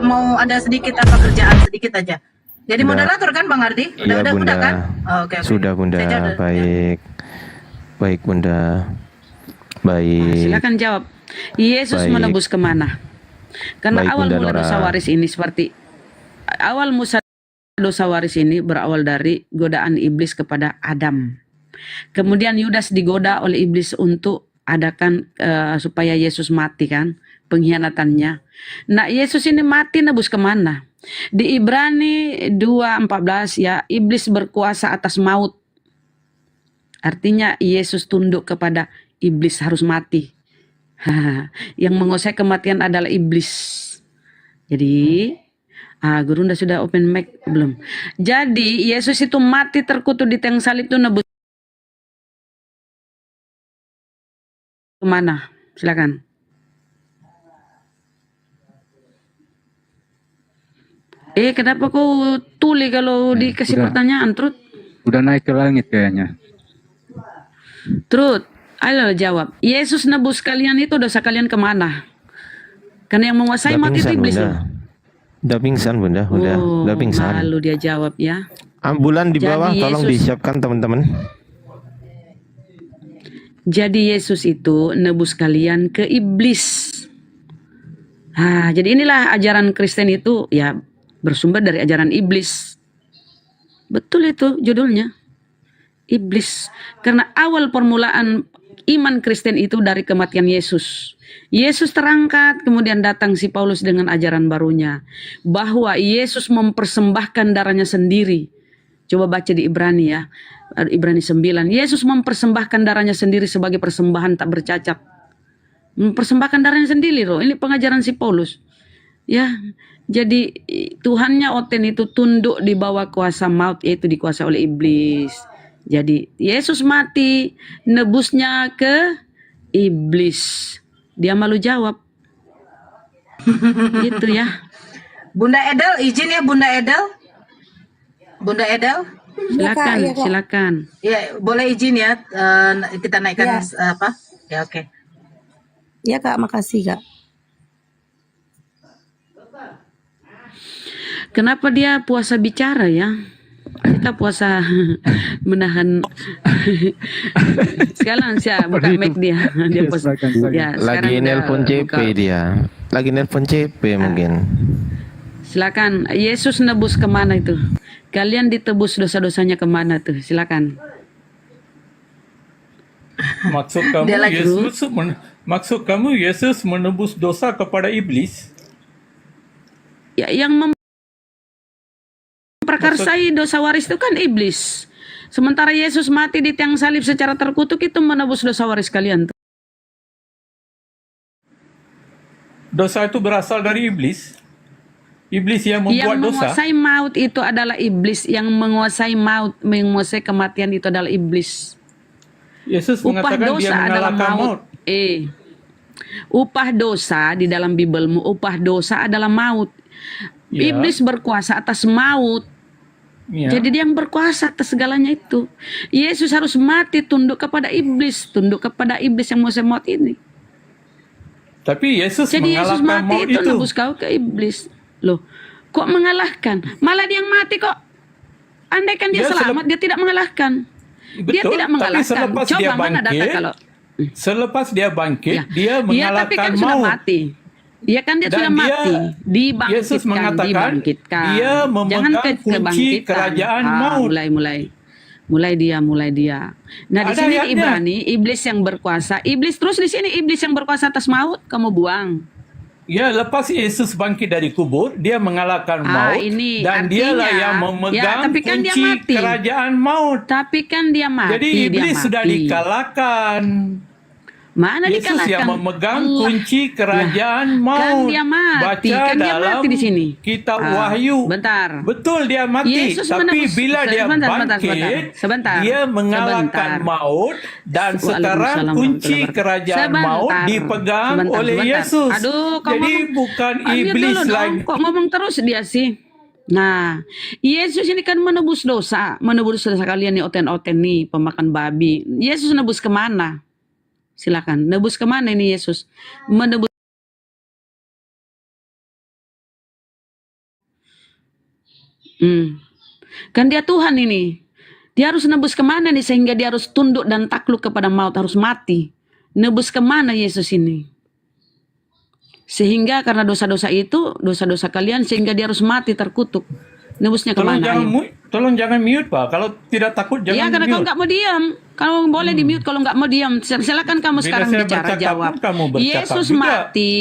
mau ada sedikit apa kerjaan sedikit aja. Jadi Bunda. moderator kan Bang Ardi? Iya, Bunda. Udah kan? Oh, oke. Sudah, Bunda. Saya Baik. Baik, Bunda. Baik. Silakan jawab. Yesus Baik. menebus kemana? Karena Baik, awal Bunda mula Nora. dosa waris ini seperti awal mula dosa waris ini berawal dari godaan iblis kepada Adam. Kemudian Yudas digoda oleh iblis untuk adakan supaya Yesus mati kan, pengkhianatannya. Nah, Yesus ini mati nebus kemana? Di Ibrani 2:14 ya, iblis berkuasa atas maut. Artinya Yesus tunduk kepada iblis, harus mati. Yang menguasai kematian adalah iblis. Jadi, Guru sudah open mic belum? Jadi, Yesus itu mati terkutuk di tiang salib itu nebus kemana? Silakan. Kenapa kau tuli kalau dikasih pertanyaan, Trud? Udah naik ke langit kayaknya. Trud, ayo jawab. Yesus nebus kalian itu dosa kalian kemana? Karena yang menguasai mati itu iblis loh. Udah pingsan, Bunda. Udah pingsan. Lalu dia jawab ya. Ambulan di bawah, Jadi tolong Yesus- disiapkan teman-teman. Jadi Yesus itu nebus kalian ke iblis. Jadi inilah ajaran Kristen itu ya bersumber dari ajaran iblis. Betul itu judulnya. Iblis. Karena awal permulaan iman Kristen itu dari kematian Yesus. Yesus terangkat, kemudian datang si Paulus dengan ajaran barunya. Bahwa Yesus mempersembahkan darahnya sendiri. Coba baca di Ibrani ya. Ibrani 9. Yesus mempersembahkan darahnya sendiri sebagai persembahan tak bercacat. Mempersembahkan darahnya sendiri loh. Ini pengajaran si Paulus. Ya, jadi Tuhannya Oten itu tunduk di bawah kuasa maut, yaitu dikuasai oleh iblis. Jadi Yesus mati, nebusnya ke iblis. Dia malu jawab. Gitu ya. Bunda Edel, izin ya Bunda Edel. Bunda Edel. Silakan, Iya, Kak. silakan. Ya, boleh izin ya kita naikkan apa? Ya, oke. Ya Kak, makasih Kak. Kenapa dia puasa bicara ya? Kita puasa menahan. Sekarang saya buka mic dia. Dia puasa. Ya, sekarang Lagi udah nelpon CP buka. dia. Lagi nelpon CP mungkin. Silakan. Yesus nebus kemana itu? Kalian ditebus dosa-dosanya kemana tuh? Silakan. Maksud kamu Yesus menebus dosa kepada iblis? Ya, yang memprakarsai dosa waris itu kan iblis. Sementara Yesus mati di tiang salib secara terkutuk itu menebus dosa waris kalian tuh. Dosa itu berasal dari iblis. Iblis yang membuat Yang dosa. menguasai maut itu adalah iblis. Yang menguasai maut, menguasai kematian itu adalah iblis. Yesus Upah mengatakan dia dosa adalah mengalahkan maut. maut. Upah dosa di dalam Bibelmu, upah dosa adalah maut. Ya. Iblis berkuasa atas maut. Ya. Jadi dia yang berkuasa atas segalanya itu. Yesus harus mati tunduk kepada iblis, tunduk kepada iblis yang menguasai maut ini. Tapi Yesus Jadi Yesus mengalahkan mati maut itu itu. nebus kau ke iblis. Loh, kok mengalahkan? Malah dia yang mati kok. Andaikan dia Dia selamat, dia tidak mengalahkan. Dia Betul, tidak tapi mengalahkan. selepas Coba dia mana data bangkit, kalau Selepas dia bangkit, Ya. dia tapi kan mengalahkan sudah maut. mati. Ya kan dia Dan sudah dia- mati, dibangkitkan, Yesus mengatakan, dibangkitkan. dia memegang kunci kebangkitan. kerajaan maut. Mulai dia. Nah, di Ada sini ayatnya. Ibrani, iblis yang berkuasa. Iblis terus di sini iblis yang berkuasa atas maut, kamu buang. Ya, lepas Yesus bangkit dari kubur, dia mengalahkan maut, ini dan artinya, dialah yang memegang tapi kan dia kunci mati. kerajaan maut. Tapi kan dia mati. Jadi iblis dia sudah mati. dikalahkan. Mana Yesus dikalahkan? yang memegang Allah. kunci kerajaan Kan maut. dia mati. Baca Kan dia dalam mati di sini. kitab Wahyu. Bentar. Betul dia mati, Yesus tapi menebus- bila dia bangkit, sebentar. dia mengalahkan maut, dan sekarang kunci kerajaan maut dipegang oleh Yesus. Aduh, kok Jadi ngomong- bukan Ambil iblis dulu dong. lagi. Kok ngomong terus dia sih? Nah, Yesus ini kan menebus dosa kalian nih, oten-oten nih, pemakan babi. Yesus nebus kemana? Silakan, nebus kemana ini Yesus? Menebus Kan dia Tuhan ini. Dia harus nebus kemana nih sehingga dia harus tunduk dan takluk kepada maut, harus mati. Nebus kemana Yesus ini? Sehingga karena dosa-dosa itu, dosa-dosa kalian, sehingga dia harus mati terkutuk. Nebusnya kemana? Tolong jangan mute Pak. Kalau tidak takut jangan ya, karena mute. kau nggak mau diam. Kalau boleh di mute, kalau nggak mau diam, silakan kamu Bila sekarang saya bicara, bercakap jawab. pun kamu bercakap Yesus juga. mati,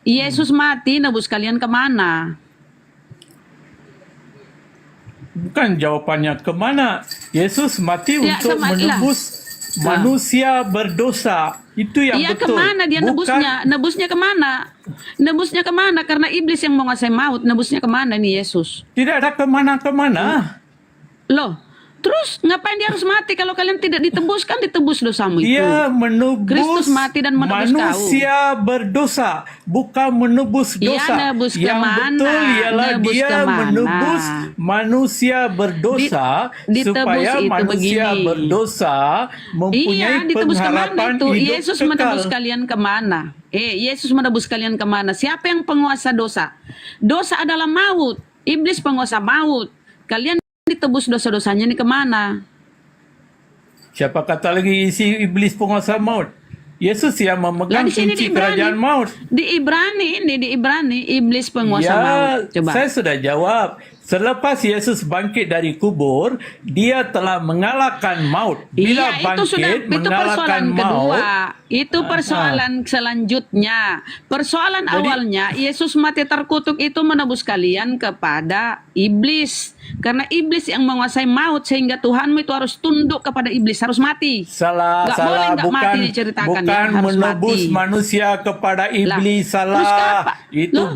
Yesus mati, nebus kalian kemana? Bukan jawabannya kemana. Yesus mati Ya, untuk sama- menebus manusia berdosa. Itu yang Iya, betul. kemana dia nebusnya? Nebusnya kemana? Nebusnya kemana? Karena iblis yang menguasai maut. Nebusnya kemana nih Yesus? Tidak ada kemana-kemana. Loh, terus ngapain dia harus mati kalau kalian tidak ditebus? Kan ditebus dosamu itu. Dia menebus Kristus mati dan menebus manusia berdosa, bukan menebus Iya, dosa. nebus Yang kemana? betul ialah Nebus dia kemana? menebus manusia berdosa Ditebus supaya itu manusia begini. berdosa mempunyai Iya, ditebus kemana pengharapan itu? hidup Yesus kekal. menebus kalian kemana? Yesus menebus kalian kemana? Siapa yang penguasa dosa? Dosa adalah maut. Iblis penguasa maut. Kalian ditebus dosa-dosanya ini kemana? Siapa kata lagi isi iblis penguasa maut? Yesus yang Lah memegang di sini kunci di kerajaan maut. Di Ibrani iblis penguasa maut. Coba. Saya sudah jawab. Selepas Yesus bangkit dari kubur, dia telah mengalahkan maut. Bila Iya, bangkit, itu mengalahkan persoalan maut. kedua. Itu persoalan selanjutnya. Persoalan awalnya, Yesus mati terkutuk itu menebus kalian kepada iblis. Karena iblis yang menguasai maut, sehingga Tuhanmu itu harus tunduk kepada iblis, harus mati. Salah, Nggak salah. boleh nggak Bukan, mati diceritakan, bukan ya, harus menebus mati. manusia kepada iblis. Terus Salah. kenapa? Loh,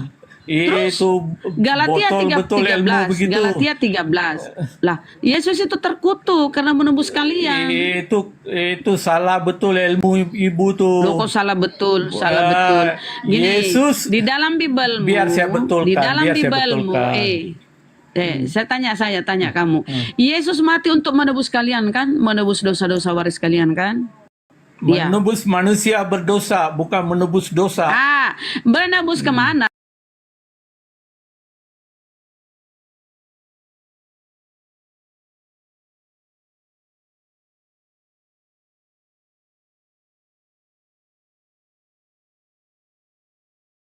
terus Itu Galatia betul-betul ilmu 13, begitu. Galatia 13. Lah, Yesus itu terkutuk karena menebus kalian. Itu salah betul ilmu ibu tuh. Loh, kok salah betul, salah Wah, betul. Gini, Yesus- di dalam Bibelmu, Biar saya betulkan, di dalam biar saya Bibelmu, betulkan. saya tanya kamu. Yesus mati untuk menebus kalian kan? Menebus dosa-dosa waris kalian kan? Dia. Menebus manusia berdosa, bukan menebus dosa. Menebus kemana?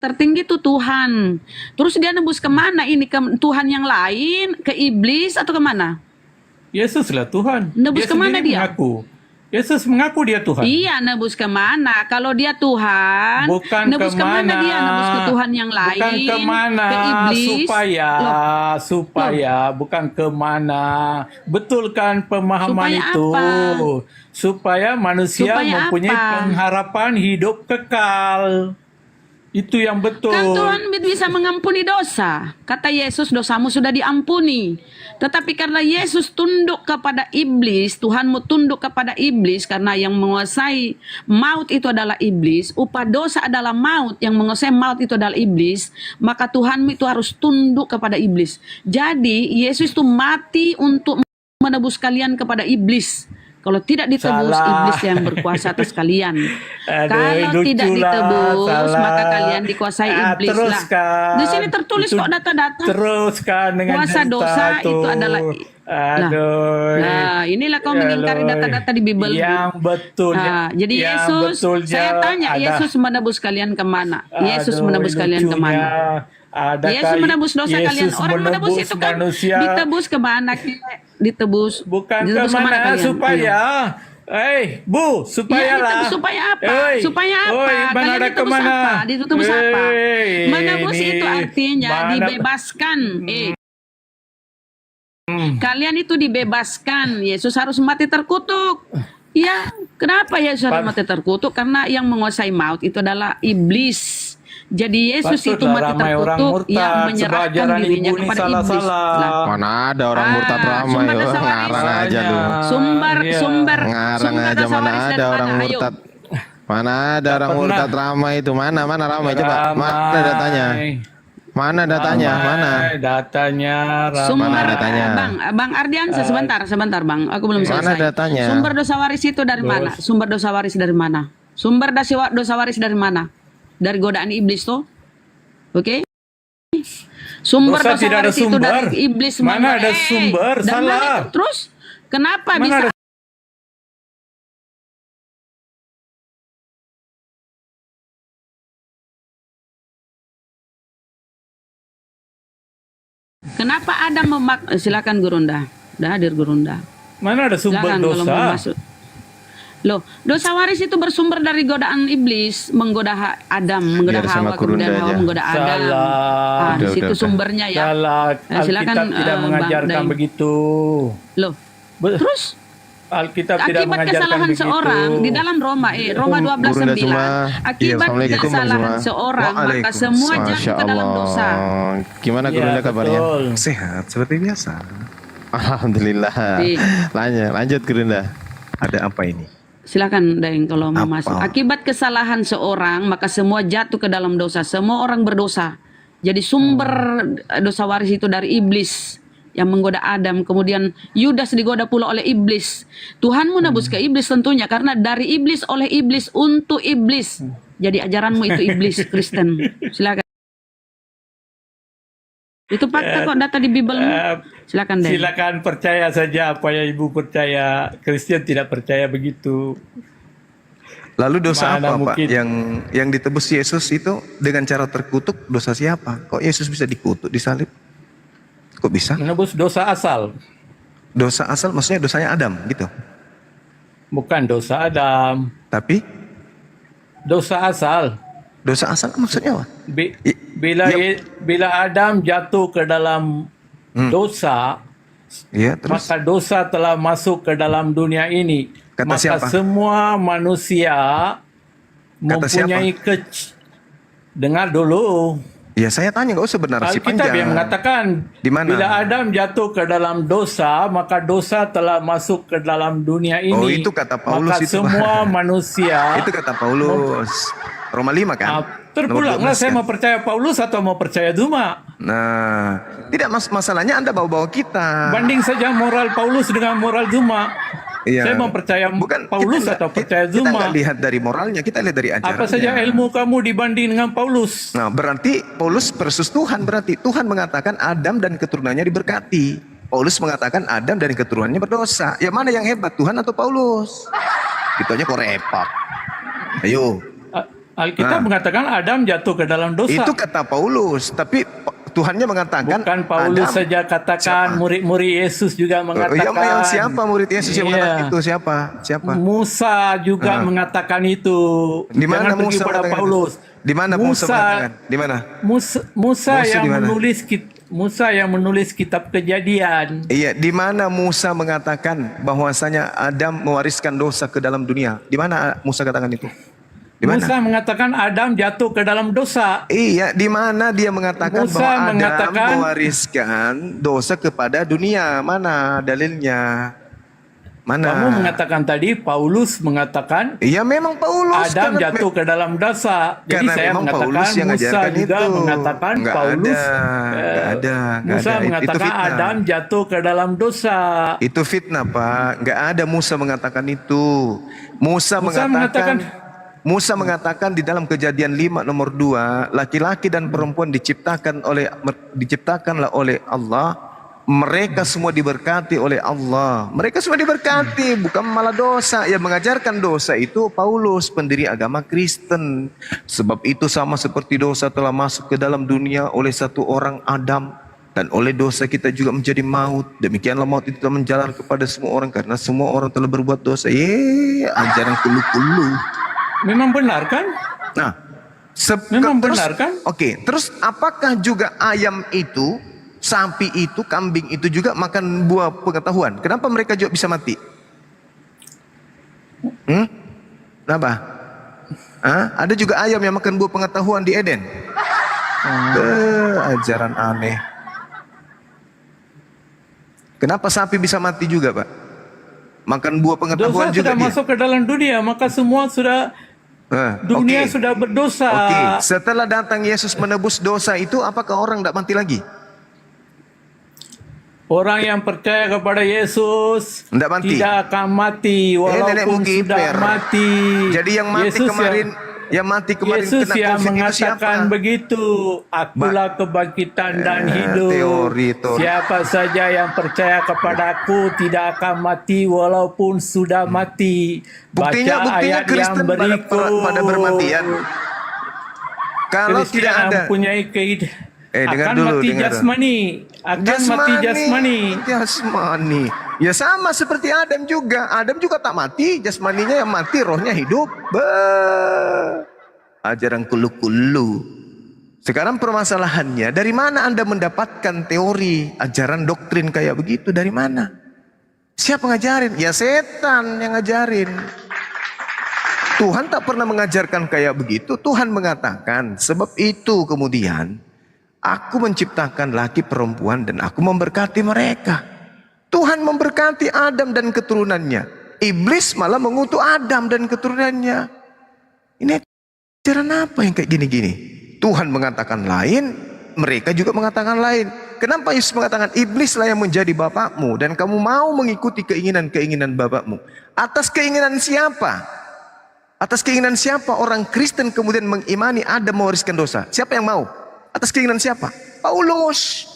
Tertinggi itu Tuhan. Terus dia nebus kemana ini? Ke Tuhan yang lain? Ke iblis atau kemana? Yesuslah Tuhan. Nebus kemana sendiri dia? Mengaku. Yesus mengaku dia Tuhan. Iya, nebus kemana? Kalau dia Tuhan, Bukan nebus kemana dia? Nebus ke Tuhan yang lain? Bukan kemana, Ke iblis? supaya bukan kemana. Betulkan pemahaman Supaya itu. apa? Supaya manusia Supaya mempunyai apa? pengharapan hidup kekal. Itu yang betul. Kan Tuhan bisa mengampuni dosa. Kata Yesus, dosamu sudah diampuni. Tetapi karena Yesus tunduk kepada iblis, Tuhanmu tunduk kepada iblis, karena yang menguasai maut itu adalah iblis, upah dosa adalah maut, yang menguasai maut itu adalah iblis, maka Tuhanmu itu harus tunduk kepada iblis. Jadi Yesus itu mati untuk menebus kalian kepada iblis. Kalau tidak ditebus, Salah. iblis yang berkuasa atas kalian. Aduh, Kalau tidak lucu lah, ditebus, salah. maka kalian dikuasai iblis lah. Teruskan. Di sini tertulis Itu kok data-data. Teruskan dengan Kuasa cerita dosa itu adalah. Aduh. Nah, inilah kau mengingkari data-data di Bible. Yang betul. Nah, jadi yang Yesus, betulnya saya tanya, ada- Yesus menebus kalian kemana? Yesus Aduh, menebus kalian lucunya. kemana? Adakah Yesus menebus dosa kalian. Yesus Orang menebus itu kan manusia, ditebus kemana? Ditebus. bukan Ditebus kemana kalian? supaya Bu, supaya Ya, lah. ditebus supaya apa? Supaya apa? mana Kalian ada ditebus kemana? apa? Ditebus apa? Menebus Ini, itu artinya mana- dibebaskan. Kalian itu dibebaskan. Yesus harus mati terkutuk. Ya, kenapa Yesus harus mati terkutuk? Karena yang menguasai maut itu adalah iblis. Jadi Yesus itu Patutlah mati ramai orang terkutuk murtad, yang sebab menyerahkan ajaran dirinya ibu ini kepada iblis. salah-salah. Lah, Mana ada orang murtad ramai, sumber dosa waris. ngarang aja lu. Sumber Iya. Ngarang aja, dosa mana waris dari ada orang mana? Ayo. murtad. Mana ada orang pernah. murtad ramai itu? Mana ramai coba? Mana datanya? Mana datanya? Mana? Datanya ramai. Sumber Mana datanya? Bang Ardiansyah, sebentar Bang, aku belum Mana selesai. datanya? Sumber dosa waris itu dari mana? Sumber dosa waris dari mana? Sumber dosa waris dari mana? Dari godaan iblis tuh. Oke? Sumber Dosa dosa tidak ada waris itu sumber. dari iblis. Mana Mama. ada sumber? Dan Salah. mana- terus kenapa Mana bisa ada Kenapa Adam silakan Gurunda. Udah hadir Gurunda. Mana ada sumber Silakan kalau mau dosa? masuk. Loh, dosa waris itu bersumber dari godaan iblis, menggoda Adam, menggoda Biar sama Hawa, kemudian Gurunda Hawa aja. menggoda Adam. Salah. Di Udah, situ udah. sumbernya ya. Salah. Silakan, Alkitab tidak Bang mengajarkan Daeng. begitu. Loh, Be- terus Alkitab tidak akibat mengajarkan kesalahan begitu. seorang di dalam Roma Roma 12:9 Gurunda cuma. akibat Iya, Assalamualaikum, Bang kesalahan Zuma. seorang maka Waalaikumsalam. semua jatuh Masya ke dalam dosa. Allah. Gimana Ya, Gurunda kabarnya? betul. Sehat seperti biasa. Alhamdulillah. Iya. Lanjut Gurunda. Ada apa ini? Silakan Daeng kalau mau Apa? masuk. Akibat kesalahan seorang maka semua jatuh ke dalam dosa. Semua orang berdosa. Jadi sumber dosa waris itu dari iblis yang menggoda Adam. Kemudian Yudas digoda pula oleh iblis. Tuhan menebus ke iblis tentunya karena dari iblis oleh iblis untuk iblis. Jadi ajaranmu itu iblis Kristen. Silakan. Itu fakta kok, data di Bibelmu. Silakan Daeng. Silakan percaya saja apa yang ibu percaya. Kristen tidak percaya begitu. Lalu dosa Mana apa Pak mungkin. yang ditebus Yesus itu dengan cara terkutuk? Dosa siapa? Kok Yesus bisa dikutuk, disalib? Kok bisa? Menebus dosa asal. Dosa asal maksudnya dosanya Adam gitu. Bukan dosa Adam. Tapi Dosa asal. dosa asal maksudnya apa? Bila Adam jatuh ke dalam dosa, Iya, terus maka dosa telah masuk ke dalam dunia ini. Kata Maka siapa? semua manusia mempunyai dengar dulu. ya saya tanya, nggak usah bernarasi Alkitab panjang. yang mengatakan Di mana? bila Adam jatuh ke dalam dosa, maka dosa telah masuk ke dalam dunia ini. Oh, itu kata Paulus maka itu, semua Pak. manusia Itu kata Paulus. Roma 5 kan? terpulanglah Nomor 12 saya kan? mau percaya Paulus atau mau percaya Zuma. Nah, tidak masalahnya Anda bawa-bawa kita. Banding saja moral Paulus dengan moral Zuma. Iya. Saya mau percaya Paulus kita atau nggak- percaya Kita Zuma. nggak lihat dari moralnya, kita lihat dari ajarannya. Apa saja ilmu kamu dibanding dengan Paulus? Nah, berarti Paulus versus Tuhan. Berarti Tuhan mengatakan Adam dan keturunannya diberkati. Paulus mengatakan Adam dan keturunannya berdosa. Ya mana yang hebat, Tuhan atau Paulus? Itu aja kok repot. Ayo. Alkitab mengatakan Adam jatuh ke dalam dosa. Itu kata Paulus. Tapi Tuhannya mengatakan Bukan Paulus Adam. saja katakan, Siapa? murid-murid Yesus juga mengatakan. yang siapa murid Yesus yang Iya. mengatakan itu? Siapa? Musa juga mengatakan itu. Di mana Jangan pergi Musa pada mengatakan Paulus. itu? Di mana Musa mengatakan? Di mana? Musa Musa yang di mana? Musa yang menulis kitab Kejadian. Iya, di mana Musa mengatakan bahwasanya Adam mewariskan dosa ke dalam dunia? Di mana Musa katakan itu? Di mana? Musa mengatakan Adam jatuh ke dalam dosa. Iya, di mana dia mengatakan Musa bahwa Adam mengatakan- mewariskan dosa kepada dunia? Mana dalilnya? Mana? Kamu mengatakan tadi Paulus mengatakan Iya, memang Paulus. Adam karena- jatuh ke dalam dosa. Jadi Karena saya memang mengatakan Paulus yang Musa ngajarkan juga itu. mengatakan Nggak Paulus. ada. Musa Itu mengatakan fitnah. Adam jatuh ke dalam dosa. Itu fitnah, Pak. Nggak ada Musa mengatakan itu. Musa mengatakan di dalam Kejadian 5 nomor 2, laki-laki dan perempuan diciptakanlah oleh Allah. Mereka semua diberkati oleh Allah. Mereka semua diberkati, bukan malah dosa. Yang mengajarkan dosa itu Paulus, pendiri agama Kristen. Sebab itu sama seperti dosa telah masuk ke dalam dunia oleh satu orang Adam. Dan oleh dosa kita juga menjadi maut. Demikianlah maut itu telah menjalar kepada semua orang. Karena semua orang telah berbuat dosa. Ajaran kulu-kulu. Memang benar kan? Nah, Memang terus, benar kan? Oke, terus apakah juga ayam itu, sapi itu, kambing itu juga makan buah pengetahuan? Kenapa mereka juga bisa mati? Kenapa? Ada juga ayam yang makan buah pengetahuan di Eden. Ajaran aneh. Kenapa sapi bisa mati juga, Pak? Makan buah pengetahuan Dosa juga sudah dia. masuk ke dalam dunia, maka semua sudah dunia Oke. sudah berdosa. Oke, setelah datang Yesus menebus dosa itu, apakah orang tidak mati lagi? Orang yang percaya kepada Yesus Nggak mati. tidak akan mati nenek walaupun Mugi sudah Iper. mati. Jadi yang mati Yesus kemarin, Yang mati kemarin Yesus kena yang COVID itu mengatakan siapa? begitu, akulah kebangkitan dan hidup. Teori. Siapa saja yang percaya kepadaku tidak akan mati walaupun sudah mati. Baca ayat yang Kristen berikut. pada bermatian. Kalau Kristen tidak ada mempunyai kehidupan. dengar Akan dulu, mati dengar. jasmani. Akan mati jasmani. Jasmani. Ya sama seperti Adam juga. Adam juga tak mati, jasmaninya yang mati, rohnya hidup. Ajaran kulu-kulu. Sekarang permasalahannya, dari mana Anda mendapatkan teori, ajaran doktrin kayak begitu? Dari mana? Siapa ngajarin? Ya setan yang ngajarin. Tuhan tak pernah mengajarkan kayak begitu. Tuhan mengatakan, sebab itu kemudian aku menciptakan laki perempuan dan aku memberkati mereka. Tuhan memberkati Adam dan keturunannya. Iblis malah mengutuk Adam dan keturunannya. Ini ajaran apa yang kayak gini-gini? Tuhan mengatakan lain, mereka juga mengatakan lain. Kenapa Yesus mengatakan iblislah yang menjadi bapakmu dan kamu mau mengikuti keinginan-keinginan bapakmu? Atas keinginan siapa? Atas keinginan siapa orang Kristen kemudian mengimani Adam mewariskan dosa? Siapa yang mau? Atas keinginan siapa? Paulus.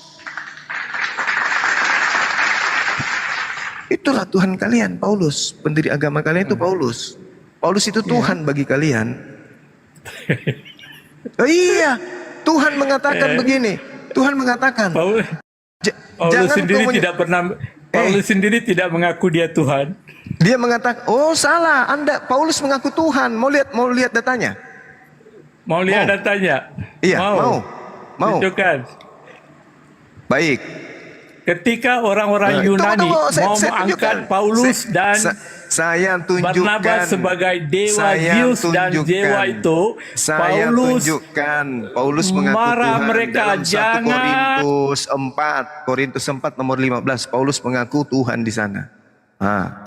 Itulah Tuhan kalian, Paulus. Pendiri agama kalian itu Paulus. Paulus itu Tuhan bagi kalian. Oh iya, Tuhan mengatakan begini. Tuhan mengatakan, Paulus sendiri tidak pernah. Paulus sendiri tidak mengaku dia Tuhan. Dia mengatakan, oh salah, Paulus mengaku Tuhan. Mau lihat datanya? Mau lihat datanya? Iya, mau. Tunjukkan. Baik. Ketika orang-orang Yunani mau mengangkat Paulus dan Barnabas sebagai dewa Zeus dan dewa itu, Paulus mengaku marah Tuhan mereka. dalam 1 Korintus 4 nomor 15. Paulus mengaku Tuhan di sana.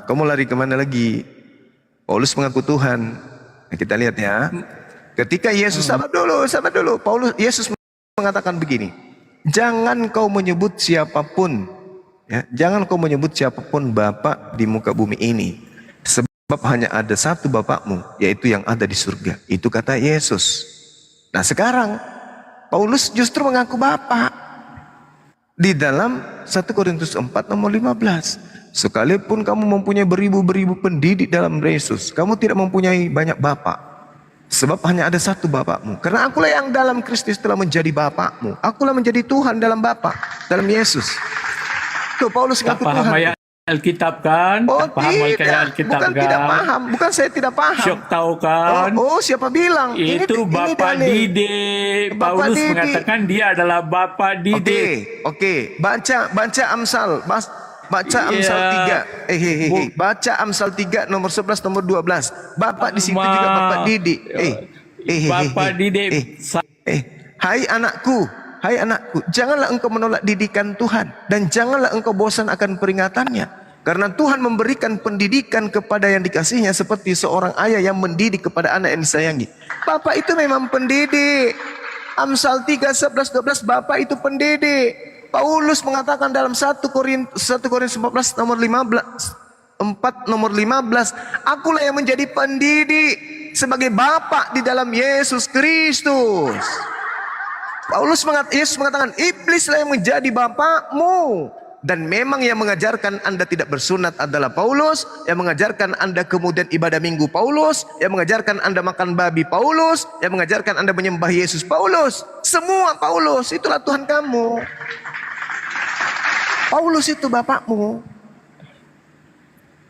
Kamu lari kemana lagi? Paulus mengaku Tuhan. Nah, kita lihat ya. Ketika Yesus sabar dulu. Yesus mengatakan begini. Jangan kau menyebut siapapun, ya, jangan kau menyebut siapapun Bapa di muka bumi ini, sebab hanya ada satu Bapakmu, yaitu yang ada di surga. Itu kata Yesus. Nah sekarang Paulus justru mengaku Bapa di dalam 1 Korintus 4 nomor 15. Sekalipun kamu mempunyai beribu-beribu pendidik dalam Yesus, kamu tidak mempunyai banyak Bapa. Sebab hanya ada satu Bapakmu. Karena akulah yang dalam Kristus telah menjadi Bapakmu. Akulah menjadi Tuhan dalam Bapa, dalam Yesus. Tuh Paulus ngaku Tuhan. Paham ayat Alkitab kan? Oh paham tidak, Alkitab bukan kan? tidak paham. Bukan saya tidak paham. Syok tahu kan? Oh siapa bilang? Itu Bapak Didik. Paulus mengatakan dia adalah Bapak Didik. Oke. Baca Amsal. Baca Amsal 3. Baca Amsal 3 nomor 11 nomor 12. Bapak di situ juga Bapak Didik. Bapak Didik. Hai anakku, janganlah engkau menolak didikan Tuhan dan janganlah engkau bosan akan peringatannya. Karena Tuhan memberikan pendidikan kepada yang dikasihnya seperti seorang ayah yang mendidik kepada anak yang disayangi. Bapak itu memang pendidik. Amsal 3, 11, 12 Bapak itu pendidik. Paulus mengatakan dalam 1 Korintus 14 nomor 4 nomor 15, akulah yang menjadi pendidik sebagai Bapa di dalam Yesus Kristus. Yesus mengatakan, iblislah yang menjadi bapakmu. Dan memang yang mengajarkan Anda tidak bersunat adalah Paulus, yang mengajarkan Anda kemudian ibadah minggu Paulus, yang mengajarkan Anda makan babi Paulus, yang mengajarkan Anda menyembah Yesus Paulus. Semua Paulus, itulah Tuhan kamu. Paulus itu bapakmu.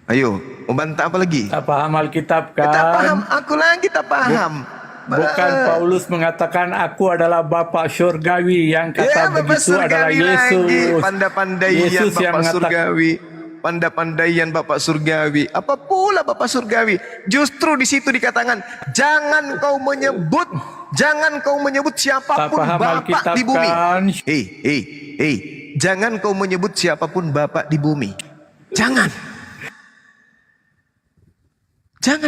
Ayo, mau bantah apa lagi? Tak paham Alkitab kan? Tak paham, aku lagi tak paham. Bukan Paulus mengatakan aku adalah Bapa surgawi, yang kata begitu adalah Yesus. Pandai-pandaian Bapa surgawi. Pandai-pandaian Bapa surgawi. Apa pula Bapa surgawi? Justru di situ dikatakan jangan kau menyebut siapapun Bapa di bumi. Kan? Jangan kau menyebut siapapun Bapa di bumi. Jangan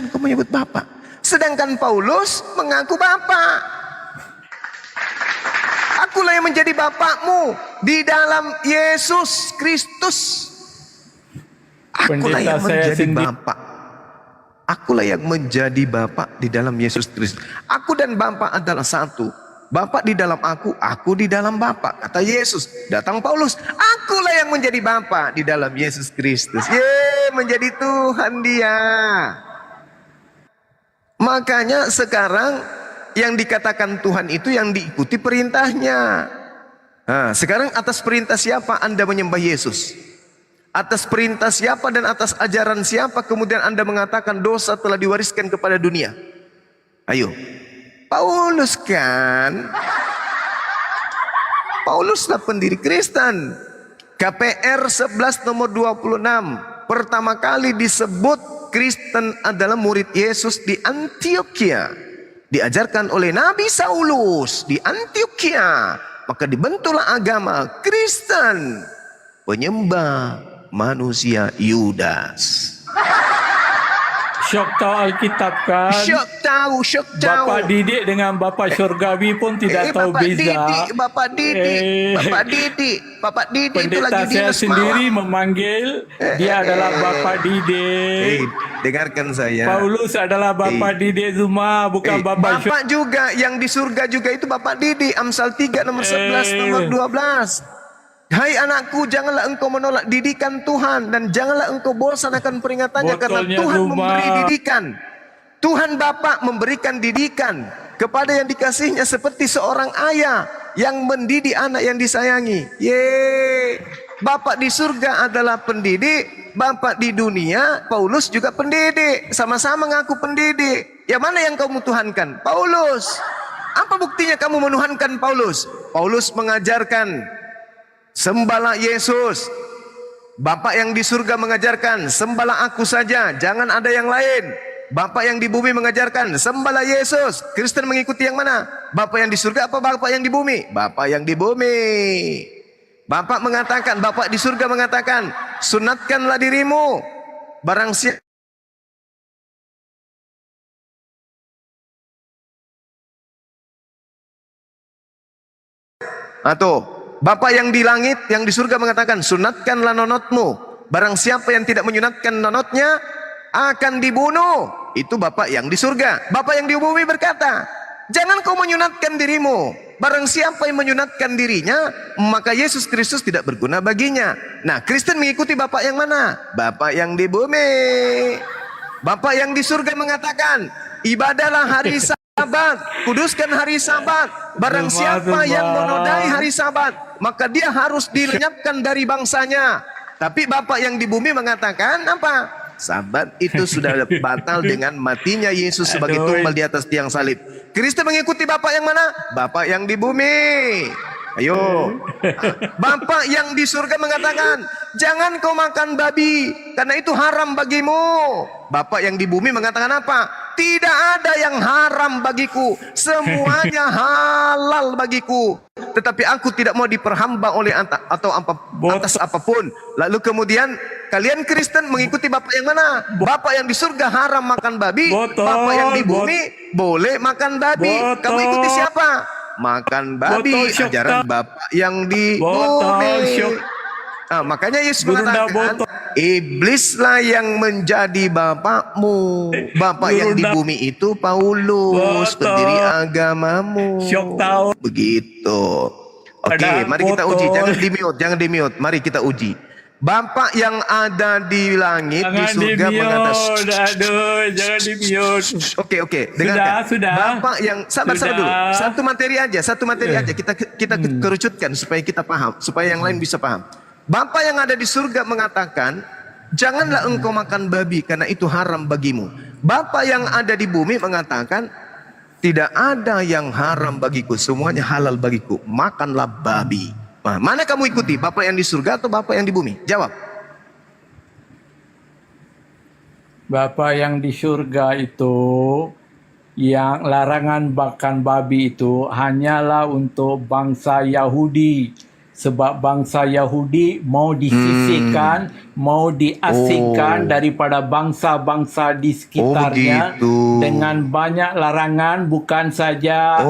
kau menyebut Bapa. Sedangkan Paulus mengaku Bapa. Akulah yang menjadi Bapakmu di dalam Yesus Kristus. Akulah yang menjadi Bapa. Akulah yang menjadi Bapa di dalam Yesus Kristus. Aku dan Bapa adalah satu. Bapa di dalam aku di dalam Bapa. Kata Yesus. Datang Paulus, akulah yang menjadi Bapa di dalam Yesus Kristus. Menjadi Tuhan dia. Makanya sekarang yang dikatakan Tuhan itu yang diikuti perintahnya. Nah, sekarang atas perintah siapa Anda menyembah Yesus? Atas perintah siapa dan atas ajaran siapa kemudian Anda mengatakan dosa telah diwariskan kepada dunia? Ayo. Paulus kan? Pauluslah pendiri Kristen. KPR 11 nomor 26. Pertama kali disebut Kristen adalah murid Yesus di Antioquia. Diajarkan oleh Nabi Saulus di Antioquia. Maka dibentuklah agama Kristen. Penyembah manusia Yudas. Syok tahu Alkitab kan? Syok tahu. Bapak didik dengan Bapak Syurgawi pun tidak tahu beza. Bapak didik itu Pendeta lagi saya dinas sendiri memanggil dia adalah Bapak didik. Dengarkan saya. Paulus adalah Bapak didik Zuma, bukan Bapak Bapak juga yang di surga juga itu Bapak didik. Amsal 3 nomor 11 nomor 12. Hai anakku, janganlah engkau menolak didikan Tuhan dan janganlah engkau bosan akan peringatannya karena Tuhan memberi didikan. Tuhan Bapa memberikan didikan kepada yang dikasihnya seperti seorang ayah yang mendidik anak yang disayangi. Bapak di surga adalah pendidik, Bapak di dunia, Paulus juga pendidik, sama-sama ngaku pendidik. Yang mana yang kamu tuhankan? Paulus. Apa buktinya kamu menuhankan Paulus? Paulus mengajarkan sembahlah Yesus. Bapak yang di surga mengajarkan sembahlah aku saja, jangan ada yang lain. Bapak yang di bumi mengajarkan sembahlah Yesus. Kristen mengikuti yang mana? Bapak yang di surga apa Bapak yang di bumi? Bapak yang di bumi. Bapak mengatakan, Bapak di surga mengatakan, sunatkanlah dirimu. Barang siapa Bapak yang di langit, yang di surga mengatakan, sunatkanlah nonotmu. Barang siapa yang tidak menyunatkan nonotnya, akan dibunuh. Itu Bapak yang di surga. Bapak yang di bumi berkata, jangan kau menyunatkan dirimu. Barang siapa yang menyunatkan dirinya, maka Yesus Kristus tidak berguna baginya. Nah, Kristen mengikuti Bapak yang mana? Bapak yang di bumi. Bapak yang di surga mengatakan, ibadahlah hari Sabat, kuduskan hari Sabat. Barang siapa yang menodai hari Sabat, maka dia harus dilenyapkan dari bangsanya. Tapi Bapak yang di bumi mengatakan apa? Sabat itu sudah batal dengan matinya Yesus sebagai tumbal di atas tiang salib. Kristen mengikuti Bapak yang mana? Bapak yang di bumi. Ayo. Bapak yang di surga mengatakan, jangan kau makan babi karena itu haram bagimu. Bapak yang di bumi mengatakan apa? Tidak ada yang haram bagiku, semuanya halal bagiku. Tetapi aku tidak mau diperhamba oleh atas apapun. Lalu kemudian kalian Kristen mengikuti Bapak yang mana? Bapak yang di surga haram makan babi. Bapak yang di bumi boleh makan babi. Kamu ikuti siapa? Makan babi. Ajaran Bapak yang di bumi. Nah, makanya Yesus mengatakan, iblislah yang menjadi bapakmu. Bapak yang di bumi itu Paulus, pendiri agamamu. Begitu. Oke, mari kita uji. Jangan di mute. Mari kita uji. Bapak yang ada di langit, di surga mengatakan, jangan di mute. Oke. Dengarkan. Sudah. Bapak yang sabar dulu. Satu materi aja. Kita kerucutkan supaya kita paham, supaya yang lain bisa paham. Bapak yang ada di surga mengatakan, janganlah engkau makan babi karena itu haram bagimu. Bapak yang ada di bumi mengatakan, tidak ada yang haram bagiku, semuanya halal bagiku. Makanlah babi. Nah, mana kamu ikuti? Bapak yang di surga atau Bapak yang di bumi? Jawab. Bapak yang di surga itu, yang larangan makan babi itu hanyalah untuk bangsa Yahudi. Sebab bangsa Yahudi mau disisihkan, mau diasingkan daripada bangsa-bangsa di sekitarnya dengan banyak larangan. Bukan saja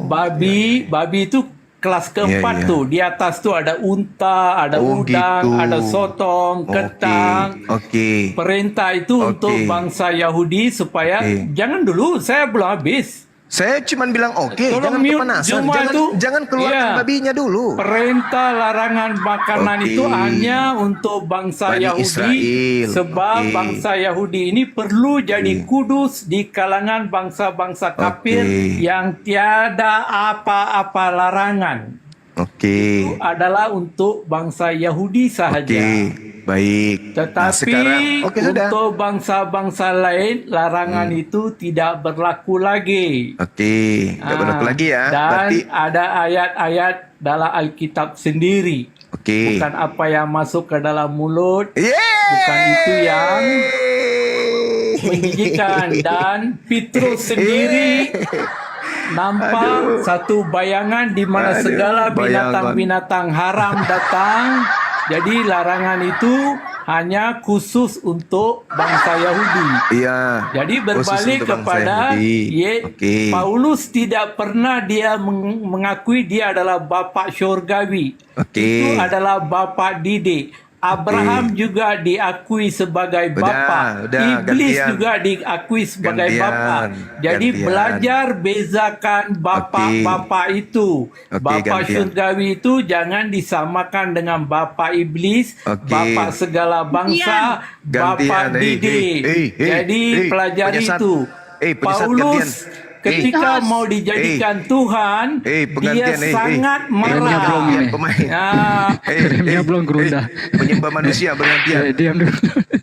babi itu kelas keempat Iya. tuh. Di atas tuh ada unta, ada udang, gitu. ada sotong, kentang. Oke. Perintah itu untuk bangsa Yahudi supaya jangan dulu, saya belum habis. Saya cuma bilang oke, Tolong jangan mute kepanasan, Juma itu. jangan keluarkan Iya. babinya dulu. Perintah larangan makanan Oke. itu hanya untuk bangsa Bani Yahudi, Israel. sebab Oke. bangsa Yahudi ini perlu jadi kudus di kalangan bangsa-bangsa kafir Oke. yang tiada apa-apa larangan. Oke. Itu adalah untuk bangsa Yahudi sahaja. Oke. Baik. Tetapi oke sudah. untuk bangsa-bangsa lain larangan itu tidak berlaku lagi. Oke, nggak berlaku lagi ya. Dan Berarti ada ayat-ayat dalam Alkitab sendiri. oke. Bukan apa yang masuk ke dalam mulut, Yeay! bukan itu yang menjijikan. Dan Petrus sendiri nampak satu bayangan di mana segala binatang-binatang haram datang. Jadi larangan itu hanya khusus untuk bangsa Yahudi. Iya. Jadi Khusus berbalik untuk bangsa kepada Yahudi. Oke. Paulus tidak pernah dia mengakui dia adalah bapa syurgawi. Oke. Itu adalah bapa didik. Abraham juga diakui sebagai bapa. Udah, Iblis gantian. juga diakui sebagai Gantian, bapa. Jadi gantian. belajar bezakan bapa-bapa itu. Oke, Bapa gantian. syurgawi itu jangan disamakan dengan bapa iblis, Oke. bapa segala bangsa, bapa didik. Jadi pelajari penyesat. itu. Penyesat Paulus gantian. ketika mau dijadikan Tuhan, dia pengantian, sangat Remnya belum marah. ini. Pemain. Nah, Remnya belum gerundah. Penyembah manusia bergantian. Diam dulu.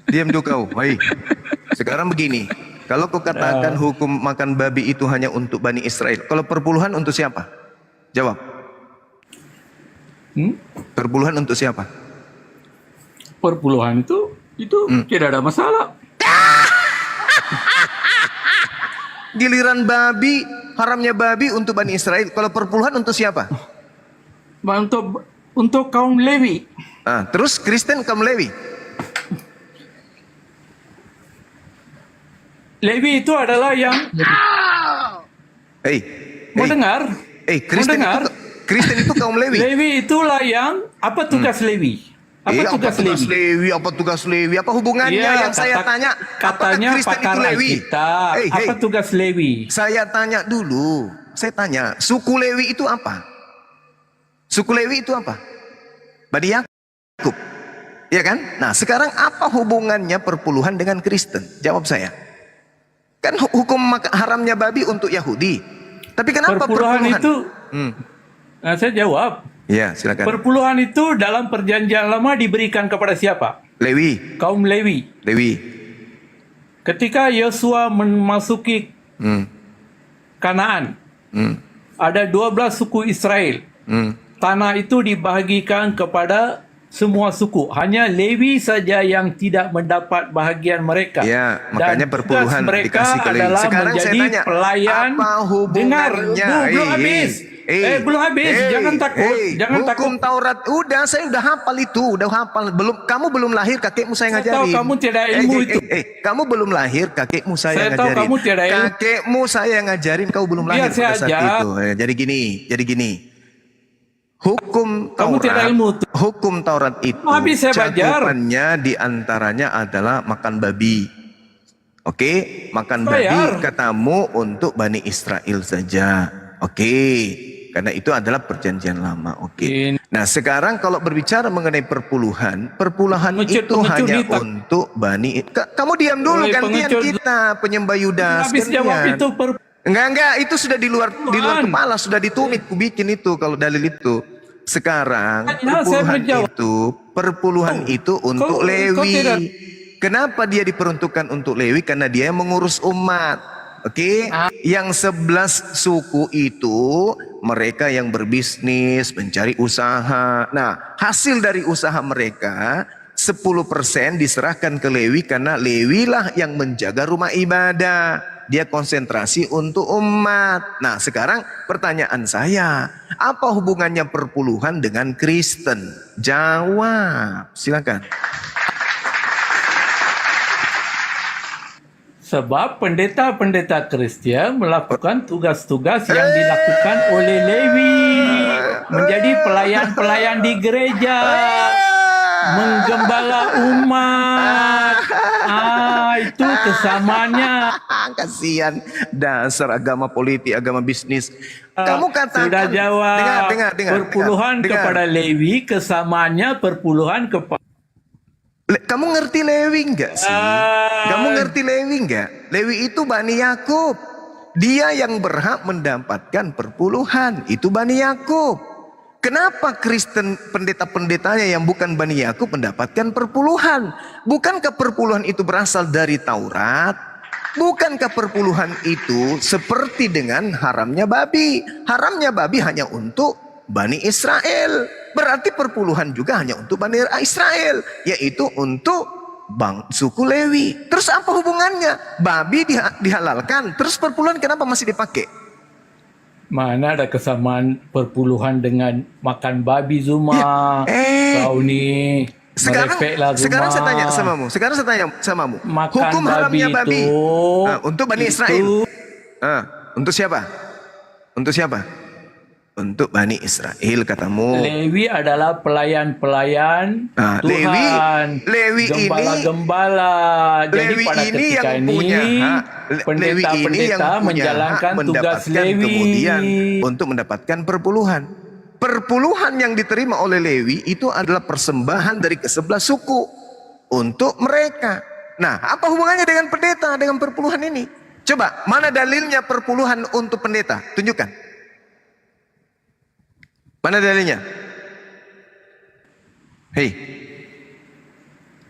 Diam dulu kau. Baik. Sekarang begini. Kalau kau katakan hukum makan babi itu hanya untuk Bani Israel, kalau perpuluhan untuk siapa? Jawab. Perpuluhan untuk siapa? perpuluhan itu tidak ada masalah. Giliran babi, haramnya babi untuk Bani Israel. Kalau perpuluhan untuk siapa? Untuk kaum Lewi. Ah, terus Kristen kaum Lewi. Lewi itu adalah yang mau dengar? Kristen Mau dengar? Kristen itu kaum Lewi. Lewi itulah yang apa tugas Lewi? Apa tugas Lewi? Apa tugas Lewi? Apa hubungannya Iya, yang saya tanya? Katanya apakah Kristen pakar itu Lewi? Alkitab. Apa tugas Lewi? Saya tanya dulu. Saya tanya, suku Lewi itu apa? Suku Lewi itu apa? Bani Yakub. Iya kan? Nah, sekarang apa hubungannya perpuluhan dengan Kristen? Jawab saya. Kan hukum haramnya babi untuk Yahudi. Tapi kenapa perpuluhan? itu? Nah, saya jawab. Ya, silakan. Perpuluhan itu dalam perjanjian lama diberikan kepada siapa? Lewi. Kaum Lewi. Lewi. Ketika Yosua memasuki Kanaan, ada 12 suku Israel. Tanah itu dibahagikan kepada semua suku. Hanya Lewi saja yang tidak mendapat bahagian mereka. Ya, makanya Dan perpuluhan tugas mereka dikasih ke Lewi. adalah Sekarang menjadi saya tanya, pelayan. apa hubungannya? Belum habis. Belum habis. Jangan takut. Jangan takut. Hukum Taurat udah, saya udah hafal itu, udah hafal. Kamu belum lahir, kakekmu saya ngajarin. Saya tahu kamu tidak ilmu itu. Kamu belum lahir, kakekmu saya ngajarin. Saya tahu kamu tidak ilmu. Kakekmu saya ngajarin, kau belum lahir Biar saya pada saat ajar. itu. Jadi gini. Hukum Kamu Taurat, tidak ilmu tuh. hukum Taurat itu Habis saya belajar. cakupannya diantaranya adalah makan babi. Oke, makan babi katamu untuk Bani Israel saja. Oke, karena itu adalah perjanjian lama. Oke. Nah, sekarang kalau berbicara mengenai perpuluhan itu hanya untuk Bani. Kamu diam dulu, gantian kita penyembah Yudas. Habis jawab itu Enggak, itu sudah di luar kepala, sudah ditumit, ku bikin itu kalau dalil itu. Sekarang perpuluhan itu untuk Lewi. Kenapa dia diperuntukkan untuk Lewi? Karena dia yang mengurus umat. Oke, yang 11 suku itu mereka yang berbisnis, mencari usaha. Nah, hasil dari usaha mereka 10% diserahkan ke Lewi karena Lewi lah yang menjaga rumah ibadah. Dia konsentrasi untuk umat. Nah, sekarang pertanyaan saya, apa hubungannya perpuluhan dengan Kristen? Jawab, silakan. Sebab pendeta-pendeta Kristen melakukan tugas-tugas yang dilakukan oleh Lewi. menjadi pelayan-pelayan di gereja, menggembala umat. Itu kesamaannya. Kasihan, dasar agama politik, agama bisnis. Kamu katakan Sudah jawab. dengar, perpuluhan dengar. kepada Lewi, kesamaannya perpuluhan kepada. Kamu ngerti Lewi enggak sih? Kamu ngerti Lewi enggak? Lewi itu Bani Yakub. Dia yang berhak mendapatkan perpuluhan. Itu Bani Yakub. Kenapa Kristen pendeta-pendetanya yang bukan Bani Yakub mendapatkan perpuluhan? Bukankah perpuluhan itu berasal dari Taurat? Bukankah perpuluhan itu seperti dengan haramnya babi? Haramnya babi hanya untuk Bani Israel. Berarti perpuluhan juga hanya untuk Bani Israel, yaitu untuk suku Lewi. Terus apa hubungannya? Babi dihalalkan, terus perpuluhan kenapa masih dipakai? Mana ada kesamaan perpuluhan dengan makan babi Zuma? Kau ni merepeklah Zuma. Sekarang saya tanya samamu. Makan Hukum haramnya babi untuk Bani itu- Israel. Untuk siapa? Untuk siapa? Untuk Bani Israel katamu. Lewi adalah pelayan-pelayan Tuhan. Lewi ini- gembala-gembala. Jadi Lewi pada ini ketika yang ini punya hak. Lewi ini yang pendeta-pendeta punya menjalankan hak tugas mendapatkan Lewi. kemudian untuk mendapatkan perpuluhan. Perpuluhan yang diterima oleh Lewi itu adalah persembahan dari ke-11 suku untuk mereka. Nah, apa hubungannya dengan pendeta dengan perpuluhan ini? Coba, mana dalilnya perpuluhan untuk pendeta? Tunjukkan. Mana dalilnya? Hei.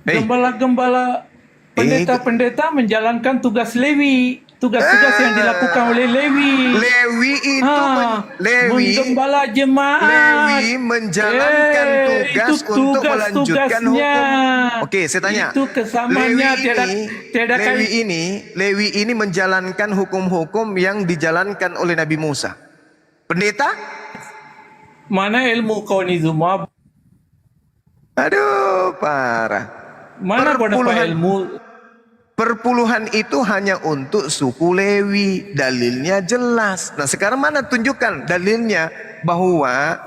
Gembala-gembala pendeta-pendeta menjalankan tugas Lewi. Tugas-tugas yang dilakukan oleh Lewi. Lewi itu menggembala jemaat. Lewi menjalankan tugas itu untuk melanjutkan tugasnya. hukum. Oke, saya tanya. Itu kesamaannya Lewi ini menjalankan hukum-hukum yang dijalankan oleh Nabi Musa. Pendeta? Mana ilmu kau ni Zuma? Aduh, parah. Mana kau dapat ilmu? Perpuluhan itu hanya untuk suku Lewi. Dalilnya jelas. Nah, sekarang mana tunjukkan dalilnya bahwa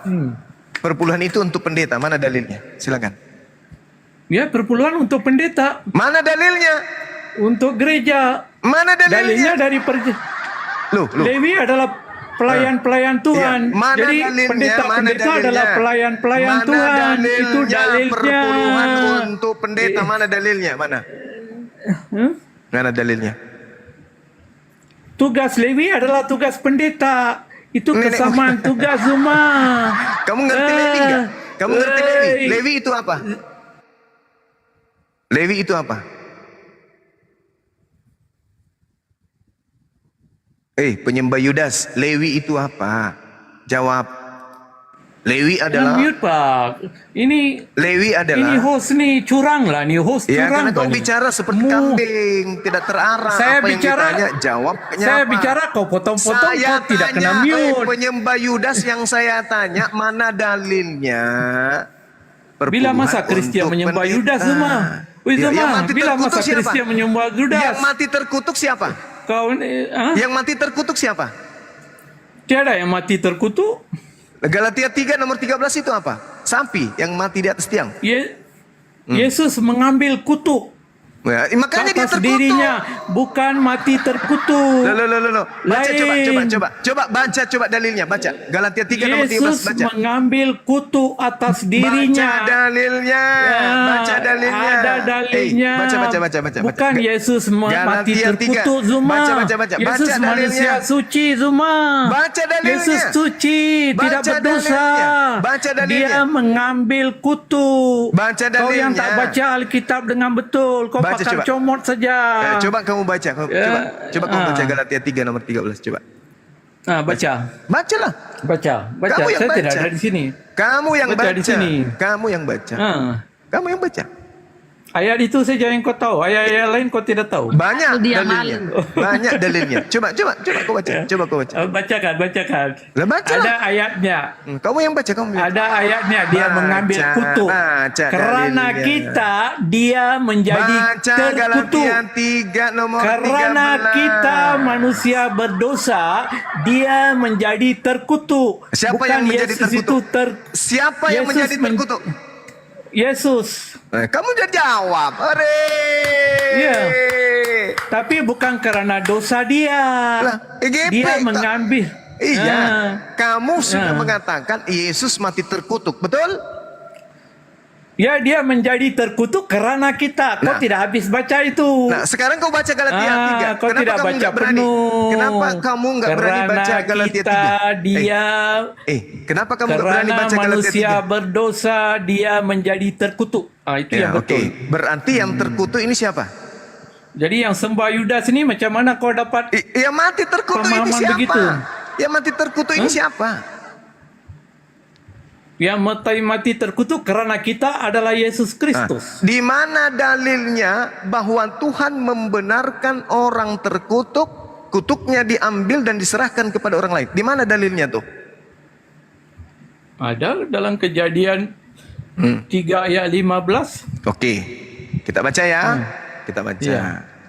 perpuluhan itu untuk pendeta. Mana dalilnya? Silakan. Ya, perpuluhan untuk pendeta. Mana dalilnya? Untuk gereja. Mana Dalilnya dalilnya? dari Loh. Lewi adalah pelayan-pelayan Tuhan. Iya. Mana Jadi dalilnya? pendeta-pendeta adalah pelayan-pelayan Mana Tuhan. dalilnya? Itu dalilnya. Perpuluhan untuk pendeta. Mana dalilnya? Mana? Mana dalilnya? Tugas Lewi adalah tugas pendeta. Itu kesamaan tugas Zuma. Kamu ngerti Lewi enggak? Kamu ngerti Lewi? Lewi itu apa? Lewi itu apa? Penyembah Yudas, Lewi itu apa? Jawab. Lewi adalah Mute Pak. Lewi adalah Ini host nih curang lah, nih host ya, curang. karena kau bicara seperti kambing, tidak terarah. Saya apa bicara- yang ditanya, jawabnya Saya apa? bicara kau potong-potong, Saya kau tidak tanya, kena mute. penyembah Yudas yang saya tanya, mana dalilnya? Bila masa Perpuluhan Kristian untuk menyembah pendeta. Yudas Zuma? Wih Ya, Zuma, yang mati bila terkutuk masa siapa? Kristian menyembah Yudas? Yang mati terkutuk siapa? Kau ni, Yang mati terkutuk siapa? tiada yang mati terkutuk. Galatia 3 nomor 13 itu apa? Sapi yang mati di atas tiang. Yesus mengambil kutuk Ya, makanya dia atas terkutuk. dirinya, bukan mati terkutuk. Loh. Baca Lain. coba baca coba dalilnya, baca. Galatia 3 nomor 13 Yesus baca. mengambil kutuk atas dirinya. Baca dalilnya. Baca dalilnya. Ada dalilnya. Baca. Bukan Yesus mati Galatia 3. terkutuk Zuma. Baca. Yesus Baca manusia dalilnya. suci Zuma. Baca dalilnya. Yesus suci, tidak Baca berdosa. dalilnya. Baca dalilnya. Dia mengambil kutuk. Baca Kau yang dalilnya. tak baca Alkitab dengan betul, kau Baca, pakai coba. comot saja. Coba kamu baca. Coba kamu baca Galatia 3 nomor 13 coba. Baca. Bacalah. Baca. Kamu yang Saya tidak baca. ada di sini. Kamu yang Baca baca. di sini. Kamu yang baca. Ah. Kamu yang baca. Ayat itu saja yang kau tahu. Ayat-ayat lain kau tidak tahu. Banyak Dia dalilnya. Banyak dalilnya. Coba kau baca. Coba kau baca. Bacakan. Lah baca Ada lah. ayatnya. Kamu yang baca, kamu. Ada ayatnya dia Baca, mengambil kutuk. baca Karena dalilnya. kita dia menjadi Baca terkutuk. Galatia 3 nomor Karena 13. kita manusia berdosa, dia menjadi terkutuk. Siapa Bukan yang menjadi Yesus terkutuk? itu Siapa yang Yesus menjadi men- terkutuk? Yesus. Kamu udah jawab. Hore. Iya. Tapi bukan karena dosa dia. Lah, EGP, Dia mengambil. Iya. Ah. Kamu sudah Ah. mengatakan Yesus mati terkutuk, betul? Ya, dia menjadi terkutuk karena kita. Kau Nah. tidak habis baca itu. Nah, sekarang kau baca Galatia 3. Kau Kenapa tidak kamu baca nggak berani? penuh. Kenapa kamu nggak berani baca Galatia 3? Karena dia Kenapa kamu nggak berani karena baca Galatia manusia 3? berdosa, dia menjadi terkutuk. Itu Ya, yang betul. Berarti yang terkutuk ini siapa? Jadi yang sembah Yudas ini macam mana kau dapat? Yang mati terkutuk ini Pemahaman siapa? begitu. Yang mati terkutuk ini siapa? Yang mati terkutuk karena kita adalah Yesus Kristus. Di mana dalilnya bahwa Tuhan membenarkan orang terkutuk, kutuknya diambil dan diserahkan kepada orang lain? Di mana dalilnya tuh? Ada dalam Kejadian 3 ayat 15. Oke, kita baca ya. Kita baca. Iya.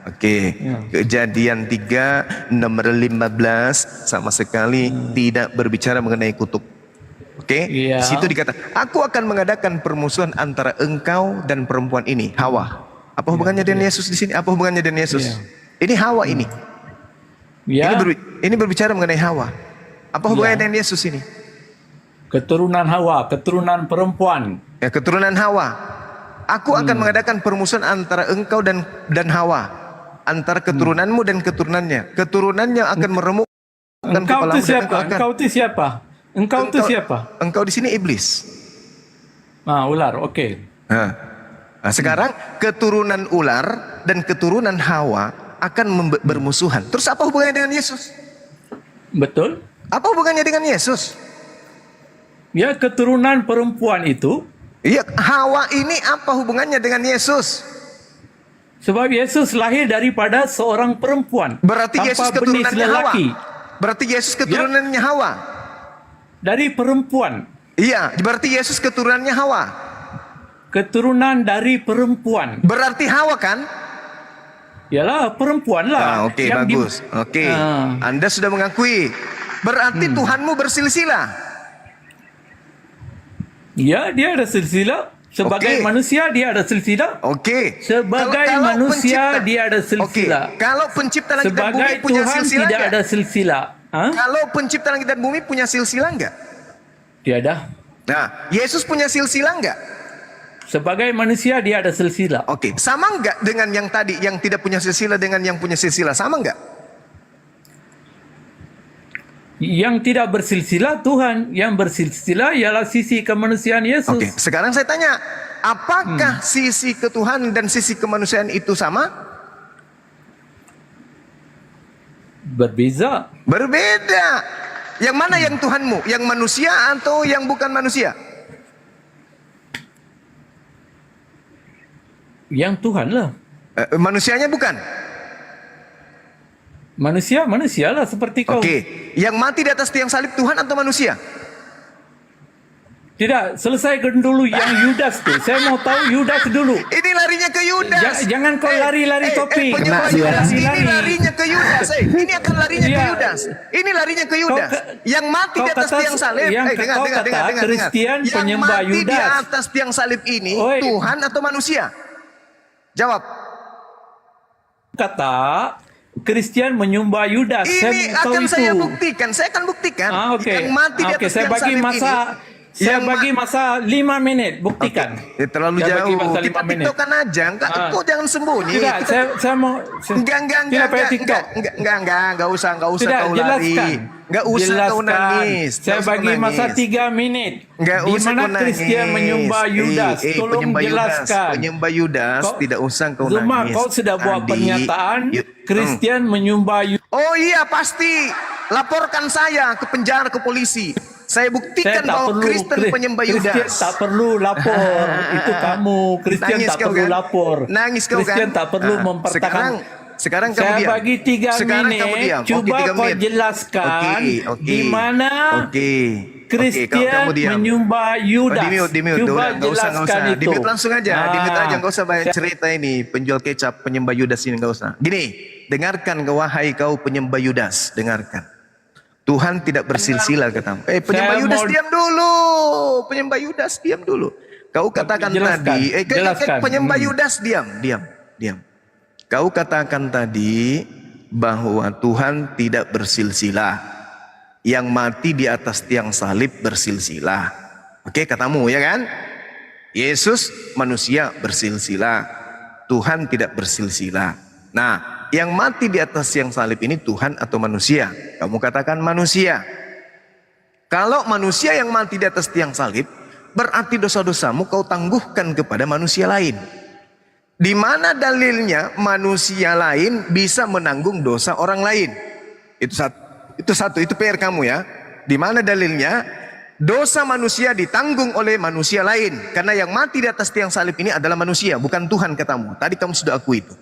Oke, Kejadian 3 nomor 15 sama sekali tidak berbicara mengenai kutuk. Oke, Iya. di situ dikata, aku akan mengadakan permusuhan antara engkau dan perempuan ini, Hawa. Apa hubungannya dengan Yesus di sini? Apa hubungannya dengan Yesus? Iya. Ini Hawa ini. Ya, Ini berbicara mengenai Hawa. Apa hubungannya Iya. dengan Yesus ini? keturunan Hawa, keturunan perempuan. Ya, keturunan Hawa. Aku akan mengadakan permusuhan antara engkau dan Hawa, antara keturunanmu dan keturunannya. Keturunannya akan meremukkan Engkau kepalamu itu dan siapa? akan- Engkau itu siapa? Engkau itu siapa? Engkau di sini iblis. Ular, oke. Nah, sekarang keturunan ular dan keturunan Hawa akan bermusuhan. Terus apa hubungannya dengan Yesus? Betul? Apa hubungannya dengan Yesus? Ya, keturunan perempuan itu, Iya, Hawa ini apa hubungannya dengan Yesus? sebab Yesus lahir daripada seorang perempuan. Berarti tanpa Yesus benih keturunannya Hawa. lelaki. Berarti Yesus keturunannya Hawa. Dari perempuan. Iya, berarti Yesus keturunannya Hawa. Keturunan dari perempuan. Berarti Hawa kan? Yalah, perempuan lah. Oke, Yang di- bagus. Oke, Ah. Anda sudah mengakui. Berarti Tuhanmu bersilsilah. Ya, dia ada silsilah. Sebagai Oke. manusia, dia ada silsilah. Oke. Sebagai manusia, dia ada silsilah. Oke. Kalau pencipta langit dan bumi Sebagai punya Tuhan silsilah tidak nggak? ada silsilah. Hah? Kalau pencipta langit dan bumi punya silsilah enggak? Tiada. Nah, Yesus punya silsilah enggak? Sebagai manusia, dia ada silsilah. Oke. Sama enggak dengan yang tadi, yang tidak punya silsilah dengan yang punya silsilah? Sama enggak? Yang tidak bersilsilah Tuhan. Yang bersilsilah ialah sisi kemanusiaan Yesus. Oke. Sekarang saya tanya, apakah sisi ketuhanan dan sisi kemanusiaan itu sama? Berbeza. Berbeda. Yang mana yang Tuhanmu? Yang manusia atau yang bukan manusia? Yang Tuhan lah. Manusianya bukan? Manusia lah seperti kau. Oke. Yang mati di atas tiang salib Tuhan atau manusia? Tidak, selesaikan dulu yang Yudas tuh. Saya mau tahu Yudas dulu. Ini larinya ke Yudas. Jangan kau lari-lari topik. Penyembah Kena Yudas. dia. Ini larinya ke Yudas. Ini akan larinya ke Iya. Yudas. Ini larinya ke Yudas. Yang mati di atas tiang salib. Dengar. Kristen Yang penyembah mati di Yudas. atas tiang salib ini Oi. Tuhan atau manusia? Jawab. Kata Kristen menyembah Yudas. Ini Saya tahu akan itu. saya buktikan. Saya akan buktikan. Oke. Yang mati di atas saya tiang bagi salib masa. ini. Saya yang bagi masa 5 menit. Buktikan. Terlalu Saya bagi jauh. masa Kita 5 menit. tiktokan aja. Kok jangan sembunyi. Tidak, saya mau. Tidak pakai TikTok. Enggak usah Tidak, kau jelaskan. lari. Enggak usah kau Jelaskan. nangis. Saya Nggak usah bagi kau masa nangis. 3 menit. Enggak Di usah mana kau nangis. Kristen menyembah Yudas? Tolong penyembah jelaskan. Penyembah Yudas tidak usah kau Zuma, nangis. kau sudah buat Adik. pernyataan Kristen menyembah Yudas. Oh iya pasti. Laporkan saya ke penjara, ke polisi. Saya buktikan bahwa Kristen penyembah Kristen Yudas. tak perlu lapor. Itu kamu. Kristen Nangis tak kau perlu kan? lapor. Nangis kau Kristen kan? tak perlu Ah, mempertahankan. Sekarang kamu Saya diam. bagi 3 Sekarang minit. kamu diam. Cuba Oke, 3 kau menit. jelaskan Oke. di mana Kristen kamu diam. menyembah Yudas. Di mute. Cuba Udah, nggak usah. jelaskan itu. Di mute langsung aja. Di mute aja, nggak usah banyak Saya- cerita ini. Penjual kecap, penyembah Yudas ini nggak usah. Gini, dengarkan wahai kau penyembah Yudas, dengarkan. Tuhan tidak bersilsilah katamu. Penyembah Saya Yudas mau- diam dulu. Penyembah Yudas diam dulu. Kau katakan Jelaskan, tadi, jelaskan. penyembah Yudas diam. Kau katakan tadi bahwa Tuhan tidak bersilsilah. Yang mati di atas tiang salib bersilsilah. Oke, katamu ya kan? Yesus manusia bersilsilah. Tuhan tidak bersilsilah. Nah, yang mati di atas tiang salib ini Tuhan atau manusia? Kamu katakan manusia. Kalau manusia yang mati di atas tiang salib, berarti dosa-dosamu kau tangguhkan kepada manusia lain. Di mana dalilnya manusia lain bisa menanggung dosa orang lain? Itu satu, itu PR kamu ya. Di mana dalilnya dosa manusia ditanggung oleh manusia lain? Karena yang mati di atas tiang salib ini adalah manusia, bukan Tuhan katamu. Tadi kamu sudah akui itu.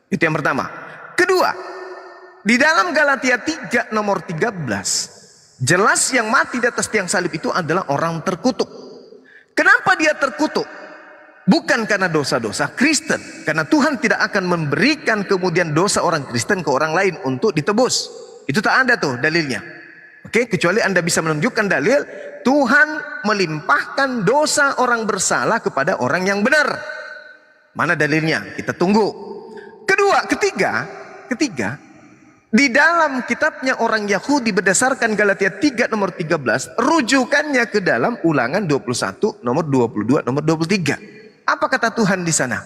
Itu yang pertama. Kedua, di dalam Galatia 3 nomor 13, jelas yang mati di atas tiang salib itu adalah orang terkutuk. Kenapa dia terkutuk? Bukan karena dosa-dosa Kristen. Karena Tuhan tidak akan memberikan kemudian dosa orang Kristen ke orang lain untuk ditebus. Itu tak ada tuh dalilnya. Oke, kecuali Anda bisa menunjukkan dalil Tuhan melimpahkan dosa orang bersalah kepada orang yang benar. Mana dalilnya? Kita tunggu. Ketiga, di dalam kitabnya orang Yahudi berdasarkan Galatia 3 nomor 13, rujukannya ke dalam Ulangan 21 nomor 22 nomor 23. Apa kata Tuhan di sana?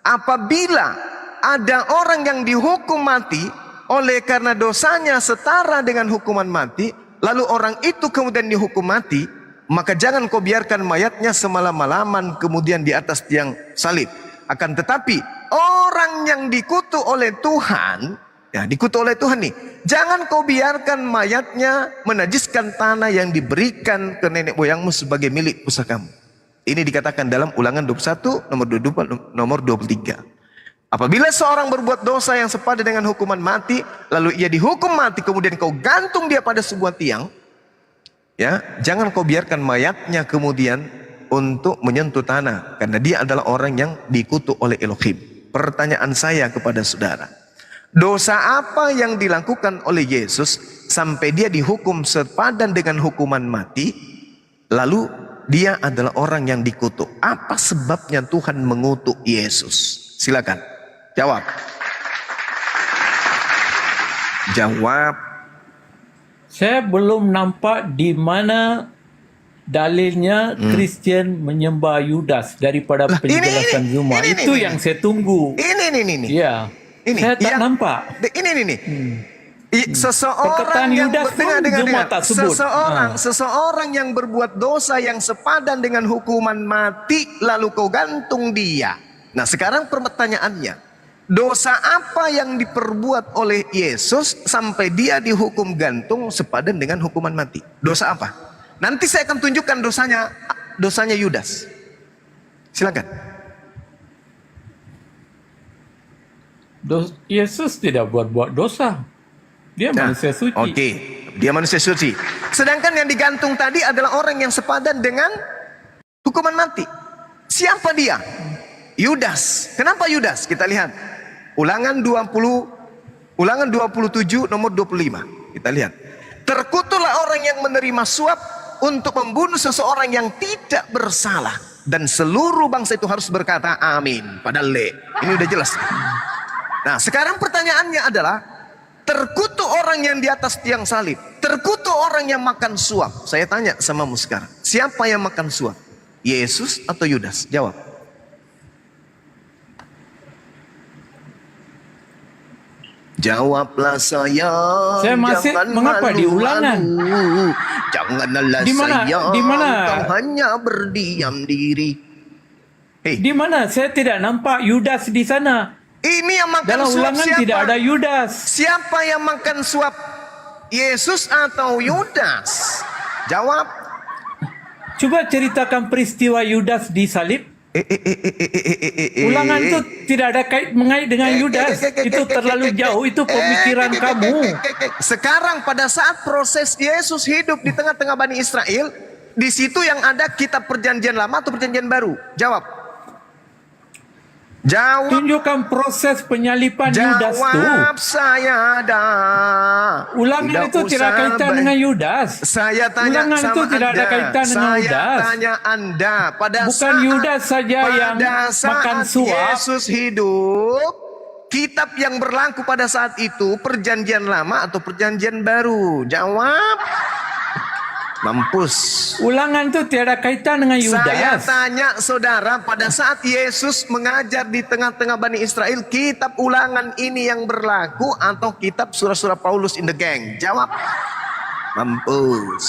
Apabila ada orang yang dihukum mati oleh karena dosanya setara dengan hukuman mati, lalu orang itu kemudian dihukum mati, maka jangan kau biarkan mayatnya semalam-malaman kemudian di atas tiang salib. Akan tetapi orang yang dikutuk oleh Tuhan, ya dikutuk oleh Tuhan nih, jangan kau biarkan mayatnya menajiskan tanah yang diberikan ke nenek moyangmu sebagai milik pusakamu. Ini dikatakan dalam Ulangan 21 nomor 22 nomor 23. Apabila seorang berbuat dosa yang sepadan dengan hukuman mati, lalu ia dihukum mati, kemudian kau gantung dia pada sebuah tiang, ya, jangan kau biarkan mayatnya kemudian untuk menyentuh tanah, karena dia adalah orang yang dikutuk oleh Elohim. Pertanyaan saya kepada saudara, dosa apa yang dilakukan oleh Yesus sampai dia dihukum sepadan dengan hukuman mati, lalu dia adalah orang yang dikutuk? Apa sebabnya Tuhan mengutuk Yesus? Silakan jawab. Jawab. Saya belum nampak di mana dalilnya Kristen menyembah Yudas daripada penjelasan Zuma. Itu yang saya tunggu. Ini. Ya. Ini, Saya tak yang- nampak. Ini. Seseorang Perkataan yang Yudas pun Zuma tak sebut. Seseorang yang berbuat dosa yang sepadan dengan hukuman mati, lalu kau gantung dia. Nah, sekarang pertanyaannya, dosa apa yang diperbuat oleh Yesus sampai dia dihukum gantung sepadan dengan hukuman mati? Dosa apa? Nanti saya akan tunjukkan dosanya Yudas. Silakan. Yesus tidak buat dosa. Dia manusia suci. Oke, dia manusia suci. Sedangkan yang digantung tadi adalah orang yang sepadan dengan hukuman mati. Siapa dia? Yudas. Kenapa Yudas? Kita lihat. Ulangan 27 nomor 25. Kita lihat. Terkutuklah orang yang menerima suap untuk membunuh seseorang yang tidak bersalah, dan seluruh bangsa itu harus berkata amin. Padahal ini udah jelas. Nah, sekarang pertanyaannya adalah, terkutuk orang yang di atas tiang salib, terkutuk orang yang makan suap. Saya tanya samamu sekarang, siapa yang makan suap? Yesus atau Yudas? Jawab. Jawablah saya. Saya masih jangan mengapa di Ulangan? Janganlah Di mana? sayang, Di mana? kau hanya berdiam diri. Di mana? Saya tidak nampak Yudas di sana. Ini yang makan Dalam suap Ulangan siapa? tidak ada Yudas. Siapa yang makan suap? Yesus atau Yudas? Jawab. Coba ceritakan peristiwa Yudas disalib. Ulangan itu tidak ada mengait dengan Yudas. Itu terlalu jauh, itu pemikiran kamu. Sekarang pada saat proses Yesus hidup di tengah-tengah Bani Israel, di situ yang ada kitab perjanjian lama atau perjanjian baru? Jawab. Jawab. Tunjukkan proses penyalipan Yudas itu. Jawab, saya ada. Ulangan itu tidak kaitan dengan Yudas. Saya tanya Ulangan sama itu tidak ada Anda. kaitan dengan Saya Yudas. tanya Anda. Pada Bukan Yudas saja yang makan suap. Yesus hidup, kitab yang berlaku pada saat itu perjanjian lama atau perjanjian baru? Jawab. Mampus. Ulangan itu tiada kaitan dengan Saya Yudas. tanya saudara, pada saat Yesus mengajar di tengah-tengah Bani Israel, kitab ulangan ini yang berlaku atau kitab surah-surah Paulus in the gang? Jawab. Mampus.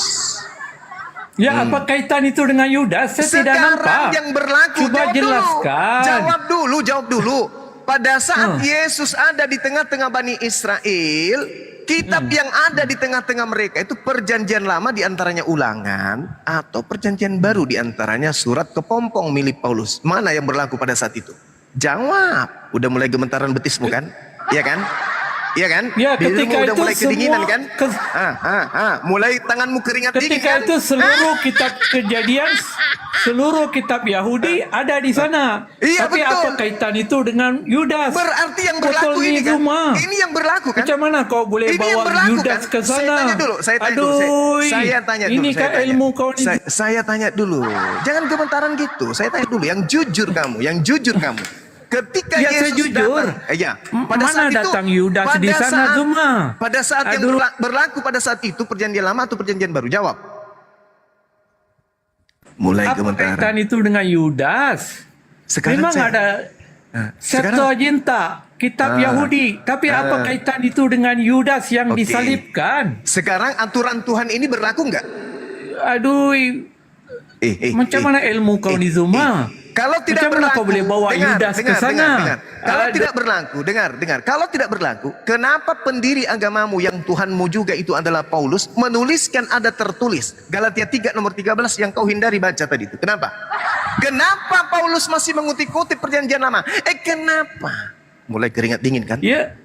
Ya, apa kaitan itu dengan Yudas? Saya tidak nampak. Sekarang yang berlaku, Coba jawab jelaskan. Jawab dulu. Pada saat Yesus ada di tengah-tengah Bani Israel, kitab yang ada di tengah-tengah mereka itu perjanjian lama diantaranya ulangan atau perjanjian baru diantaranya surat kepompong milik Paulus. Mana yang berlaku pada saat itu? Jawab. Udah mulai gemetaran betismu kan? Iya kan? Iya kan? Ya, Bibirmu ketika udah itu mulai kedinginan semua kan? Mulai tanganmu keringat dingin Ketika kan? itu seluruh kitab Kejadian, seluruh kitab Yahudi ada di sana. Iya, Tapi betul. apa kaitan itu dengan Yudas? Berarti yang berlaku Betul, ini kan? Zuma. Ini yang berlaku kan? Macam mana kau boleh Ini yang bawa berlaku Yudas kan? ke sana? Saya tanya dulu. Aduh, Saya tanya dulu. ini saya kan tanya. ilmu kau ini. Saya tanya dulu. Jangan gemetaran gitu. Saya tanya dulu. Yang jujur kamu. Ketika Ya, saya Yesus jujur. datang, pada Mana saat itu, datang Yudas pada di sana, saat- Zuma? Pada saat yang Aduh. berlaku pada saat itu perjanjian lama atau perjanjian baru? Jawab. Mulai Apa gemetaran. kaitan itu dengan Yudas? Sekarang Memang saya- ada sekarang- Septuaginta, kitab Yahudi. Tapi apa kaitan itu dengan Yudas yang Oke. disalibkan? Sekarang aturan Tuhan ini berlaku nggak? Aduh, macam mana ilmu kau ni, Zuma? Kalau tidak Macam mana berlaku, kau boleh bawa Yudas ke sana? Kalau tidak berlaku, dengar. Kalau tidak berlaku, kenapa pendiri agamamu yang Tuhanmu juga itu adalah Paulus menuliskan ada tertulis Galatia 3 nomor 13 yang kau hindari baca tadi itu? Kenapa? Kenapa Paulus masih mengutip-utip perjanjian lama? Kenapa? Mulai keringat dingin kan? Ya.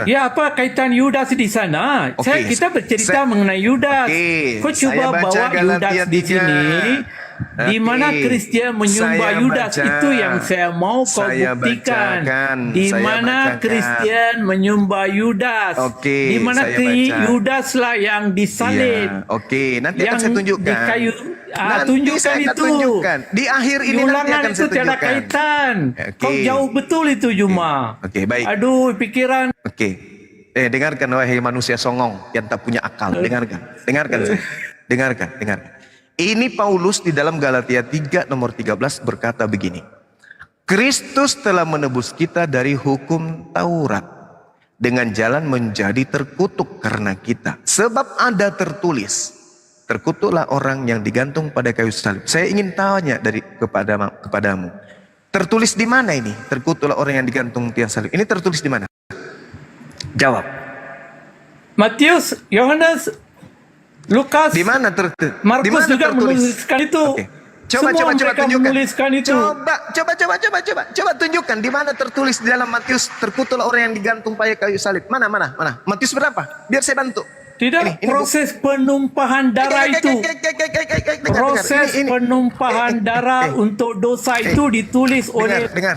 Ya, apa kaitan Yudas di sana? Oke, Kita bercerita mengenai Yudas. Oke, Kau saya cuba baca bawa Yudas Galatia di 3. sini. Di mana Oke, Kristian menyembah saya Yudas, baca. itu yang saya mau kau Saya buktikan. bacakan, Di saya mana bacakan. Kristian menyembah Yudas. Oke, Di mana saya baca. Yudas lah yang disalib. Iya, oke, nanti akan Yang saya tunjukkan. di kayu. Nanti Tunjukkan saya akan itu. tunjukkan. Di akhir ini nanti Ulangan akan itu saya tiada tunjukkan. kaitan. Oke. Kau jauh betul itu, Juma. Oke, baik. Aduh, pikiran. Oke. Dengarkan wahai manusia songong yang tak punya akal. Dengarkan saya. Dengarkan. Ini Paulus di dalam Galatia 3 nomor 13 berkata begini. Kristus telah menebus kita dari hukum Taurat dengan jalan menjadi terkutuk karena kita. Sebab ada tertulis, terkutuklah orang yang digantung pada kayu salib. Saya ingin tanya kepadamu. Tertulis di mana ini? Terkutuklah orang yang digantung tiang salib. Ini tertulis di mana? Jawab. Matius, Yohanes, Lukas, Di mana Markus juga menuliskan itu. Oke. Coba Semua mereka tunjukkan. menuliskan itu. Coba tunjukkan di mana tertulis di dalam Matius terkutuklah orang yang digantung pada kayu salib. Mana? Matius berapa? Biar saya bantu. Tidak, proses penumpahan darah itu. Proses penumpahan darah untuk dosa itu ditulis oleh. Dengar.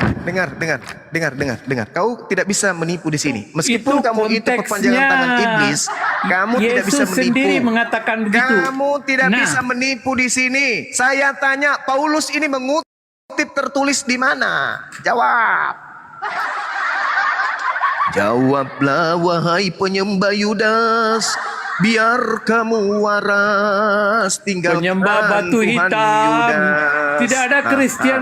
Kau tidak bisa menipu di sini. Meskipun Itu kamu itu perpanjangan tangan iblis, kamu tidak bisa Yesus menipu. sendiri mengatakan begitu. Kamu tidak Nah. bisa menipu di sini. Saya tanya, Paulus ini mengutip tertulis di mana? Jawab. Jawablah wahai penyembah Yudas, biar kamu waras tinggalkan Penyembah batu Tuhan hitam. Yudas. Tidak ada Kristian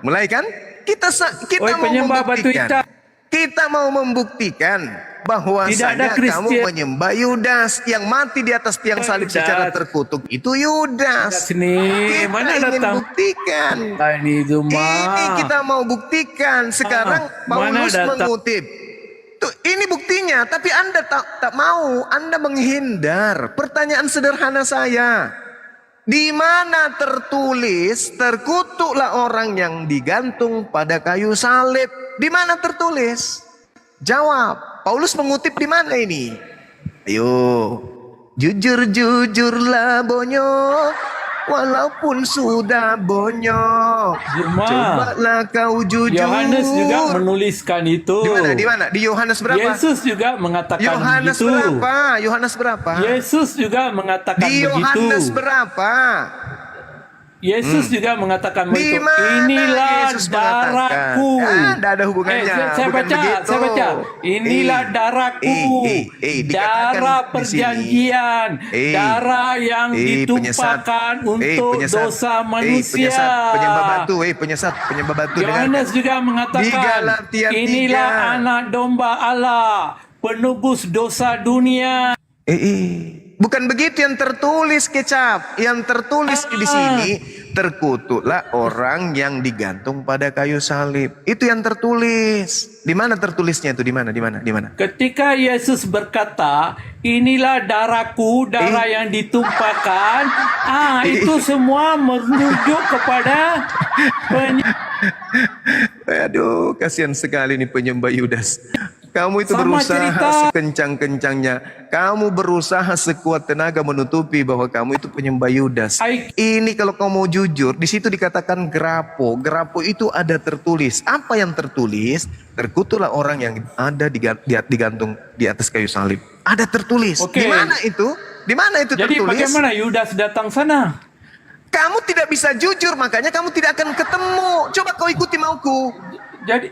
Mulai kan? Kita Oi, mau penyembah batu membuktikan. hitam. Kita mau membuktikan bahwa Tidak ada kamu Kristian. menyembah Yudas yang mati di atas tiang salib Yudas. secara terkutuk. Itu Yudas. Sini, Kita mana ingin datang? buktikan. Ini Zuma. Ini kita mau buktikan. Sekarang mana Paulus datang? mengutip Ini buktinya, tapi Anda tak mau, Anda menghindar. Pertanyaan sederhana saya, di mana tertulis terkutuklah orang yang digantung pada kayu salib? Di mana tertulis? Jawab. Paulus mengutip di mana ini? Ayo, jujur-jujurlah bonyok. Walaupun sudah bonyok, Cuma cobalah kau jujur. Yohanes juga menuliskan itu. Di mana? Di mana? Di Yohanes berapa? Yesus juga mengatakan Yohanes begitu. berapa? Yohanes berapa? Yesus juga mengatakan Di begitu. Yohanes berapa? Yesus juga mengatakan Di begitu. mana Inilah Yesus mengatakan? darahku. Tidak ada hubungannya. Saya Bukan baca, begitu. saya baca. Inilah darahku, dikatakan darah di sini. perjanjian, darah yang ditumpahkan untuk dosa manusia. Penyembah batu, penyembah batu. Yohanes juga Di mengatakan, Galatia 3. inilah anak domba Allah, penebus dosa dunia. Bukan begitu yang tertulis, Kecap. Yang tertulis di sini, terkutuklah orang yang digantung pada kayu salib. Itu yang tertulis. Di mana tertulisnya itu? Di mana? Ketika Yesus berkata, inilah darahku, darah yang ditumpahkan, itu semua merujuk kepada Aduh, kasihan sekali nih penyembah Yudas. Kamu itu Sama berusaha cerita. sekencang-kencangnya. Kamu berusaha sekuat tenaga menutupi bahwa kamu itu penyembah Yudas. Ini kalau kamu mau jujur, di situ dikatakan grapo. Grapo itu ada tertulis. Apa yang tertulis? Terkutuklah orang yang ada digantung di atas kayu salib. Ada tertulis. Oke. Di mana itu? Di mana itu Jadi tertulis? bagaimana Yudas datang sana? Kamu tidak bisa jujur, makanya kamu tidak akan ketemu. Coba kau ikuti mauku. Jadi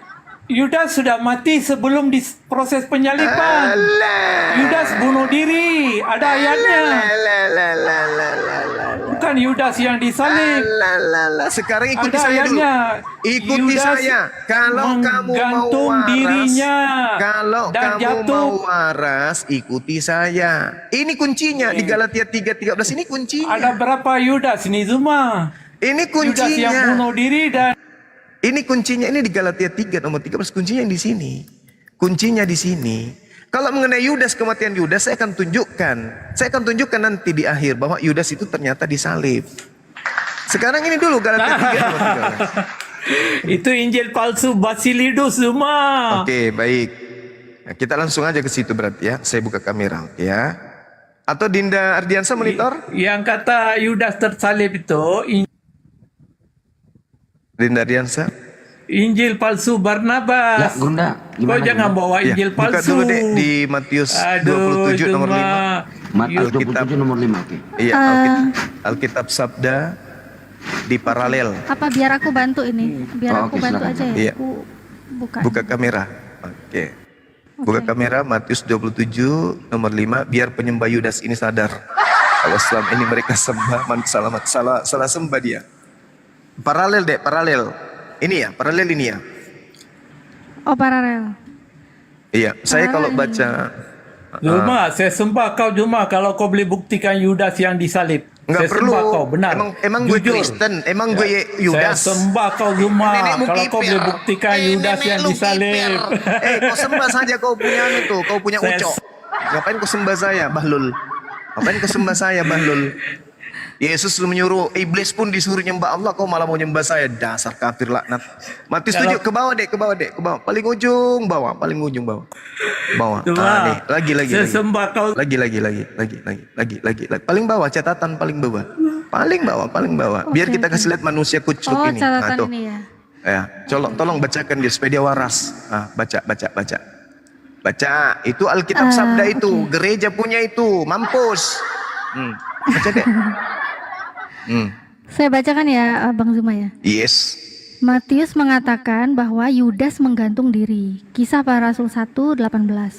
Yudas sudah mati sebelum di proses penyaliban. Yudas bunuh diri. Ada ayatnya. Bukan Yudas yang disalib. Sekarang ikuti Ada saya dulu. ayatnya. Ikuti Yudas saya. Kalau kamu mau menggantung waras, dirinya kalau dan kamu jatuh. mau waras, ikuti saya. Ini kuncinya di Galatia 3:13. Ini kuncinya. Ada berapa Yudas ini Zuma? Ini Yudas yang kuncinya. bunuh diri dan Ini kuncinya, ini di Galatia 3 nomor 13. Kuncinya yang di sini. Kuncinya di sini. Kalau mengenai Yudas, kematian Yudas, saya akan tunjukkan. Saya akan tunjukkan nanti di akhir bahwa Yudas itu ternyata disalib. Sekarang ini dulu Galatia 3 nomor 13. itu Injil palsu Basilidus Zuma. Oke, baik. Nah, kita langsung aja ke situ berarti ya. Saya buka kamera, oke ya. Atau Dinda Ardiansa monitor? Yang kata Yudas tersalib itu Dinda Ardiansa? Injil palsu Barnabas. Gunda, Kau jangan bawa Injil Buka palsu. dulu deh di Matius 27 nomor 5. Matius Alkitab. 27 nomor 5, oke. Iya, Alkitab Sabda di paralel. Apa biar aku bantu ini? Biar Oh, aku oke, bantu silakan. aja ya. Iya. Aku buka. Buka kamera. Oke. Buka kamera Matius 27 nomor 5 biar penyembah Yudas ini sadar. Kalau selama ini mereka sembah salah sembah dia. Paralel deh, paralel. Ini ya, paralel ini ya. Oh, paralel. Iya, saya kalau baca Zuma, saya sembah kau Zuma kalau kau boleh buktikan Yudas yang disalib. nggak Saya perlu. sembah kau, benar. Emang gue Jujur. Kristen, emang gue Yudas. Saya sembah kau Zuma Nenekmu kalau kau kiper. boleh buktikan Yudas nenek yang lu disalib. kiper. Kau sembah saja kau punya itu, kau punya Saya- ucok. Ngapain kau sembah saya, Bahlul? Ngapain kau sembah saya, Bahlul? Yesus menyuruh, iblis pun disuruh nyembah Allah, kau malah mau nyembah saya. Dasar kafir laknat. Matius 7, ke bawah dek, ke bawah dek, ke bawah. Paling ujung bawah, paling ujung bawah. Bawah. Zuma, Nih, lagi. saya sembah kau. Lagi. Paling bawah, catatan paling bawah. Paling bawah. Biar kita kasih lihat manusia kucluk Oh, ini. catatan tuh. ini ya. Ya, tolong bacakan dia supaya dia waras. Baca. Baca, itu Alkitab Sabda itu, gereja punya itu, mampus. Baca deh. Saya bacakan ya, Bang Zuma ya. Yes. Matius mengatakan bahwa Yudas menggantung diri. Kisah Para Rasul 1:18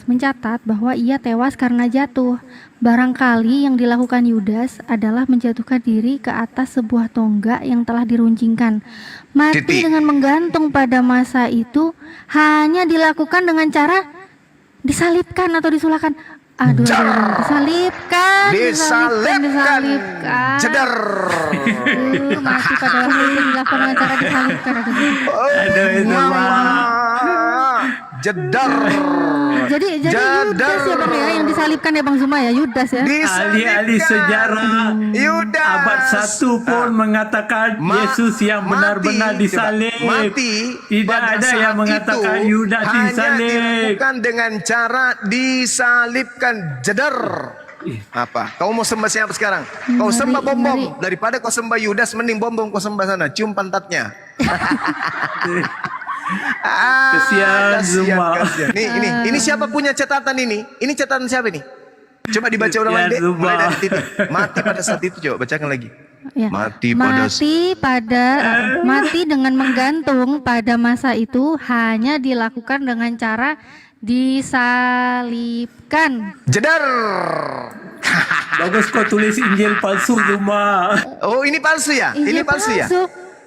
mencatat bahwa ia tewas karena jatuh. Barangkali yang dilakukan Yudas adalah menjatuhkan diri ke atas sebuah tonggak yang telah diruncingkan. Mati Titik. dengan menggantung pada masa itu hanya dilakukan dengan cara disalibkan atau disulahkan. Aduh, disalibkan. Jedar. Mati pada waktu itu dilakukan dengan cara disalibkan. Aduh, itu mah. jedar. Jadi Yudas ya Bang ya yang disalibkan ya Bang Zuma ya, Yudas ya. Ahli-ahli sejarah Yudas. abad 1 pun mengatakan Yesus yang benar-benar disalib. Mati. Tidak Pada ada saat yang mengatakan itu Yudas disalib. hanya dilakukan dengan cara disalibkan, jedar. Apa? Kau mau sembah siapa sekarang? Kau sembah bom-bom. Daripada kau sembah Yudas, mending bom-bom kau sembah sana. Cium pantatnya. Kesian Zuma. Kasihan. Ini siapa punya catatan ini? Ini catatan siapa ini? Coba dibaca ulang lagi, Dek. Mulai dari titik. Mati pada saat itu, coba bacakan lagi. Ya. Mati dengan menggantung pada masa itu hanya dilakukan dengan cara disalibkan. Jedar. Bagus kau tulis Injil palsu Zuma. Oh, ini palsu ya? Ini palsu ya?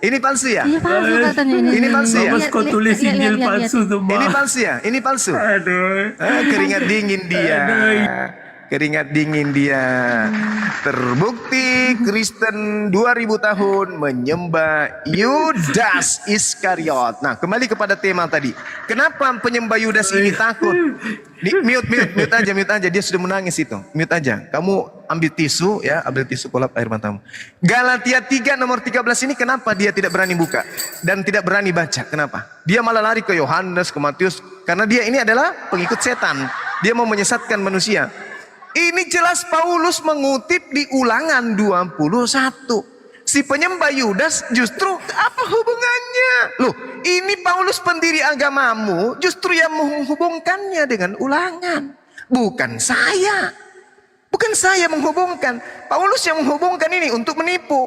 Ini palsu ya? Iya palsu katanya ini. Ini palsu ya? Bagus kau tulis Injil palsu Zuma. Ini palsu ya? Ini palsu. Aduh. Keringat dingin dia. Keringat dingin dia. Terbukti Kristen 2000 tahun menyembah Yudas Iskariot. Nah, kembali kepada tema tadi. Kenapa penyembah Yudas ini takut? Mute aja. Dia sudah menangis itu. Mute aja. Kamu ambil tisu ya, ambil tisu, kolap air matamu. Galatia 3 nomor 13 ini kenapa dia tidak berani buka dan tidak berani baca? Kenapa? Dia malah lari ke Yohanes, ke Matius, karena dia ini adalah pengikut setan. Dia mau menyesatkan manusia. Ini jelas Paulus mengutip di Ulangan 21. Si penyembah Yudas justru apa hubungannya? Loh, ini Paulus pendiri agamamu justru yang menghubungkannya dengan Ulangan. Bukan saya. Bukan saya menghubungkan. Paulus yang menghubungkan ini untuk menipu.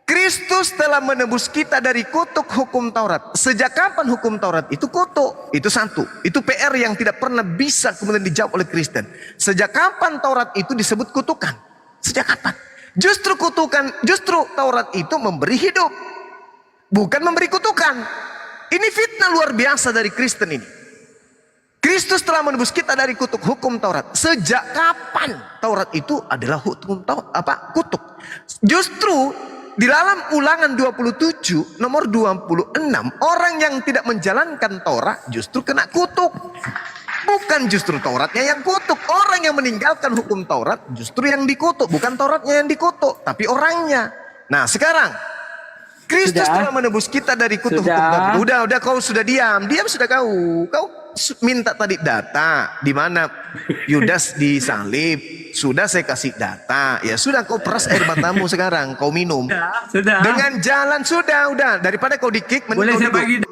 Kristus telah menebus kita dari kutuk hukum Taurat. Sejak kapan hukum Taurat itu kutuk? Itu satu. Itu PR yang tidak pernah bisa kemudian dijawab oleh Kristen. Sejak kapan Taurat itu disebut kutukan? Sejak kapan? Justru Taurat itu memberi hidup. Bukan memberi kutukan. Ini fitnah luar biasa dari Kristen ini. Kristus telah menebus kita dari kutuk hukum Taurat. Sejak kapan Taurat itu adalah hukum kutuk? Justru di dalam Ulangan 27 nomor 26, orang yang tidak menjalankan Taurat justru kena kutuk. Bukan justru Tauratnya yang kutuk. Orang yang meninggalkan hukum Taurat justru yang dikutuk. Bukan Tauratnya yang dikutuk, tapi orangnya. Nah sekarang Kristus telah menebus kita dari kutuk hukum Taurat. Udah kau sudah diam sudah kau. Kau minta tadi data di mana Yudas disalib. Sudah saya kasih data. Ya sudah, kau peras air matamu sekarang, kau minum. Sudah. Dengan jalan udah. Daripada kau di-kick, Boleh saya bagi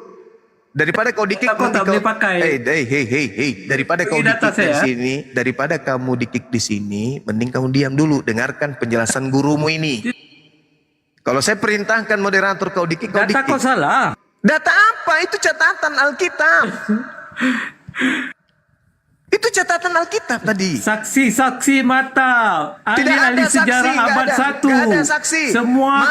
daripada kau di-kick kau tak boleh pakai. Hey. Daripada kau di-kick di sini, daripada kamu di-kick di sini, mending kamu diam dulu, dengarkan penjelasan gurumu ini. Kalau saya perintahkan moderator kau di-kick, kau data di-kick. kau salah. Data apa? Itu catatan Alkitab. Itu catatan Alkitab tadi. Saksi mata. Tidak Ahli ada saksi, sejarah abad 1. Tidak ada saksi. Semua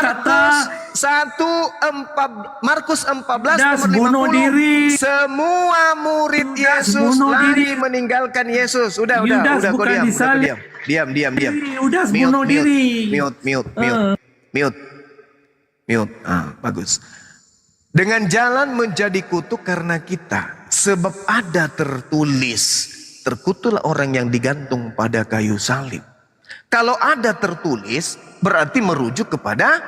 Markus 14 Yudas nomor 50. bunuh diri. Semua murid Yudas Yesus bunuh lari diri. meninggalkan Yesus. Udah Yudas kau bukan diam. disalib. Diam. Yudas bunuh diri. Mute. Bagus. Dengan jalan menjadi kutuk karena kita, sebab ada tertulis, terkutuklah orang yang digantung pada kayu salib. Kalau ada tertulis, berarti merujuk kepada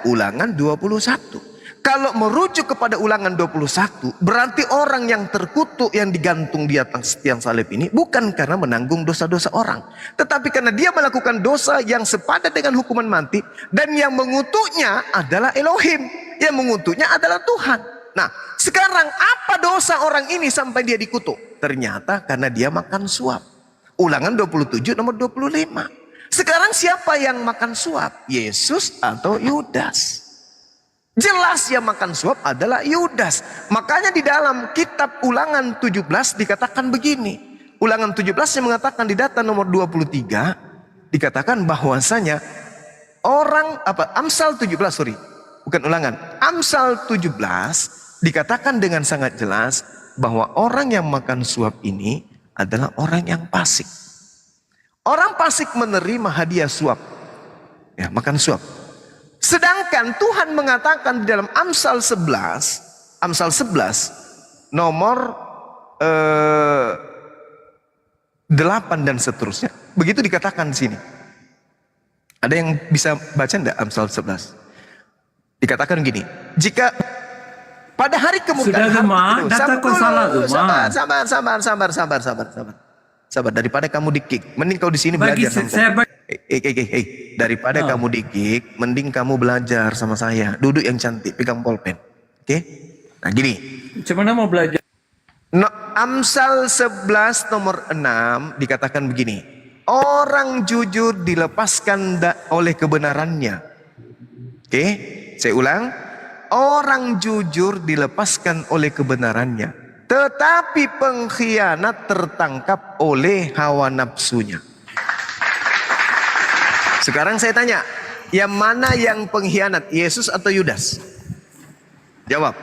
Ulangan 21. Kalau merujuk kepada Ulangan 21, berarti orang yang terkutuk yang digantung di atas tiang salib ini bukan karena menanggung dosa-dosa orang, tetapi karena dia melakukan dosa yang sepadan dengan hukuman mati, dan yang mengutuknya adalah Elohim, yang mengutuknya adalah Tuhan. Nah, sekarang apa dosa orang ini sampai dia dikutuk? Ternyata karena dia makan suap. Ulangan 27 nomor 25. Sekarang siapa yang makan suap? Yesus atau Yudas? Jelas yang makan suap adalah Yudas. Makanya di dalam kitab Ulangan 17 dikatakan begini. Ulangan 17 yang mengatakan di data nomor 23 dikatakan bahwasanya Amsal 17 bukan Ulangan. Amsal 17 dikatakan dengan sangat jelas bahwa orang yang makan suap ini adalah orang yang fasik. Orang fasik menerima hadiah suap. Ya, makan suap. Sedangkan Tuhan mengatakan di dalam Amsal 11 nomor 8 dan seterusnya. Begitu dikatakan di sini. Ada yang bisa baca enggak Amsal 11? Dikatakan gini, jika pada hari kemudian Sudah Zuma, data kau salah Zuma. Sabar, daripada kamu dikik, mending kau di sini Bagi belajar sama saya daripada kamu dikik, mending kamu belajar sama saya. Duduk yang cantik, pegang pulpen. Oke? Nah, gini. Macam mana mau belajar? No, Amsal 11 nomor 6 dikatakan begini. Orang jujur dilepaskan oleh kebenarannya. Oke? Saya ulang. Orang jujur dilepaskan oleh kebenarannya. Tetapi pengkhianat tertangkap oleh hawa nafsunya. Sekarang saya tanya, yang mana yang pengkhianat, Yesus atau Yudas? Jawab.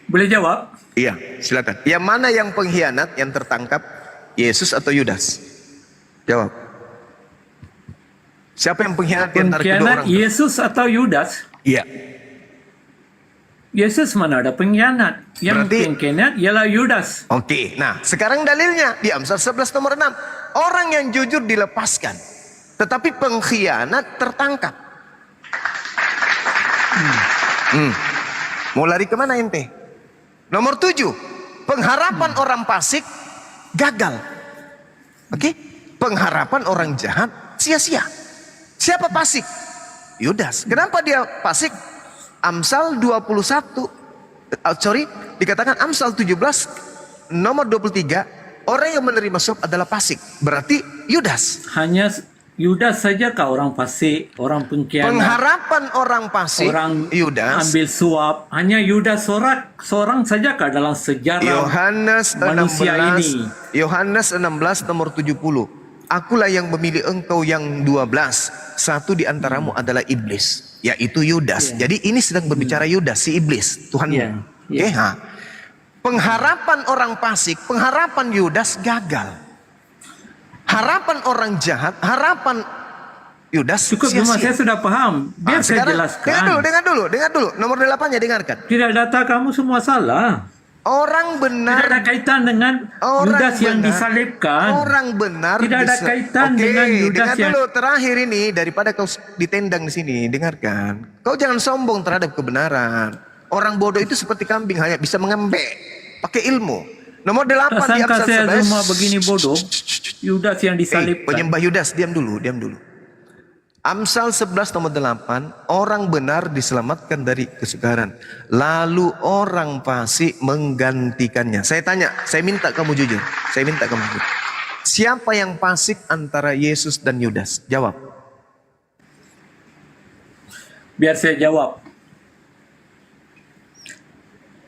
Boleh jawab? Iya, silakan. Yang mana yang pengkhianat, yang tertangkap, Yesus atau Yudas? Jawab. Siapa yang pengkhianat di antara kedua Pengkhianat orang? Yesus atau Yudas? Iya. Yesus mana ada pengkhianat. Yang Berarti- pengkhianat ialah Yudas. Oke, nah sekarang dalilnya di Amsal 11 nomor 6. Orang yang jujur dilepaskan, tetapi pengkhianat tertangkap. Mau lari kemana ente? Nomor 7, pengharapan orang fasik gagal. Oke, pengharapan orang jahat sia-sia. Siapa fasik? Yudas. Kenapa dia fasik? Amsal 21, dikatakan Amsal 17 nomor 23, orang yang menerima suap adalah fasik. Berarti Yudas. Hanya Yudas saja kah orang fasik, orang pengkhianat, Pengharapan orang fasik orang Yudas. ambil suap. Hanya Yudas seorang saja kah dalam sejarah Yohanes manusia 16 ini? Yohanes 16 nomor 70. Akulah yang memilih engkau yang 12. Satu di antaramu adalah iblis, yaitu Yudas. Jadi ini sedang berbicara Yudas, si iblis, Tuhanmu. Ya. Oke, pengharapan orang fasik, pengharapan Yudas gagal. Harapan orang jahat, harapan Yudas Cukup Zuma, saya sia-sia. sudah paham. Biar saya Sekarang jelaskan. dengar dulu. Nomor 8-nya dengarkan. Tidak, data kamu semua salah. Orang benar. Tidak ada kaitan dengan Yudas yang disalibkan. Orang benar. Tidak ada kaitan dengan Yudas dengar yang... dulu terakhir ini, daripada kau ditendang di sini, dengarkan. Kau jangan sombong terhadap kebenaran. Orang bodoh itu seperti kambing, hanya bisa mengembek pakai ilmu. Nomor 8 di Sangka Amsal saya 11. Zuma begini bodoh. Yudas yang disalibkan. Penyembah Yudas, diam dulu. Amsal 11 nomor 8, orang benar diselamatkan dari kesukaran, lalu orang fasik menggantikannya. Saya tanya, saya minta kamu jujur. Siapa yang fasik antara Yesus dan Yudas? Jawab. Biar saya jawab.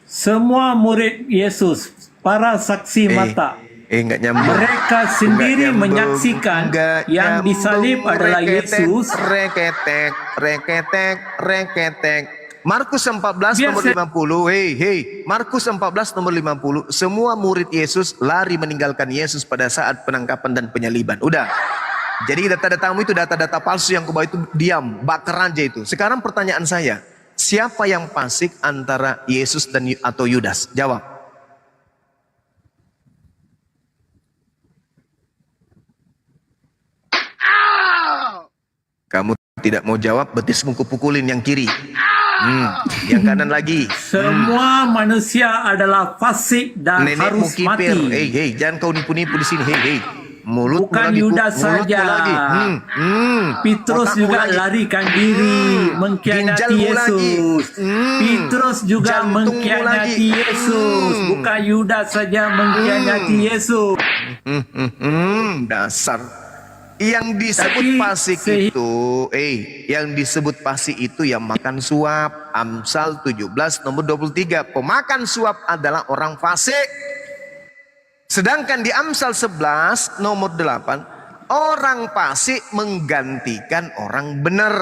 Semua murid Yesus, para saksi mata, Enggak nyambung. mereka sendiri Nggak nyambung. menyaksikan Nggak yang nyambung. disalib adalah Yesus. Reketek. Markus 14 Biar nomor saya- 50. Markus 14 nomor 50. Semua murid Yesus lari meninggalkan Yesus pada saat penangkapan dan penyaliban. Udah. Jadi data-datamu itu data-data palsu yang kau bawa itu diam, baker aja itu. Sekarang pertanyaan saya, siapa yang fasik antara Yesus dan atau Yudas? Jawab. Kamu tidak mau jawab, betismu kupukulin yang kiri. Yang kanan lagi. Semua manusia adalah fasik dan Nenekmu harus mati. kiper. Jangan kau nipu-nipu di sini. Mulutmu Bukan lagi, Yudas mulutmu saja. lagi. Petrus Otakmu juga lagi. larikan diri mengkhianati Ginjalmu lagi. Yesus. Petrus juga Jantungmu mengkhianati lagi. Yesus. Bukan Yudas saja mengkhianati Yesus. Dasar. Yang disebut Tapi fasik itu, yang disebut fasik itu yang makan suap. Amsal 17 nomor 23. Pemakan suap adalah orang fasik. Sedangkan di Amsal 11 nomor 8, orang fasik menggantikan orang benar.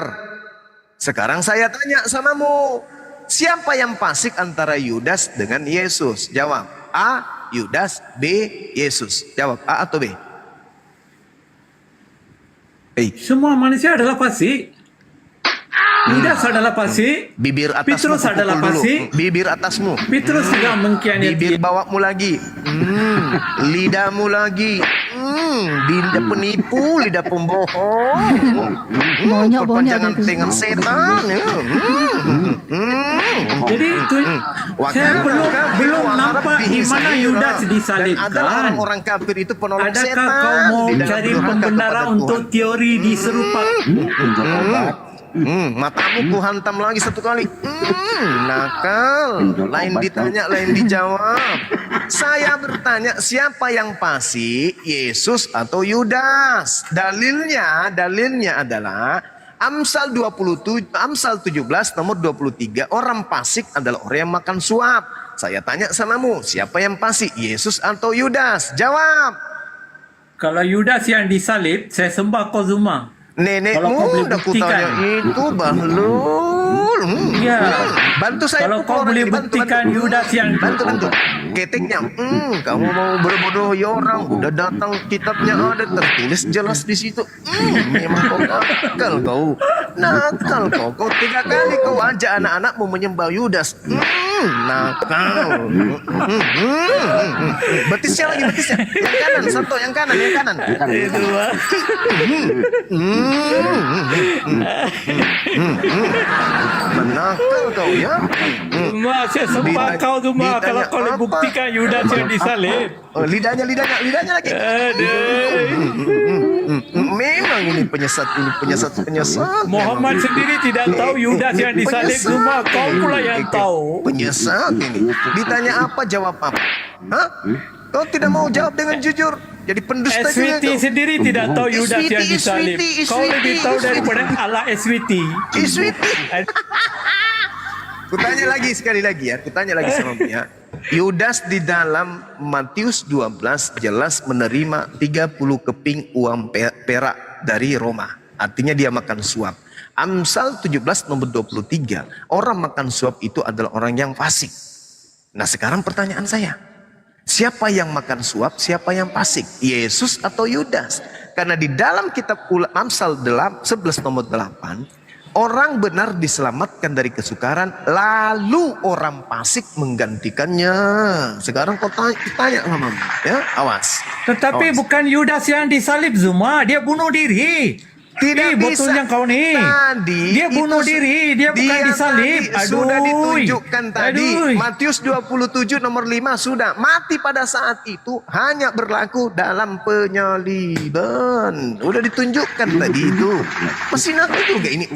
Sekarang saya tanya samamu, siapa yang fasik antara Yudas dengan Yesus? Jawab. A. Yudas, B. Yesus. Jawab A atau B? Semua manusia adalah fasik. Yudas adalah fasik. Bibir atasmu Petrus kupukul adalah dulu. fasik. Bibir atasmu. Petrus juga mengkhianati. Bibir bawamu lagi. Lidahmu lagi. Lidah penipu, lidah pembohong. Bonyok-bonyok Perpanjangan gitu. dengan setan. Jadi itu saya belum nampak di mana Yudas Dan adalah disalibkan. orang-orang kafir itu penolong Adakah setan. kau mau di dalam cari durhaka pembenaran kepada untuk Tuhan. teori diserupakan? Matamu ku hantam lagi satu kali. Nakal. Lain ditanya, lain dijawab. Saya bertanya, siapa yang fasik, Yesus atau Yudas? Dalilnya adalah Amsal 17 nomor 23, orang fasik adalah orang yang makan suap. Saya tanya samamu, siapa yang fasik, Yesus atau Yudas? Jawab. Kalau Yudas yang disalib, saya sembah kau Zuma. Kalau kau Nenekmu boleh udah kutanya buktikan. itu Bahlul. Ya. Bantu saya Kalau pukul kau orang boleh ini, buktikan Yudas yang bantu. Keteknya, kamu mau berbodoh ya orang, udah datang kitabnya ada tertulis jelas di situ. Memang kau nakal kau 3 kali kau ajak anak-anakmu menyembah Yudas. Nakal. Betisnya lagi, betisnya. Yang kanan, satu, yang kanan. Menakal kau ya. Zuma, saya sembah kau Zuma. Ditanya Kalau kau boleh apa? buktikan Yudas yang disalib. Lidahnya lagi. Memang ini penyesat. Muhammad sendiri tidak tahu Yudas yang disalib Zuma. Kau pula yang tahu. Penyesat ini. Ditanya apa, jawab apa? Hah? Kau tidak mau jawab dengan jujur. Jadi pendusta juga SWT kau. sendiri tidak tahu Yudas yang disalib. Kau lebih tahu daripada Allah SWT. Iswiti. Kutanya lagi sekali lagi ya. Kutanya lagi sama ya. Yudas di dalam Matius 12 jelas menerima 30 keping uang perak dari Roma. Artinya dia makan suap. Amsal 17 nomor 23. Orang makan suap itu adalah orang yang fasik. Nah sekarang pertanyaan saya. Siapa yang makan suap, siapa yang fasik? Yesus atau Yudas? Karena di dalam kitab Amsal 11 nomor 8, orang benar diselamatkan dari kesukaran, lalu orang fasik menggantikannya. Sekarang kau tanya sama ya, awas. Tetapi bukan Yudas yang disalib Zuma. Dia bunuh diri. Tidak bisa. Botolnya kau ni. Tadi Dia bunuh itu diri. Dia bukan disalib. tadi sudah ditunjukkan tadi. Aduh. Matius 27 nomor 5 sudah. Mati pada saat itu hanya berlaku dalam penyaliban. Udah ditunjukkan tadi itu. Mesin aku juga ini.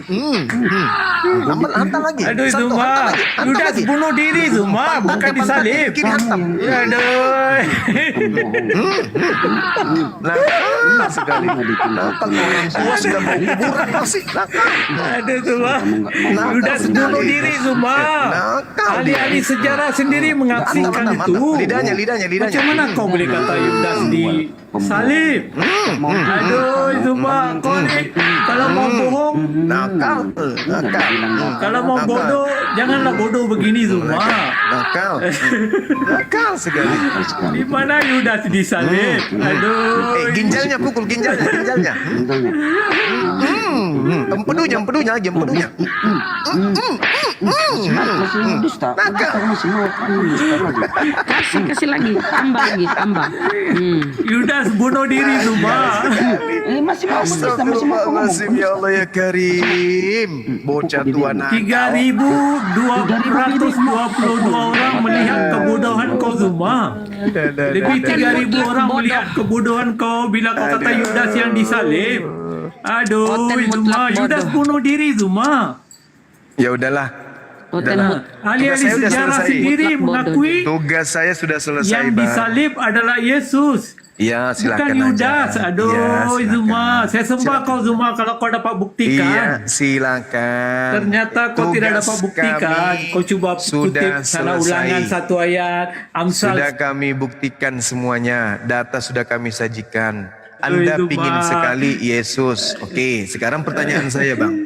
Hantam lagi. Aduh Satu, Zuma. hantam lagi. Hantam Yudas lagi. bunuh diri Zuma. Bukan Hantam, disalib. Kiri hantam. Aduh. Nakal sekali. Nakal orang tua sudah mau kuburan masih nakal. Aduh Zuma. Yudas sekali. bunuh diri Zuma. Nakal. Ahli-ahli sejarah sendiri mengaksikan Mantap. itu. Lidahnya. Macam mana kau boleh kata Yudas disalib? Aduh Zuma. Kau ni kalau mau bohong, Nakal. kalau mau bodoh, janganlah bodoh begini Zuma. Nakal sekali. Di mana Yudas disalib? Aduh. Ginjalnya pukul ginjalnya. Empedunya. Nakal. Kasih lagi, tambah. Yudas bunuh diri Zuma. Astagfirullahaladzim ya Allah ya Karim. Bocah tua nakal. 3.222 orang melihat kebodohan kau Zuma. Lebih 3.000 orang melihat kebodohan kau bila kau kata Yudas yang disalib. Aduh Konten Zuma, mutlak Yudas bodoh. bunuh diri Zuma. Ya udahlah. Ahli-ahli Tugas saya sudah sejarah selesai. sendiri Mutlak bodoh. mengakui Tugas saya sudah selesai, yang Bang. disalib adalah Yesus. Ya, silakan Bukan Yudas. aja. Aduh Ya, silakan. Zuma, saya sembah Silakan. kau Zuma kalau kau dapat Iya, buktikan. silakan. Ternyata kau tidak Tugas dapat buktikan. kami Kau cuba sudah kutip salah ulangan selesai. satu ayat. Amsal. Sudah kami buktikan semuanya. Data sudah kami sajikan. Aduh, Anda itu, pingin Bang. sekali Yesus. Oke, sekarang pertanyaan saya, Bang.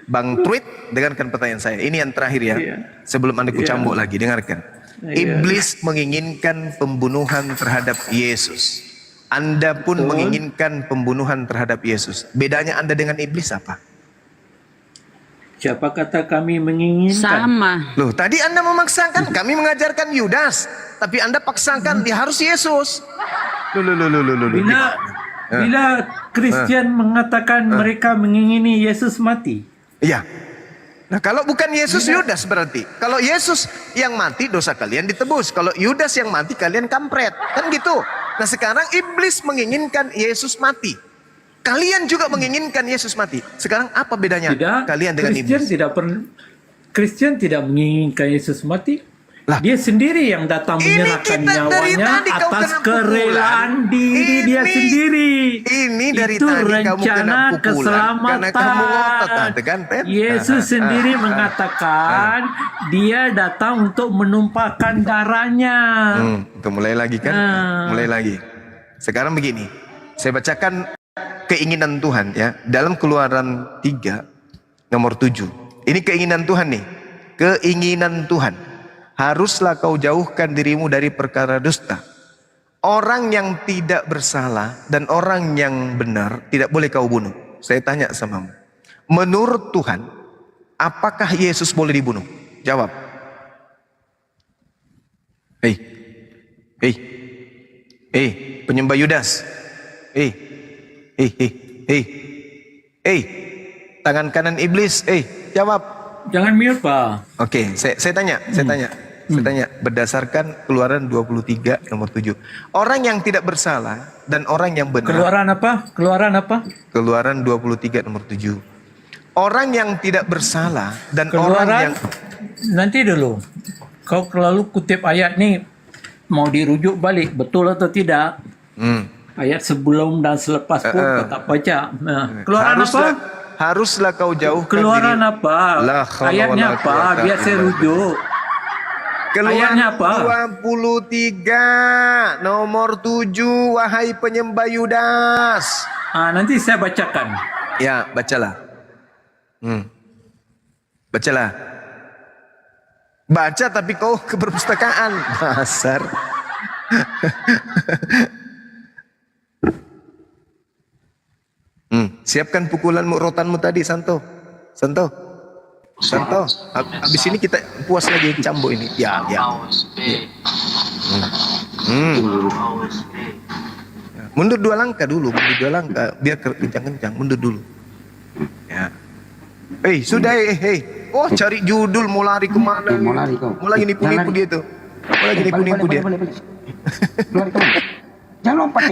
Bang Tweet, dengarkan pertanyaan saya. Ini yang terakhir ya. Iya. Sebelum Anda kucambuk lagi, dengarkan. Iya. Iblis menginginkan pembunuhan terhadap Yesus. Anda pun Betul. menginginkan pembunuhan terhadap Yesus. Bedanya Anda dengan iblis apa? Siapa kata kami menginginkan? Sama. Loh, tadi Anda memaksakan, kami mengajarkan Yudas, tapi Anda paksakan dia harus Yesus. Loh. Bila Kristen mengatakan mereka mengingini Yesus mati. Iya. Nah, kalau bukan Yesus, Yudas berarti. Kalau Yesus yang mati, dosa kalian ditebus. Kalau Yudas yang mati, kalian kampret. Kan gitu. Nah, sekarang iblis menginginkan Yesus mati. Kalian juga menginginkan Yesus mati. Sekarang apa bedanya Tidak, kalian dengan Kristen iblis? Kristen tidak menginginkan Yesus mati. Lah, Dia sendiri yang datang ini menyerahkan kita dari nyawanya tadi kau atas kena kerelaan pukulan. diri dia Ini- sendiri. Ini dari Itu tadi kamu kena rencana pukulan karena kamu ngotot, tante, kan, Pep? Yesus sendiri mengatakan dia datang untuk menumpahkan darahnya. Itu mulai lagi kan? Mulai lagi. Sekarang begini, saya bacakan keinginan Tuhan ya dalam Keluaran 3 nomor 7. Ini keinginan Tuhan nih. Keinginan Tuhan. Haruslah kau jauhkan dirimu dari perkara dusta. Orang yang tidak bersalah dan orang yang benar tidak boleh kau bunuh. Saya tanya samamu. Menurut Tuhan, apakah Yesus boleh dibunuh? Jawab. Penyembah Yudas. Tangan kanan iblis. Jawab. Jangan mute, Pak. Oke, saya tanya. Saya tanya berdasarkan Keluaran 23 nomor 7. Orang yang tidak bersalah dan orang yang benar. Keluaran apa? Keluaran apa? Keluaran 23 nomor 7. Orang yang tidak bersalah dan orang Keluaran yang nanti dulu. Kau selalu kutip ayat nih mau dirujuk balik betul atau tidak? Ayat sebelum dan selepas pun kau tak baca. Nah, keluaran apa? Haruslah kau jauhkan Keluaran diri. apa? La haula Ayatnya wala apa? quwata Biar saya illa rujuk. Keluaran Ayatnya apa? 23 nomor 7. Wahai penyembah Yudas. Nanti saya bacakan. Ya, bacalah. Bacalah. Baca tapi kau ke perpustakaan. Dasar. Siapkan pukulanmu, rotanmu tadi, Santo. Habis ini kita puas lagi cambuk ini. Ya. Mundur 2 langkah dulu, biar kencang-kencang, mundur dulu. Ya. Sudah. Oh, cari judul mau lari kemana? Mau lari kau. Mau lagi nipu-nipu dia tuh. Mau lagi nipu-nipu dia. Balik. Lari kau. Jangan lompat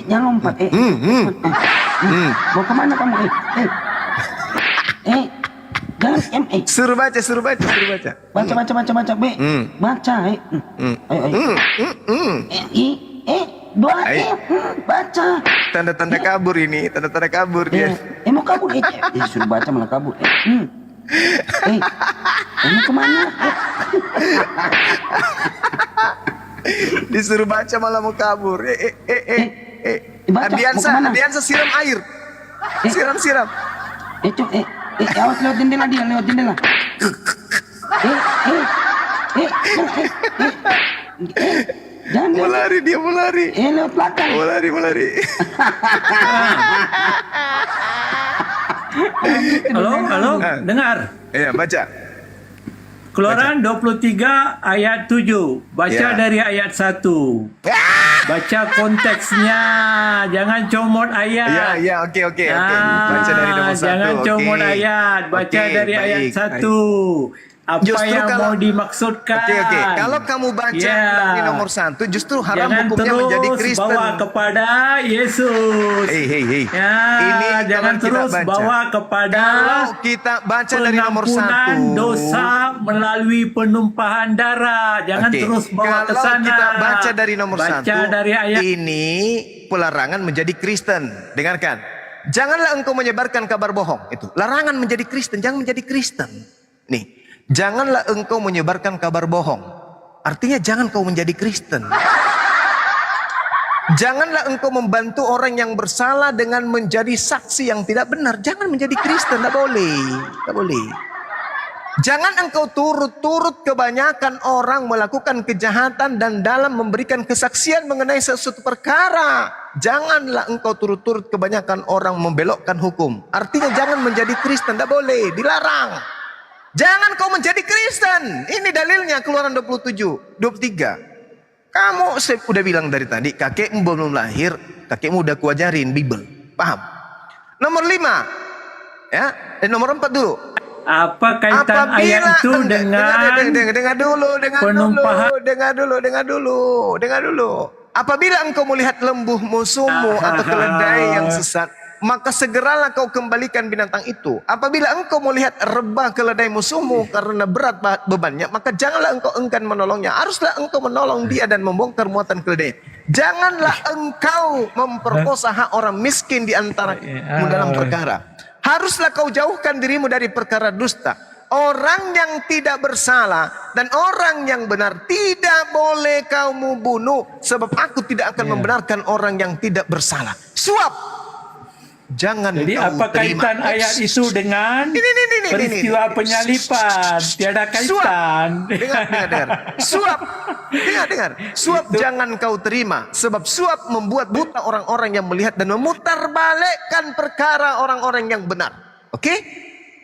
jangan lompat mau kemana kamu jangan Suruh baca. baca B baca dua baca Tanda-tanda kabur ini, tanda-tanda kabur dia. mau kabur suruh baca malah kabur mau kemana Disuruh baca malah mau kabur. Baca, Ardiansa siram air. Siram. Awas lewat jendela dia, lewat jendela. Jangan Mau lari dia, mau lari. lewat belakang. Mau lari. Halo, dengar. Iya, baca. Keluaran 23 ayat 7. Baca Ya. dari ayat 1. Baca konteksnya. Jangan comot ayat. Ya, oke. Baca dari nomor 1. Jangan comot ayat. Baca dari ayat 1. Apa Justru yang kalau- mau dimaksudkan. Oke. Kalau kamu baca dari nomor 1, justru haram Jangan hukumnya terus menjadi Kristen. bawa kepada Yesus. Hei. Ya, Ini jangan kalau kita terus baca. bawa kepada Kalau kita baca dari nomor 1. pengampunan dosa melalui penumpahan darah. Jangan Oke. terus bawa ke Kalau sana. kita baca dari nomor 1, Baca dari ayat. ini pelarangan menjadi Kristen. Dengarkan. Janganlah engkau menyebarkan kabar bohong. Itu larangan menjadi Kristen. Jangan menjadi Kristen. Nih, janganlah engkau menyebarkan kabar bohong. Artinya jangan kau menjadi Kristen. Janganlah engkau membantu orang yang bersalah dengan menjadi saksi yang tidak benar. Jangan menjadi Kristen, tidak boleh. Jangan engkau turut-turut kebanyakan orang melakukan kejahatan dan dalam memberikan kesaksian mengenai sesuatu perkara. janganlah engkau turut-turut kebanyakan orang membelokkan hukum. Artinya jangan menjadi Kristen, tidak boleh, dilarang. Jangan kau menjadi Kristen. Ini dalilnya Keluaran 23. Kamu saya udah bilang dari tadi, kakekmu belum lahir, kakekmu udah kuajarin Bible. Paham? Nomor 5. Ya, nomor 4 dulu. Apa kaitan ayat itu dengan dengar dulu. Apabila engkau melihat lembu musuhmu atau keledai yang sesat, maka segeralah kau kembalikan binatang itu. Apabila engkau melihat rebah keledai musuhmu karena berat bebannya, maka janganlah engkau enggan menolongnya. Haruslah engkau menolong dia dan membongkar muatan keledai. Janganlah engkau memperkosa hak orang miskin di antaramu dalam perkara. Haruslah kau jauhkan dirimu dari perkara dusta. Orang yang tidak bersalah dan orang yang benar tidak boleh kamu bunuh, sebab aku tidak akan membenarkan orang yang tidak bersalah. Suap, jangan Jadi kau apa terima. kaitan ayat itu dengan peristiwa penyalipan? Tiada kaitan. Dengar. Dengar. Suap jangan kau terima, sebab suap membuat buta orang-orang yang melihat dan memutarbalikkan perkara orang-orang yang benar.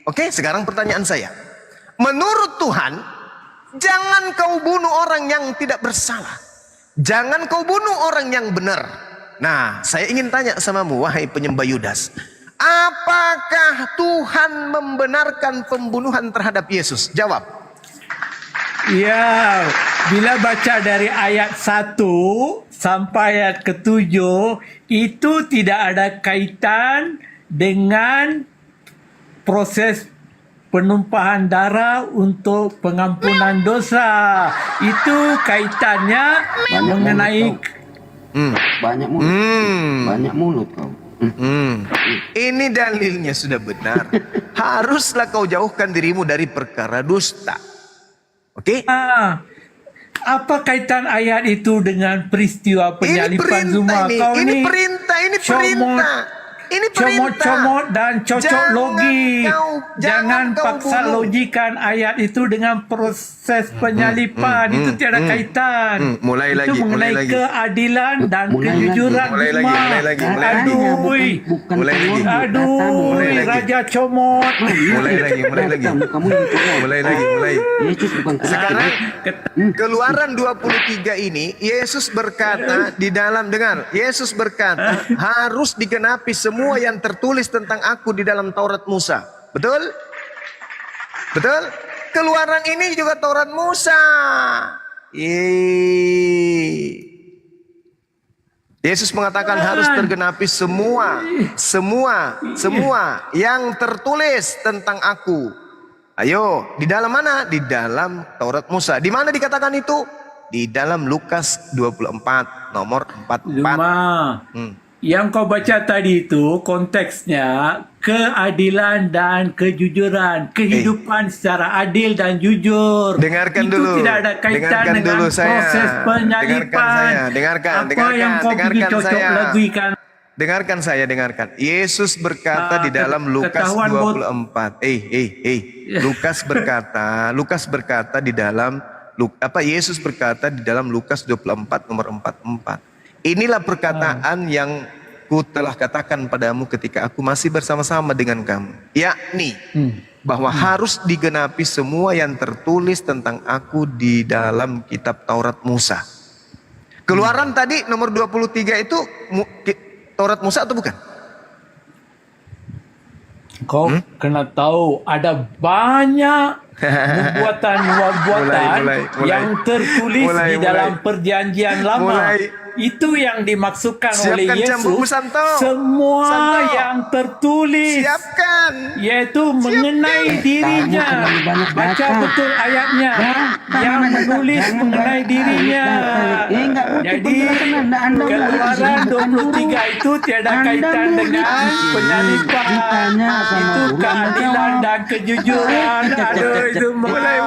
Oke, sekarang pertanyaan saya. Menurut Tuhan, jangan kau bunuh orang yang tidak bersalah. Jangan kau bunuh orang yang benar. Nah, saya ingin tanya samamu, wahai penyembah Yudas. Apakah Tuhan membenarkan pembunuhan terhadap Yesus? Jawab. Ya, bila baca dari ayat 1 sampai ayat ke-7, itu tidak ada kaitan dengan proses penumpahan darah untuk pengampunan dosa. Itu kaitannya mengenai Banyak mulut. Banyak mulut kau. Ini dalilnya sudah benar. Haruslah kau jauhkan dirimu dari perkara dusta. Oke? Apa kaitan ayat itu dengan peristiwa penyalipan Zuma? Kau Ini perintah. Comot-comot dan cocok logi. Jangan kau paksa bunuh. logikan ayat itu dengan proses penyalipan. Itu tiada kaitan. Mulai itu lagi, mengenai mulai lagi. keadilan dan Mulai kejujuran Mulai lagi, Zuma. mulai lagi. Bukan Mulai lagi. Aduh, Mulai lagi. Raja Comot. Mulai lagi. Kamu yang turun. Mulai. Yesus bukan Sekarang Keluaran 23 ini Yesus berkata di dalam, dengar, Yesus berkata harus digenapi semua yang tertulis tentang aku di dalam Taurat Musa. Betul? Keluaran ini juga Taurat Musa. Yesus mengatakan harus tergenapi semua yang tertulis tentang aku. Ayo, di dalam mana? Di dalam Taurat Musa. Di mana dikatakan itu? Di dalam Lukas 24 nomor 44. Zuma. Yang kau baca tadi itu konteksnya keadilan dan kejujuran, kehidupan secara adil dan jujur. Dengarkan itu dulu. tidak ada kaitan Dengarkan dengan dulu saya. proses penyalipan. Dengarkan. Apa yang kau pergi cocok laguikan? Dengarkan saya. Yesus berkata di dalam Lukas ketahuan 24. Lukas berkata di dalam Yesus berkata di dalam Lukas 24 nomor 44. Inilah perkataan yang ku telah katakan padamu ketika aku masih bersama-sama dengan kamu, yakni bahwa harus digenapi semua yang tertulis tentang aku di dalam kitab Taurat Musa. Keluaran tadi nomor 23 itu Taurat Musa atau bukan? Kau kena tahu ada banyak nubuatan Mulai. yang tertulis Mulai. di dalam perjanjian lama. Itu yang dimaksudkan oleh Siapkan cambukmu, Yesus. Santo. Semua Santo. yang tertulis Siapkan. yaitu mengenai dirinya. terlalu banyak Baca data. betul ayatnya yang menulis mengenai dirinya. Jadi Keluaran 23 itu tiada kaitan dengan penyalipan. Itu keadilan dan kejujuran. Aduh. itu mulai.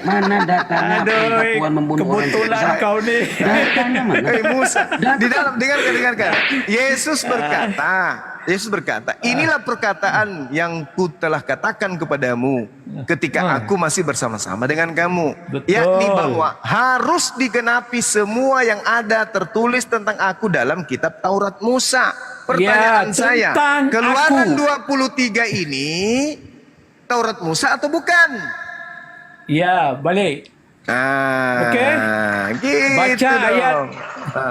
Mana datanya perempuan membunuh orang Kebetulan besar? kau nih. Datanya mana? Musa, di dalam dengarkan. Yesus berkata, inilah perkataan yang ku telah katakan kepadamu ketika aku masih bersama-sama dengan kamu. Betul. Yakni bahwa harus digenapi semua yang ada tertulis tentang aku dalam kitab Taurat Musa. Pertanyaan saya, tentang Keluaran aku. 23 ini Taurat Musa atau bukan? Ya, balik. Oke. Gitu Baca dong. ayat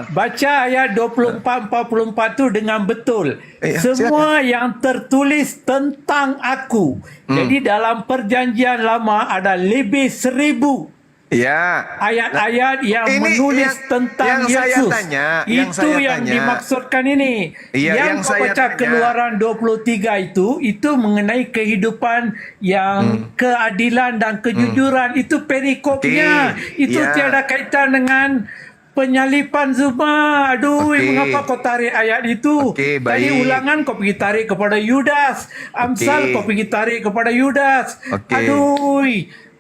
Baca ayat 24-44 tu dengan betul. Semua yang tertulis tentang aku. Jadi dalam perjanjian lama ada lebih 1000 Ya. ayat-ayat yang Ini menulis tentang yang saya Yesus. tanya, Itu yang dimaksudkan ini. Iya, yang Yang kau saya baca tanya. Keluaran 23 itu mengenai kehidupan yang keadilan dan kejujuran. Itu perikopnya. Oke, Itu ya. tiada kaitan dengan penyalipan Zuma. Aduh, Oke. mengapa kau tarik ayat itu? Oke, Tadi baik. ulangan kau pergi tarik kepada Yudas. Amsal kau pergi tarik kepada Yudas. Oke. Aduh,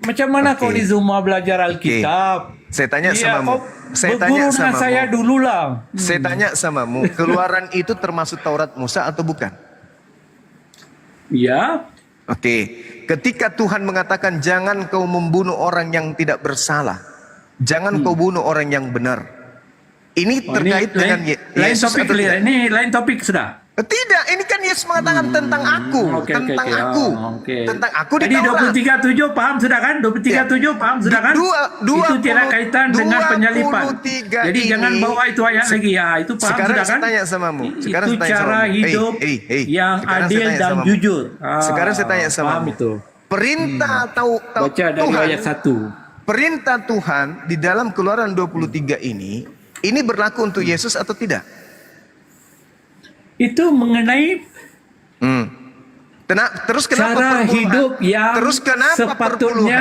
macam mana Oke. kau di Zuma belajar Alkitab? Saya tanya samamu. Kau Saya berguru tanya dengan samamu. saya dululah. Saya tanya samamu, Keluaran itu termasuk Taurat Musa atau bukan? Ya. Oke. Ketika Tuhan mengatakan jangan kau membunuh orang yang tidak bersalah. Jangan kau bunuh orang yang benar. Ini terkait dengan lain Yesus topik atau lihat. tidak? Ini lain topik sudah. Tidak, ini kan Yesus mengatakan tentang aku, Oke, tentang oke. aku, Oh, oke. tentang aku di Jadi Taurat. 23:7 paham sudah kan? 23:7 paham sudah kan? Itu tidak kaitan dengan penyalipan. 23 Jadi jangan ini- bawa itu ayat lagi ya. Itu paham Sekarang sudah saya kan? tanya samamu. Sekarang Itu saya tanya cara samamu. hidup yang Sekarang saya adil tanya dan samamu. jujur. Sekarang saya tanya Paham samamu. itu. Perintah tahu Baca dari Tuhan, ayat 1. perintah Tuhan di dalam Keluaran 23 ini berlaku untuk Yesus atau tidak? Itu mengenai Terus kenapa cara perpuluhan? hidup yang Terus kenapa sepatutnya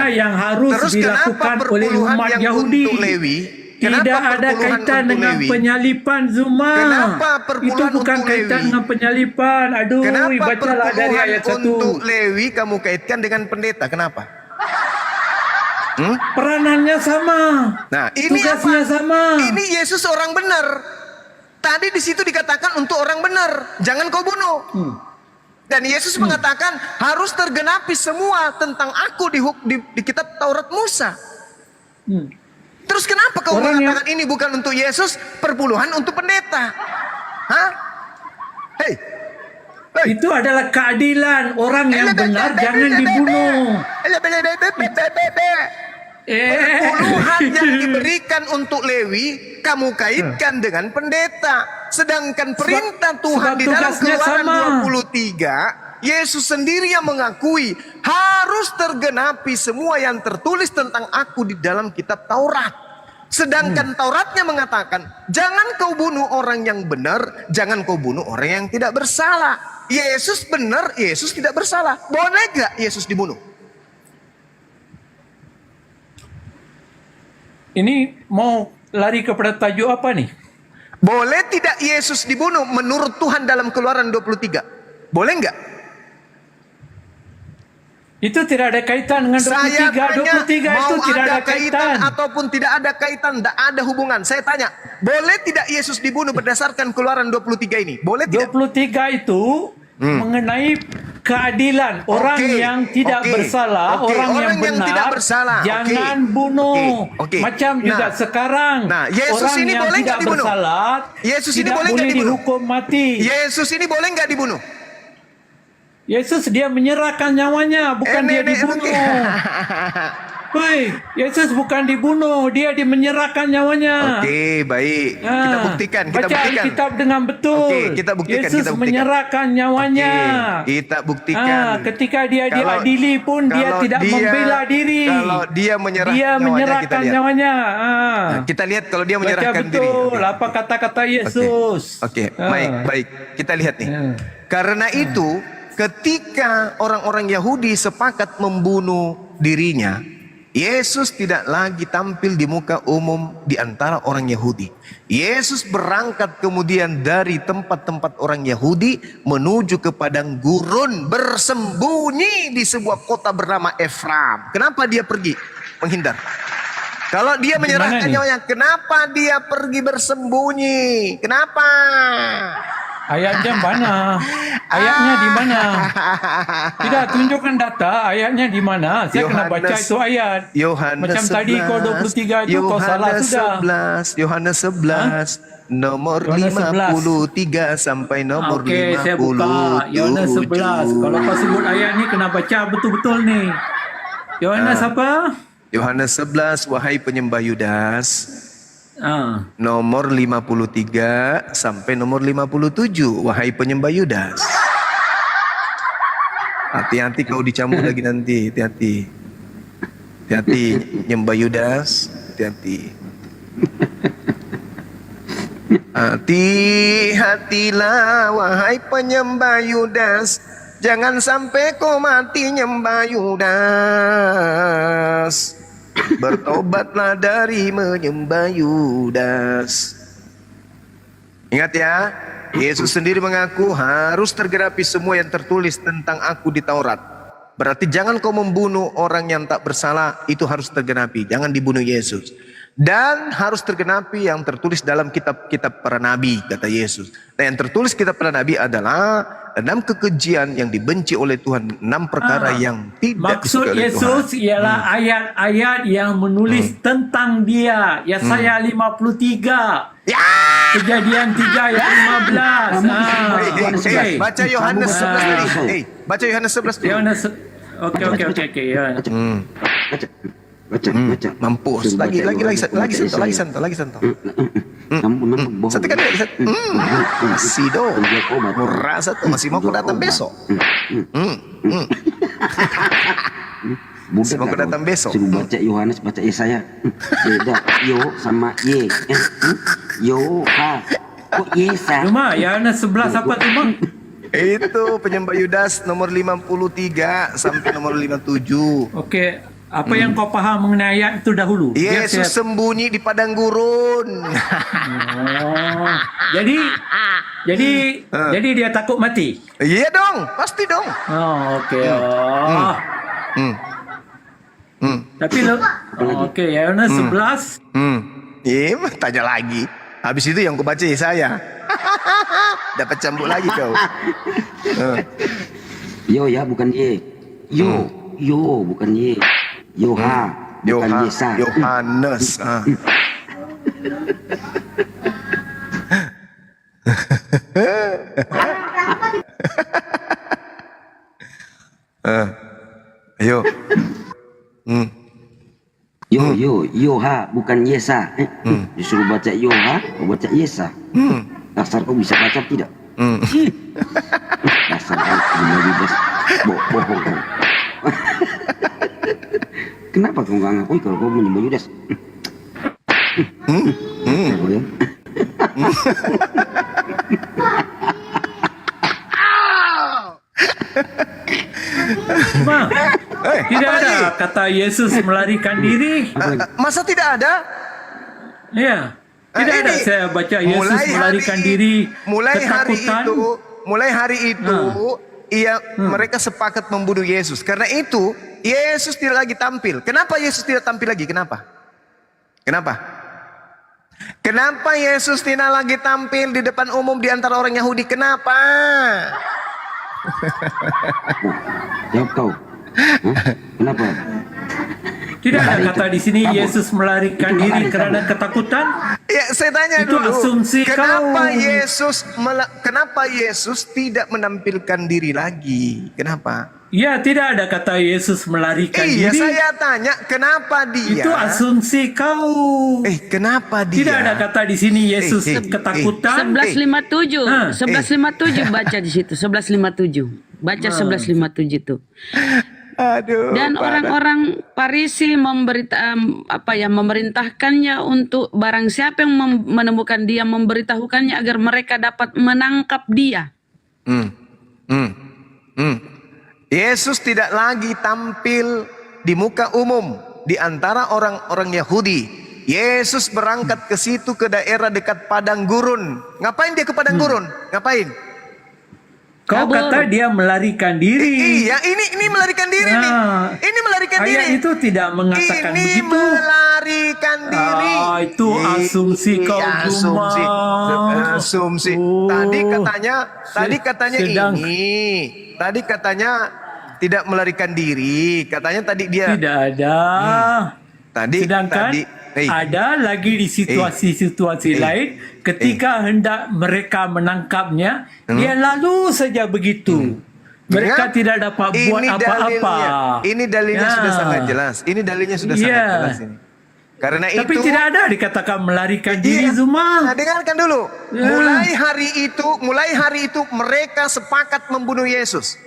perpuluhan? yang harus Terus dilakukan kenapa oleh perpuluhan umat yang Yahudi. untuk Lewi? Kenapa Tidak ada perpuluhan kaitan untuk dengan Lewi? penyalipan Zuma. Kenapa Itu perpuluhan bukan untuk kaitan Lewi? dengan penyalipan. Aduh, Kenapa bacalah dari perpuluhan ayat 1. untuk Lewi kamu kaitkan dengan pendeta? Kenapa? Peranannya sama. Nah, ini Tugasnya apa? sama. Ini Yesus orang benar. Tadi di situ dikatakan untuk orang benar, jangan kau bunuh. Dan Yesus mengatakan harus tergenapi semua tentang aku di kitab Taurat Musa. Terus kenapa kau Orang mengatakan ini bukan untuk Yesus, perpuluhan untuk pendeta? Hah? Hei. Itu adalah keadilan. Orang yang benar jangan dibunuh. Perpuluhan yang diberikan untuk Lewi kamu kaitkan dengan pendeta. Sedangkan perintah Tuhan sebab di dalam tugasnya Keluaran sama. 23, Yesus sendiri yang mengakui harus tergenapi semua yang tertulis tentang aku di dalam kitab Taurat. Sedangkan Tauratnya mengatakan jangan kau bunuh orang yang benar, jangan kau bunuh orang yang tidak bersalah. Yesus benar, Yesus tidak bersalah. Boleh gak Yesus dibunuh? Ini mau lari kepada tajuk apa nih? Boleh tidak Yesus dibunuh menurut Tuhan dalam Keluaran 23? Boleh enggak? Itu tidak ada kaitan dengan 23. Saya tanya, 23 mau itu tidak ada ada kaitan. ataupun tidak ada kaitan, tidak ada hubungan. Saya tanya, boleh tidak Yesus dibunuh berdasarkan Keluaran 23 ini? Boleh tidak? 23 itu mengenai keadilan. Orang Oke, yang tidak oke, bersalah, oke, orang yang benar, tidak bersalah. jangan Oke, bunuh. oke. Macam juga Nah, sekarang, Yesus orang ini yang boleh tidak nggak dibunuh? bersalah Yesus ini tidak boleh nggak boleh dibunuh? dihukum mati. Yesus ini boleh nggak dibunuh? Yesus dia menyerahkan nyawanya, bukan dia dibunuh. Woi, Yesus bukan dibunuh, dia menyerahkan nyawanya. Oke, baik. Kita buktikan, kita baca buktikan. Alkitab dengan betul. Oke, kita buktikan, Yesus kita buktikan. menyerahkan nyawanya. Oke, kita buktikan. Ketika dia Kalau- diadili pun dia kalau tidak dia- membela diri. Kalau dia menyerah Dia nyawanya, menyerahkan kita lihat. nyawanya. Nah, kita lihat kalau dia Baca menyerahkan diri. betul Oke. apa kata-kata Yesus. Oke, baik. Kita lihat nih. Karena itu, ketika orang-orang Yahudi sepakat membunuh dirinya, Yesus tidak lagi tampil di muka umum di antara orang Yahudi. Yesus berangkat kemudian dari tempat-tempat orang Yahudi menuju ke padang gurun, bersembunyi di sebuah kota bernama Efraim. Kenapa dia pergi menghindar? Kalau dia menyerahkan nyawanya, kenapa dia pergi bersembunyi? Kenapa? Ayatnya mana? Ayatnya di mana? Tidak, tunjukkan data ayatnya di mana. Saya kena baca itu ayat. Yohanes Macam tadi kau 23 itu kau salah sudah. Yohanes 11 nomor Yohanes 53 sampai nomor Okey, saya 57. buka Yohanes 11. Kalau kau sebut ayat ni kena baca betul-betul ni. Yohanes apa? Yohanes 11, wahai penyembah Yudas. Nomor 53 sampai nomor 57, wahai penyembah Yudas. Hati-hati kau dicambuk lagi nanti, hati-hati. Hati-hati nyembah Yudas, hati-hati. Hati-hatilah wahai penyembah Yudas, jangan sampai kau mati nyembah Yudas. Bertobatlah dari menyembah Yudas. Ingat ya, Yesus sendiri mengaku harus tergenapi semua yang tertulis tentang aku di Taurat. Berarti jangan kau membunuh orang yang tak bersalah, itu harus tergenapi. Jangan dibunuh Yesus. Dan harus tergenapi yang tertulis dalam kitab-kitab para nabi, kata Yesus. Dan yang tertulis kitab para nabi adalah 6 kekejian yang dibenci oleh Tuhan, 6 perkara yang tidak maksud disukai oleh Yesus Tuhan. ialah ayat-ayat yang menulis tentang dia. Yesaya 53. Kejadian 3 ayat 15. Baca Yohanes 11 tadi. Baca Yohanes 11 dulu. Yohanes. Okey. Baca. Mampus. Lagi santo. Satu kali lagi satu. Masih dong. Murah satu. Masih mau aku datang besok. Masih mau aku datang besok. Suruh baca Yohanes, baca Yesaya. Beda yo sama ye. Yo ha. Kok Yesa? Cuma Yohanes 11 apa tu bang? Itu penyembah Yudas nomor 53 sampai nomor 57. Okey. Apa yang kau faham mengenai ayat itu dahulu? Yesus sembunyi di padang gurun. Jadi dia takut mati. Iya dong, pasti dong. Oh, okey. Tapi okey, Yohanes 11. Iya, tanya lagi. Habis itu yang ku baca saya. Dapat cambuk lagi kau. Yo ya bukan ye. Yo bukan ye. Yoha bukan Yesa. Yohanes. Ayo. Yoha bukan Yesa. Disuruh baca Yoha, kau baca Yesa. Dasar kau bisa baca tidak? Dasar kau bebas bohong kau. Kenapa kau nggak ngakui kalau kau menyembah Yudas? Bang, tidak ada kata Yesus melarikan diri. Masa tidak ada? Ya, tidak ada saya baca Yesus melarikan diri. Mulai hari itu, mereka sepakat membunuh Yesus. Karena itu, Yesus tidak lagi tampil. Kenapa Yesus tidak tampil lagi? Kenapa? Kenapa Yesus tidak lagi tampil di depan umum di antara orang Yahudi? Kenapa? Jawab kau. Kenapa? Tidak ada kata di sini Yesus melarikan diri kerana ketakutan. Ya, saya tanya itu dulu. Asumsi kenapa kau. Kenapa Yesus tidak menampilkan diri lagi? Kenapa? Ya, tidak ada kata Yesus melarikan diri. Iya, saya tanya kenapa dia? Itu asumsi kau. Kenapa dia? Tidak ada kata di sini Yesus ketakutan. 1157. 1157 baca di situ. 1157. Baca 1157 itu. Aduh. Dan orang-orang Farisi memerintahkannya untuk barang siapa yang menemukan dia, memberitahukannya agar mereka dapat menangkap dia. Yesus tidak lagi tampil di muka umum di antara orang-orang Yahudi. Yesus berangkat ke situ, ke daerah dekat padang gurun. Ngapain dia ke padang gurun? Ngapain? Kau kata dia melarikan diri. Iya, ini melarikan diri nih. Ini melarikan diri. Ayat itu tidak mengatakan ini begitu. melarikan diri. Itu asumsi kau, asumsi. Zuma. Asumsi. Oh. Tadi katanya Sedang- ini. Tadi katanya tidak melarikan diri. Katanya tadi dia. Tidak ada. Sedangkan ada lagi di situasi-situasi lain ketika hendak mereka menangkapnya, dia lalu saja begitu. Mereka tidak dapat buat apa-apa. Ini dalilnya sudah sangat jelas. Ini dalilnya sudah sangat jelas ini. Karena Tapi itu tidak ada dikatakan melarikan diri, Zuma. Nah, dengarkan dulu. Mulai hari itu mereka sepakat membunuh Yesus.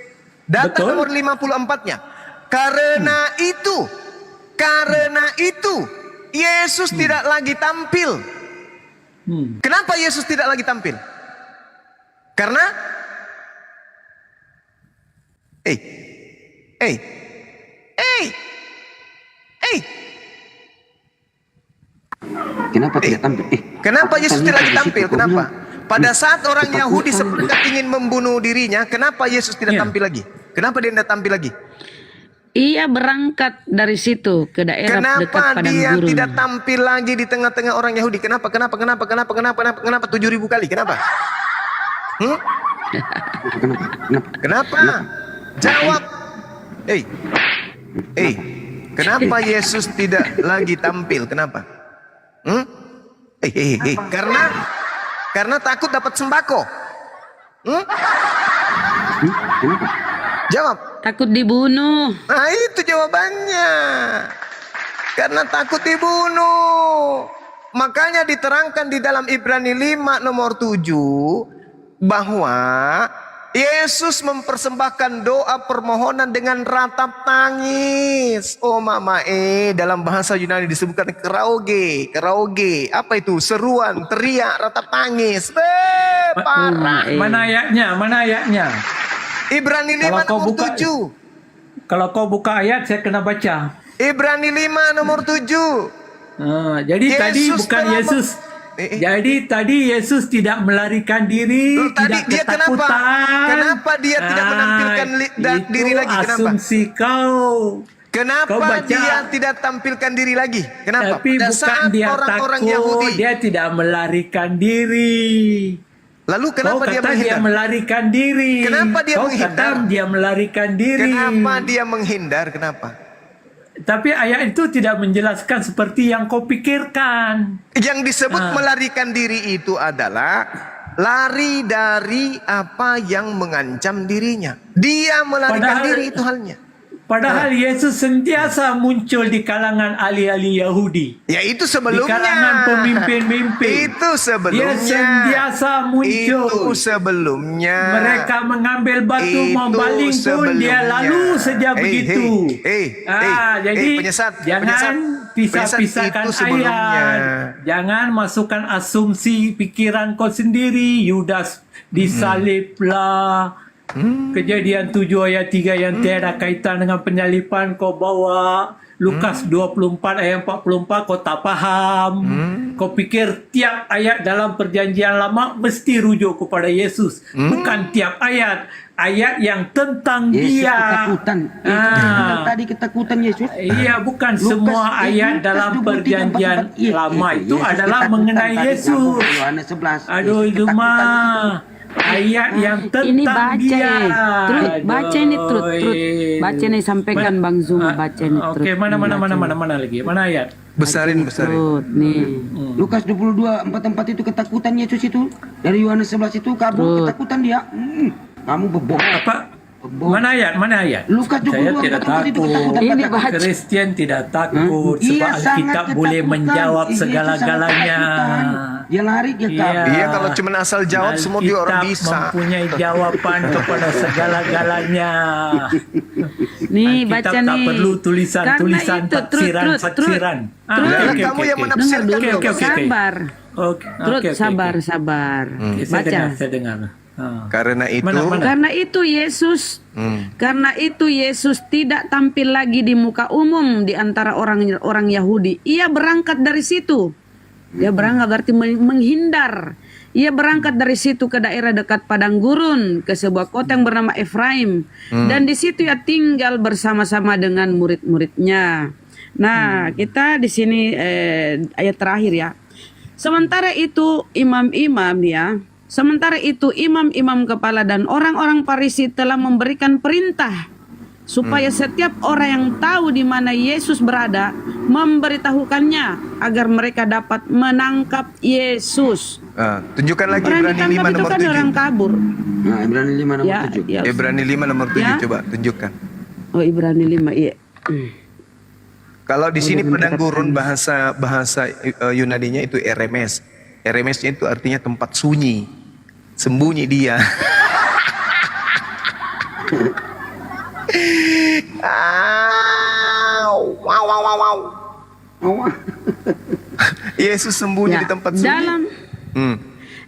Data Betul. nomor 54-nya. Karena itu Yesus tidak lagi tampil. Kenapa Yesus tidak lagi tampil? Karena Kenapa tidak tampil? Kenapa Yesus tidak lagi tampil? Kenapa? Pada saat orang Yahudi sepakat ingin membunuh dirinya, kenapa Yesus tidak tampil lagi? Kenapa dia tidak tampil lagi? Ia berangkat dari situ ke daerah dekat Kenapa padang dia gurun. tidak tampil lagi di tengah-tengah orang Yahudi? Kenapa 7.000 kali? Kenapa? Kenapa? Jawab. Kenapa Yesus tidak lagi tampil? Kenapa? Karena takut dapat sembako. Kenapa? Jawab. Takut dibunuh. Nah, itu jawabannya. Karena takut dibunuh. Makanya diterangkan di dalam Ibrani 5 nomor 7 bahwa Yesus mempersembahkan doa permohonan dengan ratap tangis. Oh mama, dalam bahasa Yunani disebutkan karaoke. Apa itu? Seruan, teriak, ratap tangis. Parah. Mana ayatnya? Ibrani 5 nomor 7. Kalau kau buka ayat, saya kena baca. Ibrani 5 nomor 7. Jadi tadi Yesus bukan telah Yesus. Jadi tadi Yesus tidak melarikan diri, Tadi tidak dia ketakutan. Kenapa dia tidak menampilkan diri lagi? Kenapa? Asumsi kau. Kenapa Kau baca. dia tidak tampilkan diri lagi? Kenapa? Tapi Pada bukan saat dia orang-orang takut, Yahudi. dia tidak melarikan diri. Lalu kenapa Kau dia kata dia menghindar? melarikan diri. Kenapa dia Kau menghindar? kata dia melarikan diri. Kenapa dia menghindar? Kenapa? Tapi ayat itu tidak menjelaskan seperti yang kau pikirkan. Yang disebut melarikan diri itu adalah lari dari apa yang mengancam dirinya. Dia melarikan diri itu halnya. Padahal Yesus sentiasa muncul di kalangan ahli-ahli Yahudi. Ya itu sebelumnya. Di kalangan pemimpin-pemimpin. Itu sebelumnya. Dia sentiasa muncul. Itu sebelumnya. Mereka mengambil batu mau baling pun dia lalu saja begitu. Jadi jangan pisah-pisahkan ayat. Jangan masukkan asumsi pikiran kau sendiri. Yudas disaliblah. Kejadian 7 ayat 3 yang tiada kaitan dengan penyalipan kau bawa. Lukas 24 ayat 44 kau tak faham. Kau pikir tiap ayat dalam perjanjian lama mesti rujuk kepada Yesus. Bukan tiap ayat. Ayat yang tentang Yesus dia. ketakutan. Tadi ketakutan Yesus. Iya, bukan Lukas, semua ayat Lukas dalam 23, perjanjian 44. lama itu Yesus adalah ketakutan mengenai tadi, Yesus. Yohanes 11. Aduh, Yesus Zuma. ketakutan. Ayat yang tentang Ini baca dia. nih. Baca ini Trut. Baca nih, sampaikan Bang Zuma, baca nih Trut. Oke, mana lagi? Mana ayat? Besarin. Trut, nih. Lukas 22:44 itu ketakutan Yesus itu. Dari Yohanes 11 itu kabur ketakutan dia. Kamu bebohong. Apa? Mana ayat? Lukas Saya 22 tidak itu takut. ketakutan. Ini baca. Kristen tidak takut sebab Iya, sangat Alkitab boleh ketakutan. menjawab Yesus sangat segala-galanya. ketakutan. Dia lari, dia kabur. Iya, kalau cuma asal jawab semua dia orang Alkitab bisa. mempunyai jawaban kepada segala-galanya. Nih, Alkitab baca tak nih. perlu tulisan-tulisan Karena itu, taksiran. Kamu yang menafsirkan. Dengar dulu, Oke. sabar. Oke, Trut, sabar. Oke, saya Baca. dengar. Karena itu Karena itu Yesus tidak tampil lagi di muka umum di antara orang Yahudi. Ia berangkat dari situ. Dia berangkat berarti menghindar. Ia berangkat dari situ ke daerah dekat padang gurun, ke sebuah kota yang bernama Efraim. Dan di situ ia tinggal bersama-sama dengan murid-muridnya. Nah, kita di sini ayat terakhir ya. Sementara itu imam-imam kepala dan orang-orang Farisi telah memberikan perintah supaya setiap orang yang tahu di mana Yesus berada memberitahukannya agar mereka dapat menangkap Yesus. Tunjukkan lagi Orang Ibrani 5 ditangkap itu nomor kan 7. orang kabur. Nah, Ibrani 5 nomor 7. Ya. Ibrani 5 nomor 7 Ya. coba tunjukkan. Oh, Ibrani 5, iya. Kalau di sini padang gurun bahasa Yunaninya itu eremes. Eremesnya itu artinya tempat sunyi. Sembunyi dia. Yesus sembunyi di tempat sunyi.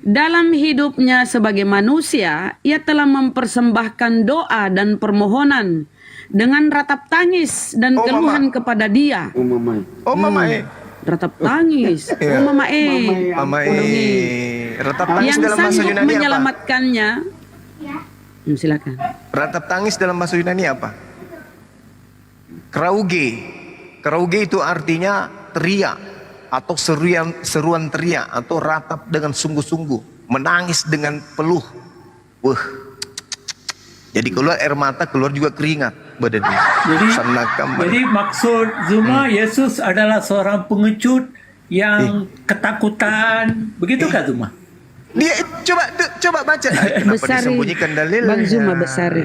Dalam hidupnya sebagai manusia, ia telah mempersembahkan doa dan permohonan dengan ratap tangis dan keluhan kepada Dia. Oh mama Ratap tangis. Iya. Oh mama Ratap tangis yang dalam bahasa sanggup Yunani apa? menyelamatkannya. Silakan. Ratap tangis dalam bahasa Yunani apa? Krauge. Krauge itu artinya teriak atau seruan teriak atau ratap dengan sungguh-sungguh, menangis dengan peluh. Jadi keluar air mata, keluar juga keringat badannya. Jadi maksud Zuma, Yesus adalah seorang pengecut yang ketakutan. Begitukah Zuma? Dia coba baca. Kenapa disembunyikan dalilnya? Bang Zuma besar.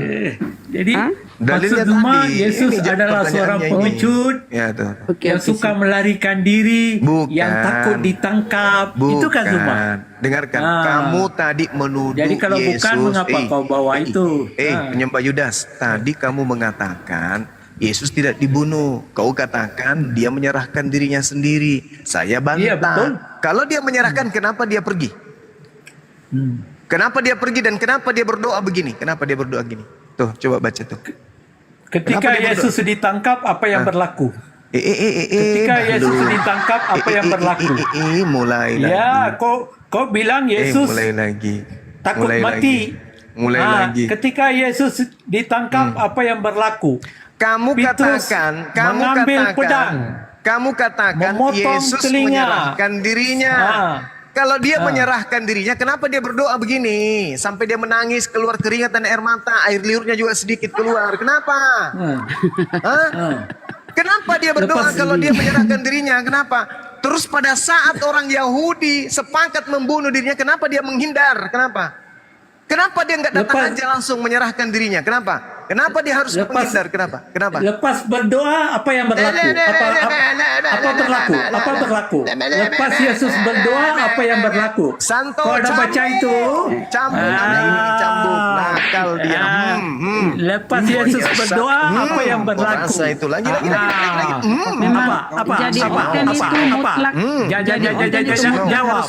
Jadi dalilnya maksud Zuma, tadi. Yesus Ini adalah seorang pertanyaannya pengecut Ya, tuh. yang suka melarikan diri, yang takut ditangkap. Itu kan Zuma? Dengarkan, kamu tadi menuduh Jadi kalau Yesus. bukan, mengapa kau bawa itu? Penyembah Yudas, tadi kamu mengatakan Yesus tidak dibunuh. Kau katakan dia menyerahkan dirinya sendiri. Saya bantah. Iya, betul. Kalau dia menyerahkan, kenapa dia pergi? Kenapa dia pergi dan kenapa dia berdoa begini? Kenapa dia berdoa gini? Tuh, coba baca tuh. Ketika Yesus ditangkap, apa yang berlaku? Ketika Yesus ditangkap, apa yang berlaku? Mulai lagi. Ya, kau bilang Yesus mulai lagi. takut Mulai mati. Mulai lagi. Ketika Yesus ditangkap, apa yang berlaku? Kamu Petrus mengambil pedang, kamu katakan memotong Yesus telinga. menyerahkan dirinya. Kalau dia menyerahkan dirinya, kenapa dia berdoa begini? Sampai dia menangis, keluar keringat dan air mata, air liurnya juga sedikit keluar. Kenapa? Kenapa dia berdoa kalau dia menyerahkan dirinya? Kenapa? Terus pada saat orang Yahudi sepakat membunuh dirinya, kenapa dia menghindar? Kenapa? Kenapa dia nggak datang aja langsung menyerahkan dirinya? Kenapa? Kenapa dia harus menghindar? Kenapa? Lepas berdoa, apa yang berlaku? Apa berlaku? Apa berlaku? Lepas Yesus berdoa, apa yang berlaku? Santo, kau ada baca itu? Cambuk, ini cambuk, nakal dia. Lepas Yesus berdoa, apa yang berlaku? Rasa itu lagi. Apa? Jadi bukan itu mutlak. Jawab.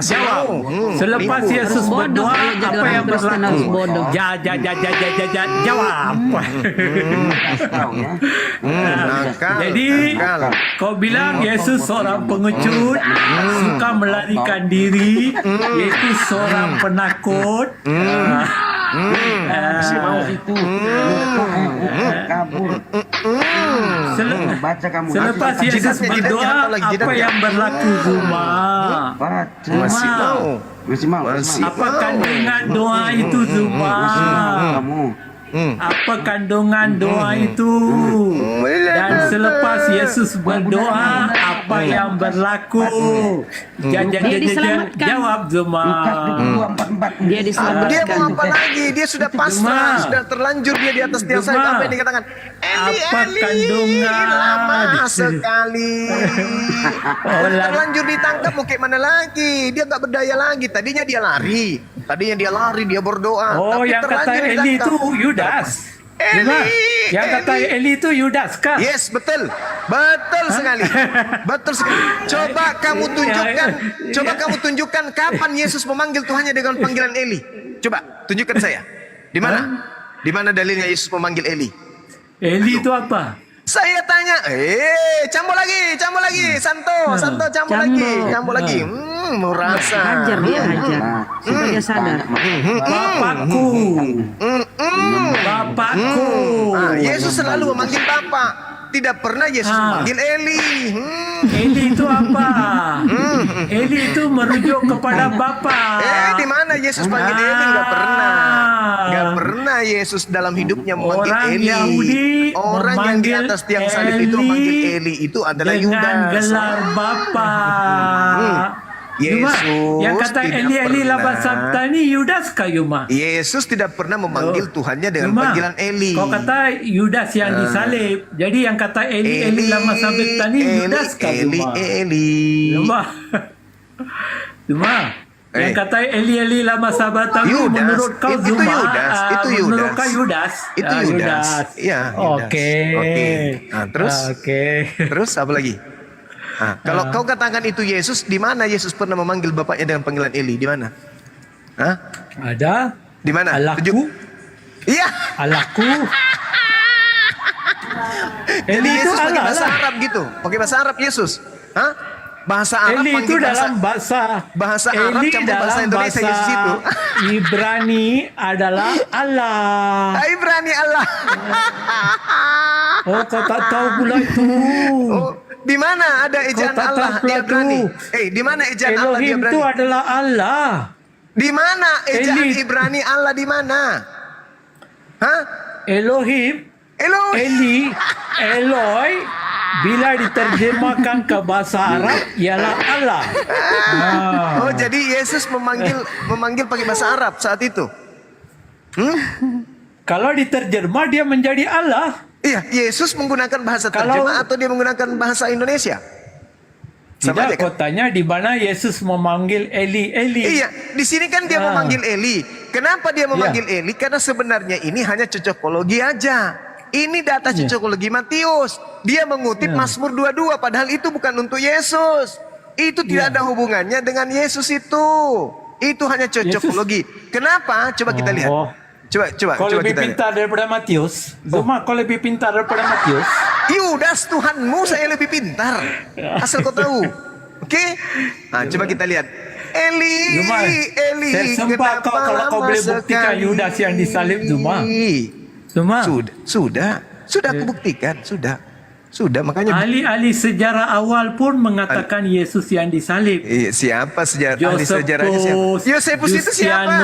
Jawab. Selepas Yesus berdoa, apa yang berlaku? Jawab. Jadi kau bilang Yesus seorang pengecut, suka melarikan diri, Yesus seorang penakut. Selepas Yesus berdoa, apa yang berlaku Zuma? Apa kandungan doa itu Zuma? Apa kandungan doa itu? Dan selepas Yesus berdoa, apa yang berlaku? Jawab Zuma. Dia diselamatkan. Dia mau apa lagi? Dia sudah pasrah, sudah terlanjur dia di atas tiang salib. Apa yang dikatakan? Apa kandungan? Lama sekali. Terlanjur ditangkap, mau kayak mana lagi? Dia nggak berdaya lagi. Tadinya dia lari, dia berdoa. Oh, tapi yang kata terlanjur Eli itu ditangkap. Yudas. Cuma yang kata Eli itu Yudas kah? Yes, betul. Betul sekali. Betul sekali. Coba kamu tunjukkan kapan Yesus memanggil Tuhannya dengan panggilan Eli. Coba tunjukkan saya. Di mana? Di mana dalilnya Yesus memanggil Eli? Eli itu apa? Saya tanya, campur lagi, Santo, campur lagi. Merasa. Hajar dia, hajar. Supaya dia sadar. Bapakku. Yesus selalu memanggil Bapa. Tidak pernah Yesus memanggil Eli. Eli itu apa? Eli itu merujuk kepada Bapa. Di mana Yesus panggil Eli? Enggak pernah. Enggak pernah Yesus dalam hidupnya memanggil Orang Eli. Yahudi Orang yang di atas tiang salib itu memanggil Eli itu adalah dengan Yudas. gelar Bapa. Yesus yang kata Eli Eli lama sabtani Yudas kah Yuma? Yesus tidak pernah memanggil Tuhannya dengan panggilan Eli. Kau kata Yudas yang disalib. Jadi yang kata Eli lama sabtani Yudas kah Yuma? Cuma yang kata Eli lama sabtani menurut kau Yuma? Itu Yudas. Menurut kau Yudas? Itu Yudas. Iya. Oke. Nah, terus apa lagi? Kalau kau katakan itu Yesus, di mana Yesus pernah memanggil bapaknya dengan panggilan Eli? Di mana? Ada. Di mana? Allahku. Iya. Allahku. Eli itu Yesus pakai Allah bahasa lah. Arab gitu. Pakai bahasa Arab Yesus. Bahasa Arab Eli itu panggil dalam bahasa Arab Eli campur bahasa dalam Indonesia Yesus itu. Ibrani adalah Allah. Ibrani Allah. Oh, kau tak tahu pula itu. Di mana ada ejaan Allah di Ibrani? Di mana ejaan Allah di Elohim Ibrani? itu adalah Allah. Di mana ejaan Ibrani Allah di mana? Elohim, Eli, Eloi, bila diterjemahkan ke bahasa Arab ialah Allah. Jadi Yesus memanggil pakai bahasa Arab saat itu. Kalau diterjemah dia menjadi Allah. Iya, Yesus menggunakan bahasa terjemah atau dia menggunakan bahasa Indonesia? Sama aja Tidak, kan? kotanya di mana Yesus memanggil Eli. Iya, di sini kan dia memanggil Eli. Kenapa dia memanggil Eli? Karena sebenarnya ini hanya cocokologi aja. Ini data cocokologi Matius. Dia mengutip Mazmur 22, padahal itu bukan untuk Yesus. Itu tidak ada hubungannya dengan Yesus itu. Itu hanya cocokologi. Kenapa? Coba kita lihat. Kau lebih pintar daripada Matius. Zuma, kau lebih pintar daripada Matius. Yudas Tuhanmu saya lebih pintar. Asal kau tahu. Oke? Nah, coba kita lihat. Eli. Saya sembah kau kalau kau boleh buktikan Yudas yang disalib, Zuma. Sudah aku buktikan. Sudah, makanya ahli-ahli sejarah awal pun mengatakan Yesus yang disalib. Siapa ahli sejarahnya siapa? Yosefus itu siapa?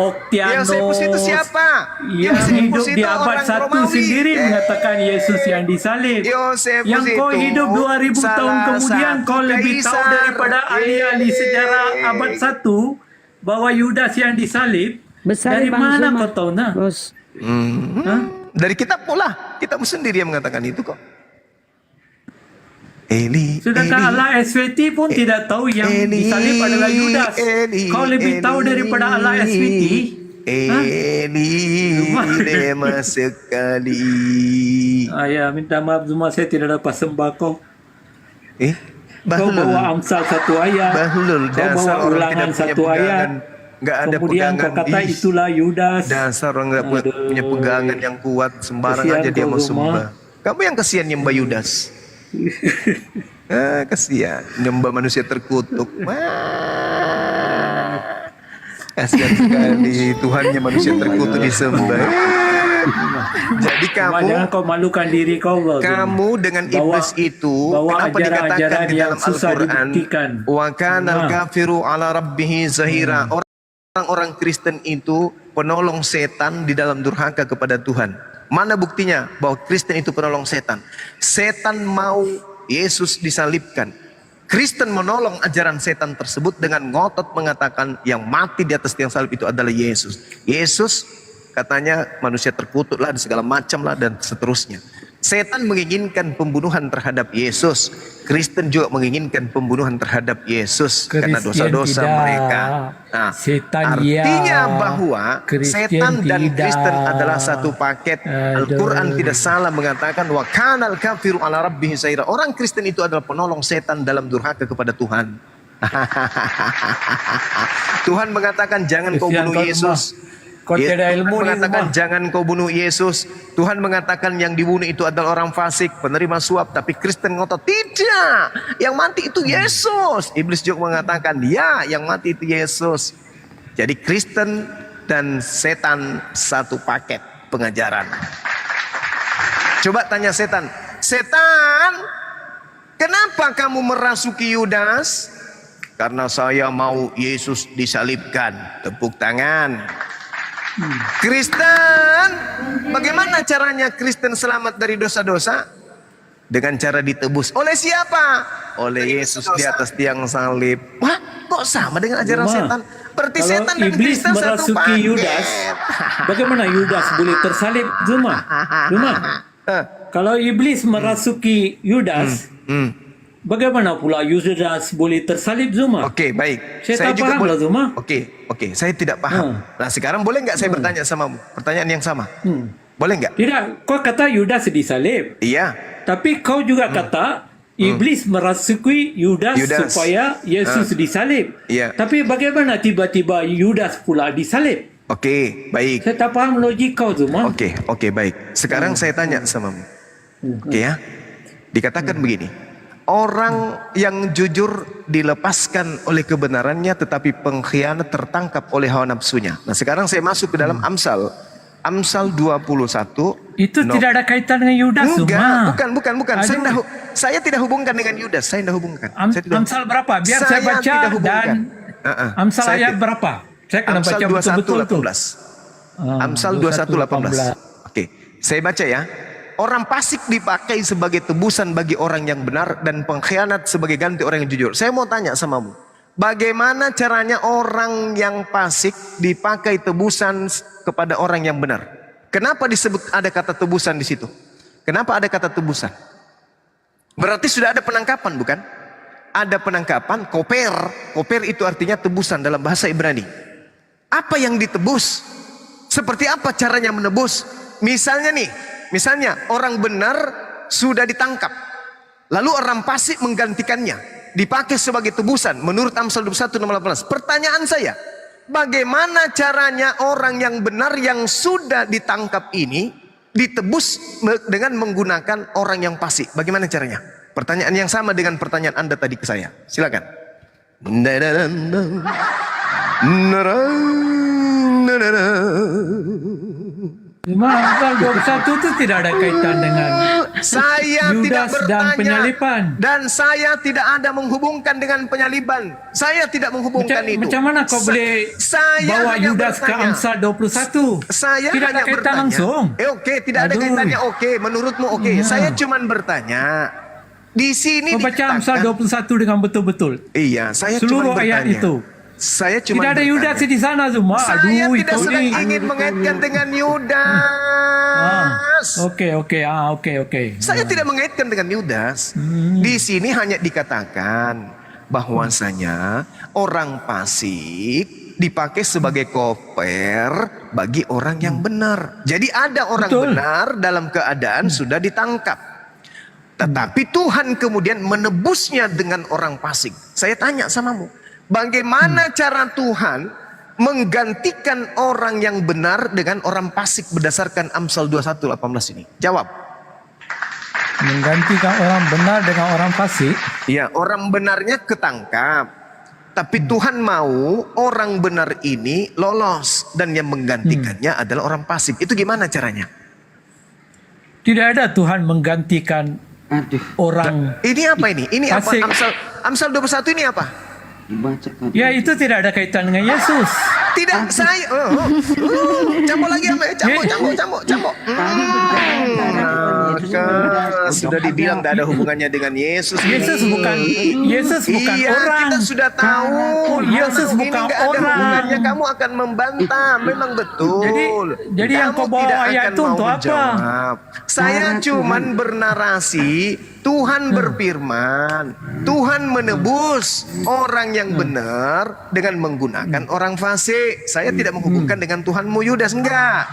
Octavianus. Yosefus itu siapa? Yang hidup di abad 1 sendiri mengatakan Yesus yang disalib. Yang kau hidup 2000 tahun kemudian kau lebih tahu daripada ahli-ahli sejarah abad 1 bahwa Yudas yang disalib. Besar Dari mana kau tahu nah? Bos. Dari kitab pula. Kitab sendiri yang mengatakan itu kok. Eli. Sedangkan Allah SVT pun tidak tahu yang disalib adalah Yudas. Kau lebih tahu daripada Allah SVT. Eli, lema sekali. Ya, minta maaf Zuma, saya tidak dapat sembah kau. Kau Bahlul. bawa Amsal 1 ayat. Bahlul, Kau bawa Ulangan 1 ayat. Nggak ada Kemudian kau kata itulah Yudas. Dasar orang nggak punya pegangan yang kuat, sembarang Kesian aja dia kau, mau Zuma. sembah. Kamu yang kesian nyembah Yudas. Kesian nyembah manusia terkutuk. Kasihan sekali Tuhannya manusia terkutuk disembah. Jadi Jangan kau malukan diri kau. kamu dengan iblis itu kenapa dikatakan di dalam Al-Quran wa kanal kafiru ala rabbihi zahira. Orang-orang Kristen itu penolong setan di dalam durhaka kepada Tuhan. Mana buktinya bahwa Kristen itu penolong setan? Setan mau Yesus disalibkan. Kristen menolong ajaran setan tersebut dengan ngotot mengatakan yang mati di atas tiang salib itu adalah Yesus. Yesus katanya manusia terkutuk lah, segala macam lah dan seterusnya. Setan menginginkan pembunuhan terhadap Yesus. Kristen juga menginginkan pembunuhan terhadap Yesus karena Kristen dosa-dosa tidak. mereka. Nah, Setan artinya ya. bahwa Kristen setan dan tidak. Kristen adalah satu paket. Al-Quran tidak salah mengatakan wa kanal kafiru ala rabbihi zaira. Orang Kristen itu adalah penolong setan dalam durhaka kepada Tuhan. Tuhan mengatakan jangan kau Kesian bunuh kau, Yesus. Kau tiada ilmu Tuhan ni, mengatakan Umar. jangan kau bunuh Yesus. Tuhan mengatakan yang dibunuh itu adalah orang fasik, penerima suap. Tapi Kristen ngotot tidak. Yang mati itu Yesus. Iblis juga mengatakan ya, yang mati itu Yesus. Jadi Kristen dan setan satu paket pengajaran. Coba tanya setan, setan, kenapa kamu merasuki Yudas? Karena saya mau Yesus disalibkan. Tepuk tangan. Kristen, bagaimana caranya Kristen selamat dari dosa-dosa? Dengan cara ditebus. Oleh siapa? Oleh Yesus di atas tiang salib. Wah, kok sama dengan ajaran Zuma, setan? Berarti kalau setan dan iblis Kristen satu merasuki paket. Yudas, bagaimana Yudas boleh tersalib? Zuma, kalau iblis merasuki Yudas, bagaimana pula Yudas boleh tersalib, Zuma? Oke, baik. Saya tak paham lah, Zuma. Oke, saya tidak paham. Nah, sekarang boleh nggak saya bertanya sama pertanyaan yang sama? Boleh nggak? Tidak, kau kata Yudas disalib. Iya. Tapi kau juga kata iblis merasuki Yudas supaya Yesus disalib. Iya. Tapi bagaimana tiba-tiba Yudas pula disalib? Oke, baik. Saya tak paham logik kau, Zuma. Oke, baik. Sekarang saya tanya samamu. Oke ya. Dikatakan begini. Orang yang jujur dilepaskan oleh kebenarannya, tetapi pengkhianat tertangkap oleh hawa nafsunya. Nah, sekarang saya masuk ke dalam Amsal. Amsal 21. Itu tidak ada kaitan dengan Yudas, Zuma. Bukan. Saya tidak hubungkan dengan Yudas. Saya tidak hubungkan. Amsal berapa? Biar saya baca tidak hubungkan. dan Amsal Saya ayat ti- berapa? Saya kena Amsal baca betul-betul tuh. 21:18. Amsal 21:18. Oke, saya baca ya. Orang fasik dipakai sebagai tebusan bagi orang yang benar dan pengkhianat sebagai ganti orang yang jujur. Saya mau tanya samamu. Bagaimana caranya orang yang fasik dipakai tebusan kepada orang yang benar? Kenapa disebut ada kata tebusan di situ? Kenapa ada kata tebusan? Berarti sudah ada penangkapan, bukan? Ada penangkapan, koper. Koper itu artinya tebusan dalam bahasa Ibrani. Apa yang ditebus? Seperti apa caranya menebus? Misalnya orang benar sudah ditangkap. Lalu orang fasik menggantikannya. Dipakai sebagai tebusan menurut Amsal 21:18. Pertanyaan saya, bagaimana caranya orang yang benar yang sudah ditangkap ini ditebus dengan menggunakan orang yang fasik? Bagaimana caranya? Pertanyaan yang sama dengan pertanyaan Anda tadi ke saya. Silakan. Cuma Amsal 21 itu tidak ada kaitan dengan Saya tidak Yudas dan bertanya penyaliban. dan saya tidak ada menghubungkan dengan penyaliban. Saya tidak menghubungkan itu. Macam mana kau boleh saya bawa hanya Yudas ke bertanya. Amsal 21? Saya tidak ada hanya kaitan bertanya. langsung. Oke, tidak ada Aduh. kaitannya. Oke, menurutmu oke. Ya. Saya cuman bertanya. Di sini Kau baca Amsal 21 dengan betul-betul. Iya, saya Seluruh cuman ayat bertanya. itu. Saya cuma Tidak ada Yudas di sana, Zuma. Saya Aduh, tidak kau sedang ni. ingin mengaitkan dengan Yudas. Oke. Saya tidak mengaitkan dengan Yudas. Di sini hanya dikatakan bahwasanya orang fasik dipakai sebagai koper bagi orang yang benar. Jadi ada orang Betul. benar dalam keadaan sudah ditangkap. Tetapi Tuhan kemudian menebusnya dengan orang fasik. Saya tanya samamu, bagaimana cara Tuhan menggantikan orang yang benar dengan orang fasik berdasarkan Amsal 21:18 ini? Jawab. Menggantikan orang benar dengan orang fasik. Ya, orang benarnya ketangkap. Tapi Tuhan mau orang benar ini lolos dan yang menggantikannya adalah orang fasik. Itu gimana caranya? Tidak ada Tuhan menggantikan orang. Ini apa ini? Ini apa? Fasik. Amsal 21 ini apa? Dibacakan. Ya itu tidak ada kaitan dengan Yesus. Tidak, saya campur lagi sama campur. Maka sudah dibilang tidak ada hubungannya dengan Yesus. Yesus bukan Iya, orang. kita sudah tahu. Yesus Ini bukan nggak ada orang. hubungannya. Kamu akan membantah. Memang betul. Jadi yang kau bawa tidak ayat akan itu mau untuk apa? menjawab. Saya cuman bernarasi. Tuhan berfirman, Tuhan menebus orang yang benar dengan menggunakan orang fasik. Saya tidak menghubungkan dengan Tuhanmu Yudas, enggak.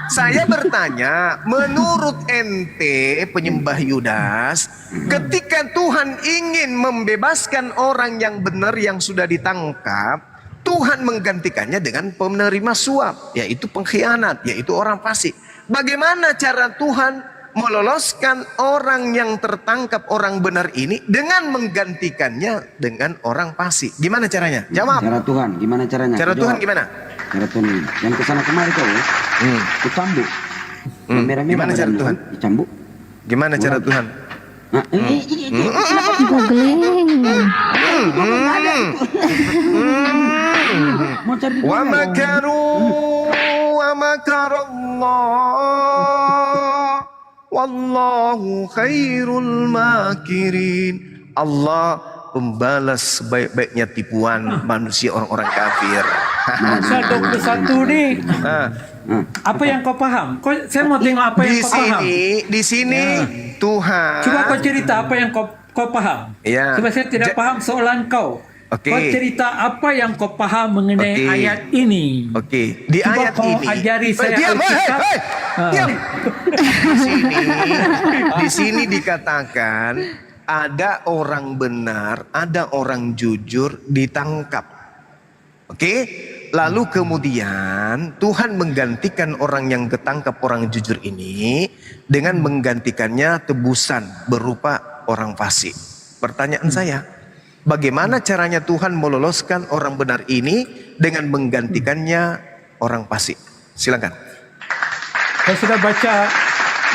Saya bertanya, menurut ente penyembah Yudas, ketika Tuhan ingin membebaskan orang yang benar yang sudah ditangkap, Tuhan menggantikannya dengan penerima suap, yaitu pengkhianat, yaitu orang fasik. Bagaimana cara Tuhan meloloskan orang yang tertangkap orang benar ini dengan menggantikannya dengan orang fasik? Gimana caranya? Jawab. Cara Tuhan, gimana caranya? Cara Jawab. Tuhan gimana? Cara Tuhan yang kesana kemari kau ya? Dicambuk. Merah-merah Gimana cara badannya Tuhan? kan? Dicambuk. Gimana cara Tuhan? Nah, Googling. mau cari di Wa mana? makaru wa makarallah wallahu khairul makirin. Allah pembalas sebaik-baiknya tipuan manusia orang-orang kafir. Pasal 21 nih. Nah, Apa yang kau paham? Saya mau tengok apa yang kau paham. di sini Tuhan. Coba kau cerita apa yang kau paham. Ya. Sebab saya tidak paham soalan kau. Oke. Kau cerita apa yang kau paham mengenai Oke. ayat ini. Oke, di Coba ayat kau ini. ajari saya Diam, Alkitab. diam. Di sini dikatakan ada orang benar, ada orang jujur ditangkap. Oke, lalu kemudian Tuhan menggantikan orang yang ketangkap orang jujur ini dengan menggantikannya tebusan berupa orang fasik. Pertanyaan saya, bagaimana caranya Tuhan meloloskan orang benar ini dengan menggantikannya orang fasik? Silakan. Kau sudah baca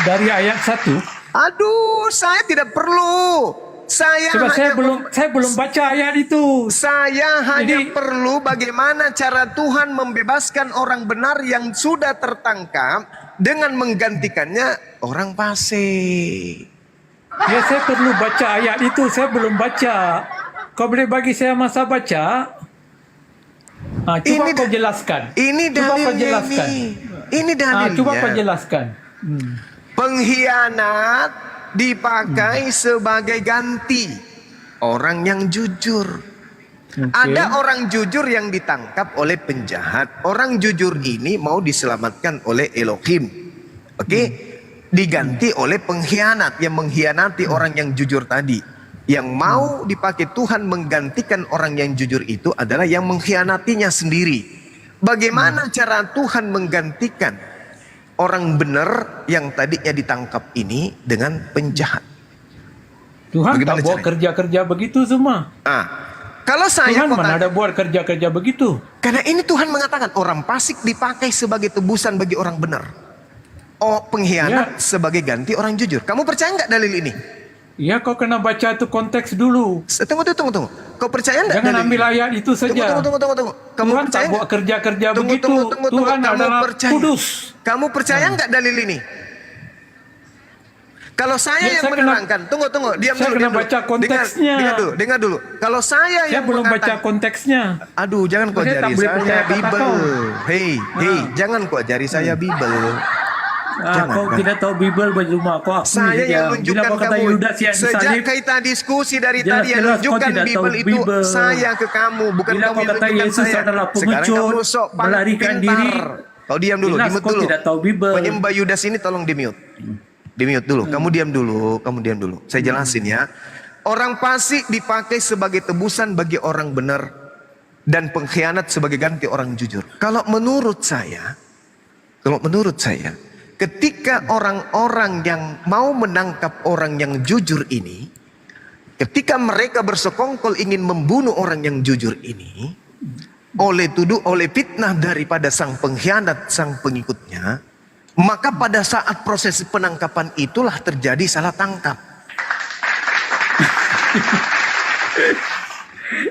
dari ayat 1? Aduh, saya tidak perlu. Sebab saya belum baca ayat itu. Saya hanya Jadi- perlu bagaimana cara Tuhan membebaskan orang benar yang sudah tertangkap dengan menggantikannya orang fasik. Ya, saya perlu baca ayat itu. Saya belum baca. Kau boleh bagi saya masa baca? Coba Ini kau jelaskan. Ini Coba kau dalilnya jelaskan. Ini dalilnya. Coba kau jelaskan. Pengkhianat dipakai sebagai ganti orang yang jujur. Ada orang jujur yang ditangkap oleh penjahat. Orang jujur ini mau diselamatkan oleh Elohim. Oke? Diganti oleh pengkhianat yang mengkhianati orang yang jujur tadi. Yang mau dipakai Tuhan menggantikan orang yang jujur itu adalah yang mengkhianatinya sendiri. Bagaimana cara Tuhan menggantikan orang benar yang tadinya ditangkap ini dengan penjahat? Tuhan Bagaimana tak buat caranya? kerja-kerja begitu semua. Kalau saya Tuhan mana kota, ada buat kerja-kerja begitu. karena ini Tuhan mengatakan orang fasik dipakai sebagai tebusan bagi orang benar. Oh, pengkhianat sebagai ganti orang jujur. Kamu percaya nggak dalil ini? Ya, kau kena baca itu konteks dulu. Tunggu. Kau percaya nggak Jangan dalil ambil ini? ayat itu saja. Tunggu. Kamu Tuhan percaya tak buat nggak? kerja-kerja Tunggu, begitu. tunggu. Tuhan Kamu adalah percaya? kudus. Kamu percaya nggak dalil ini? Kalau saya Ya, yang saya menerangkan, tunggu, diam saya dulu. kena diam dulu. baca konteksnya. Dengar dulu. Kalau saya Saya yang belum baca mengatakan, konteksnya. aduh, jangan kau Saya tak ajari boleh saya percaya kata Bible. kau. Hei, jangan kau ajari saya Bible. Jangan, Kau kan? tidak tahu Bible berjumlah. Kau akui Saya saja. yang Bila nunjukkan kau kata kamu. Yudas yang Sejak disalib, kita diskusi dari jelas-jelas tadi yang kau nunjukkan tidak tahu Bible itu Bible. saya ke kamu, bukan Bila kamu kau yang kata nunjukkan Yesus saya. adalah Sekarang pengecut, kamu sok melarikan pintar. diri. Kau diam dulu, Jelas dimute kau dulu. tidak tahu Bible. Penyembah Yudas ini tolong dimute. Dimute dulu. Kamu diam dulu. Saya jelasin ya. Orang fasik dipakai sebagai tebusan bagi orang benar dan pengkhianat sebagai ganti orang jujur. Kalau menurut saya, ketika orang-orang yang mau menangkap orang yang jujur ini, ketika mereka bersekongkol ingin membunuh orang yang jujur ini, oleh fitnah daripada sang pengkhianat, sang pengikutnya, maka pada saat proses penangkapan itulah terjadi salah tangkap.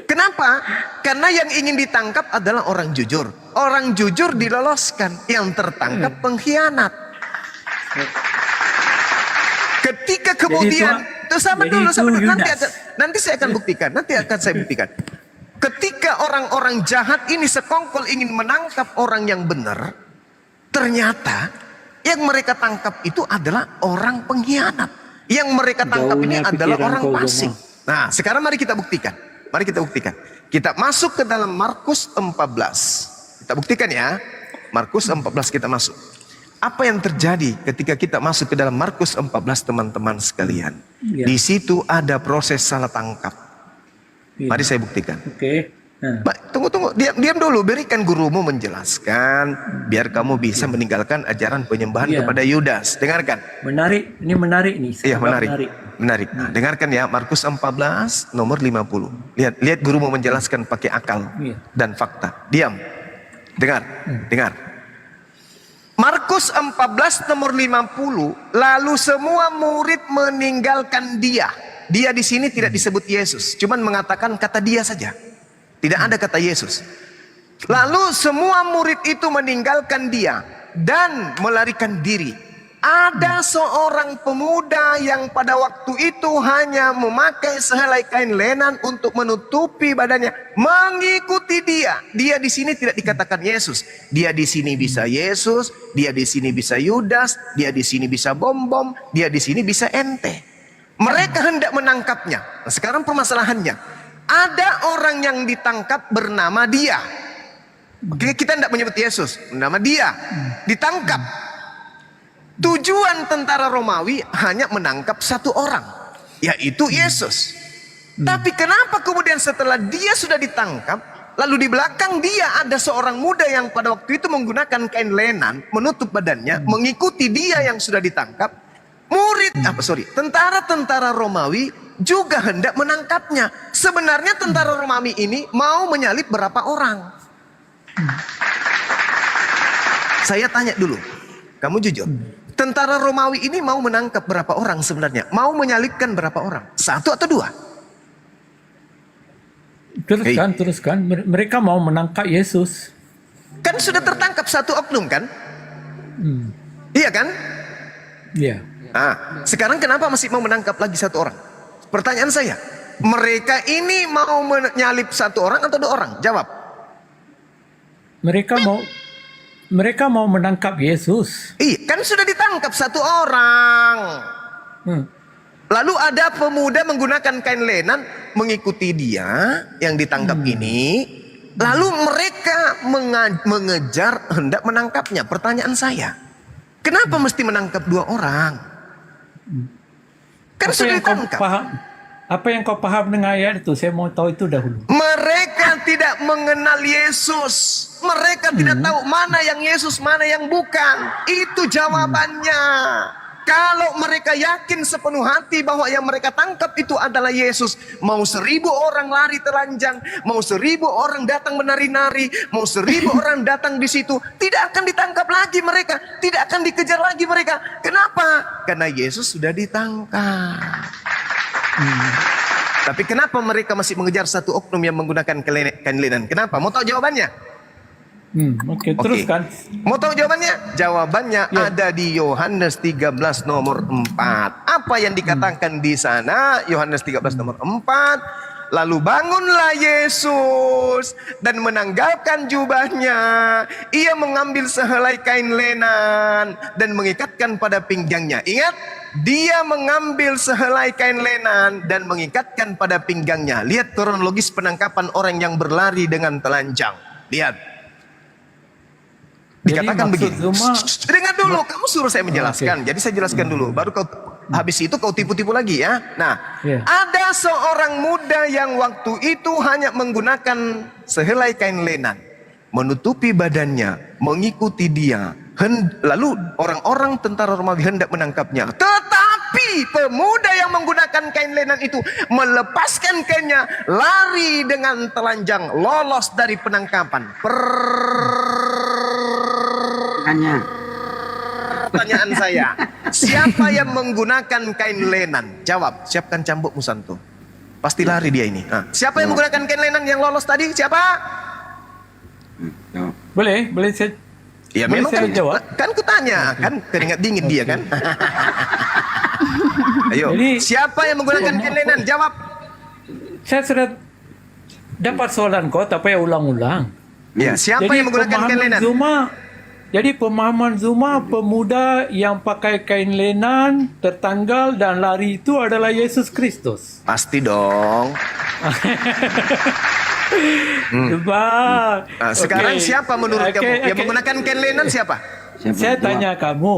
Kenapa? Karena yang ingin ditangkap adalah orang jujur. Orang jujur diloloskan, yang tertangkap pengkhianat. Ketika kemudian, sama jadi dulu, itu Yudas. nanti saya akan buktikan, Ketika orang-orang jahat ini sekongkol ingin menangkap orang yang benar, ternyata yang mereka tangkap itu adalah orang pengkhianat. Yang mereka tangkap ini Jauhnya adalah pikiran orang kau, fasik. Nah, sekarang mari kita buktikan. Kita masuk ke dalam Markus 14. Kita buktikan ya. Markus 14 kita masuk. Apa yang terjadi ketika kita masuk ke dalam Markus 14, teman-teman sekalian? Ya. Di situ ada proses salah tangkap. Ya. Mari saya buktikan. Oke. Nah. Tunggu, diam dulu. Berikan gurumu menjelaskan, biar kamu bisa meninggalkan ajaran penyembahan Iya. kepada Yudas. Dengarkan. Menarik, ini menarik nih. Iya, sangat menarik. Nah, dengarkan ya, Markus 14 nomor 50. Lihat gurumu menjelaskan pakai akal Iya. dan fakta. Diam. Dengar. Markus 14 nomor 50, lalu semua murid meninggalkan dia. Dia di sini tidak disebut Yesus, cuman mengatakan kata dia saja. Tidak ada kata Yesus. Lalu semua murid itu meninggalkan dia dan melarikan diri. Ada seorang pemuda yang pada waktu itu hanya memakai sehelai kain lenan untuk menutupi badannya, mengikuti dia. Dia di sini tidak dikatakan Yesus. Dia di sini bisa Yesus, dia di sini bisa Yudas, dia di sini bisa Bom, dia di sini bisa ente. Mereka hendak menangkapnya. Nah, sekarang permasalahannya, ada orang yang ditangkap bernama dia. Oke, kita tidak menyebut Yesus, nama dia ditangkap. Tujuan tentara Romawi hanya menangkap satu orang, yaitu Yesus. Tapi kenapa kemudian setelah dia sudah ditangkap, lalu di belakang dia ada seorang muda yang pada waktu itu menggunakan kain lenan menutup badannya, mengikuti dia yang sudah ditangkap. Tentara-tentara Romawi juga hendak menangkapnya. Sebenarnya tentara Romawi ini mau menyalib berapa orang? Saya tanya dulu, kamu jujur. Tentara Romawi ini mau menangkap berapa orang sebenarnya? Mau menyalibkan berapa orang? 1 atau 2? Teruskan. Mereka mau menangkap Yesus. Kan sudah tertangkap satu oknum kan? Iya kan? Iya. Nah, sekarang kenapa masih mau menangkap lagi satu orang? Pertanyaan saya, mereka ini mau menyalib satu orang atau 2 orang? Jawab. Mereka mau menangkap Yesus. Iya, kan sudah ditangkap satu orang. Lalu ada pemuda menggunakan kain lenan mengikuti dia yang ditangkap ini. Lalu mereka mengejar hendak menangkapnya. Pertanyaan saya, kenapa mesti menangkap 2 orang? Kan sudah ditangkap. Apa yang kau paham dengan ayat itu? Saya mau tahu itu dahulu. Mereka tidak mengenal Yesus. Mereka tidak tahu mana yang Yesus, mana yang bukan. Itu jawabannya. Kalau mereka yakin sepenuh hati bahwa yang mereka tangkap itu adalah Yesus, mau 1000 orang lari telanjang, mau 1000 orang datang menari-nari, mau 1000 orang datang di situ, tidak akan ditangkap lagi mereka, tidak akan dikejar lagi mereka. Kenapa? Karena Yesus sudah ditangkap. Tapi kenapa mereka masih mengejar satu oknum yang menggunakan kain lenan? Kenapa? Mau tahu jawabannya? Oke, teruskan. Mau tahu jawabannya? Jawabannya ada di Yohanes 13 nomor 4. Apa yang dikatakan di sana? Yohanes 13 nomor 4. Lalu bangunlah Yesus dan menanggalkan jubahnya. Ia mengambil sehelai kain lenan dan mengikatkan pada pinggangnya. Ingat, dia mengambil sehelai kain lenan dan mengikatkan pada pinggangnya. Lihat kronologis penangkapan orang yang berlari dengan telanjang. Lihat. Dikatakan begini. Dengar dulu, kamu suruh saya menjelaskan. Jadi saya jelaskan dulu. Baru kau habis itu kau tipu-tipu lagi ya. Nah, ada seorang muda yang waktu itu hanya menggunakan sehelai kain lenan, menutupi badannya, mengikuti dia. Lalu orang-orang tentara Romawi hendak menangkapnya. Tetapi pemuda yang menggunakan kain lenan itu melepaskan kainnya, lari dengan telanjang, lolos dari penangkapan. Pertanyaan saya, siapa yang menggunakan kain lenan? Jawab, siapkan cambuk Musanto. Pasti lari dia ini. Nah, siapa yang menggunakan kain lenan yang lolos tadi? Siapa? Boleh saya. Ya memang kan ku tanya, kan keringat dingin dia kan. Ayo, Jadi- siapa yang menggunakan kain lenan? Jawab. Saya sudah dapat soalan kau, tak payah ulang-ulang. Ya, siapa yang menggunakan kain lenan? Jadi pemahaman Zuma, pemuda yang pakai kain lenan, tertanggal dan lari itu adalah Yesus Kristus. Pasti dong. Bang. Sekarang Okey. siapa menurut kamu yang Okey. menggunakan kain lenan siapa? Siapa? Saya Jawab. tanya kamu,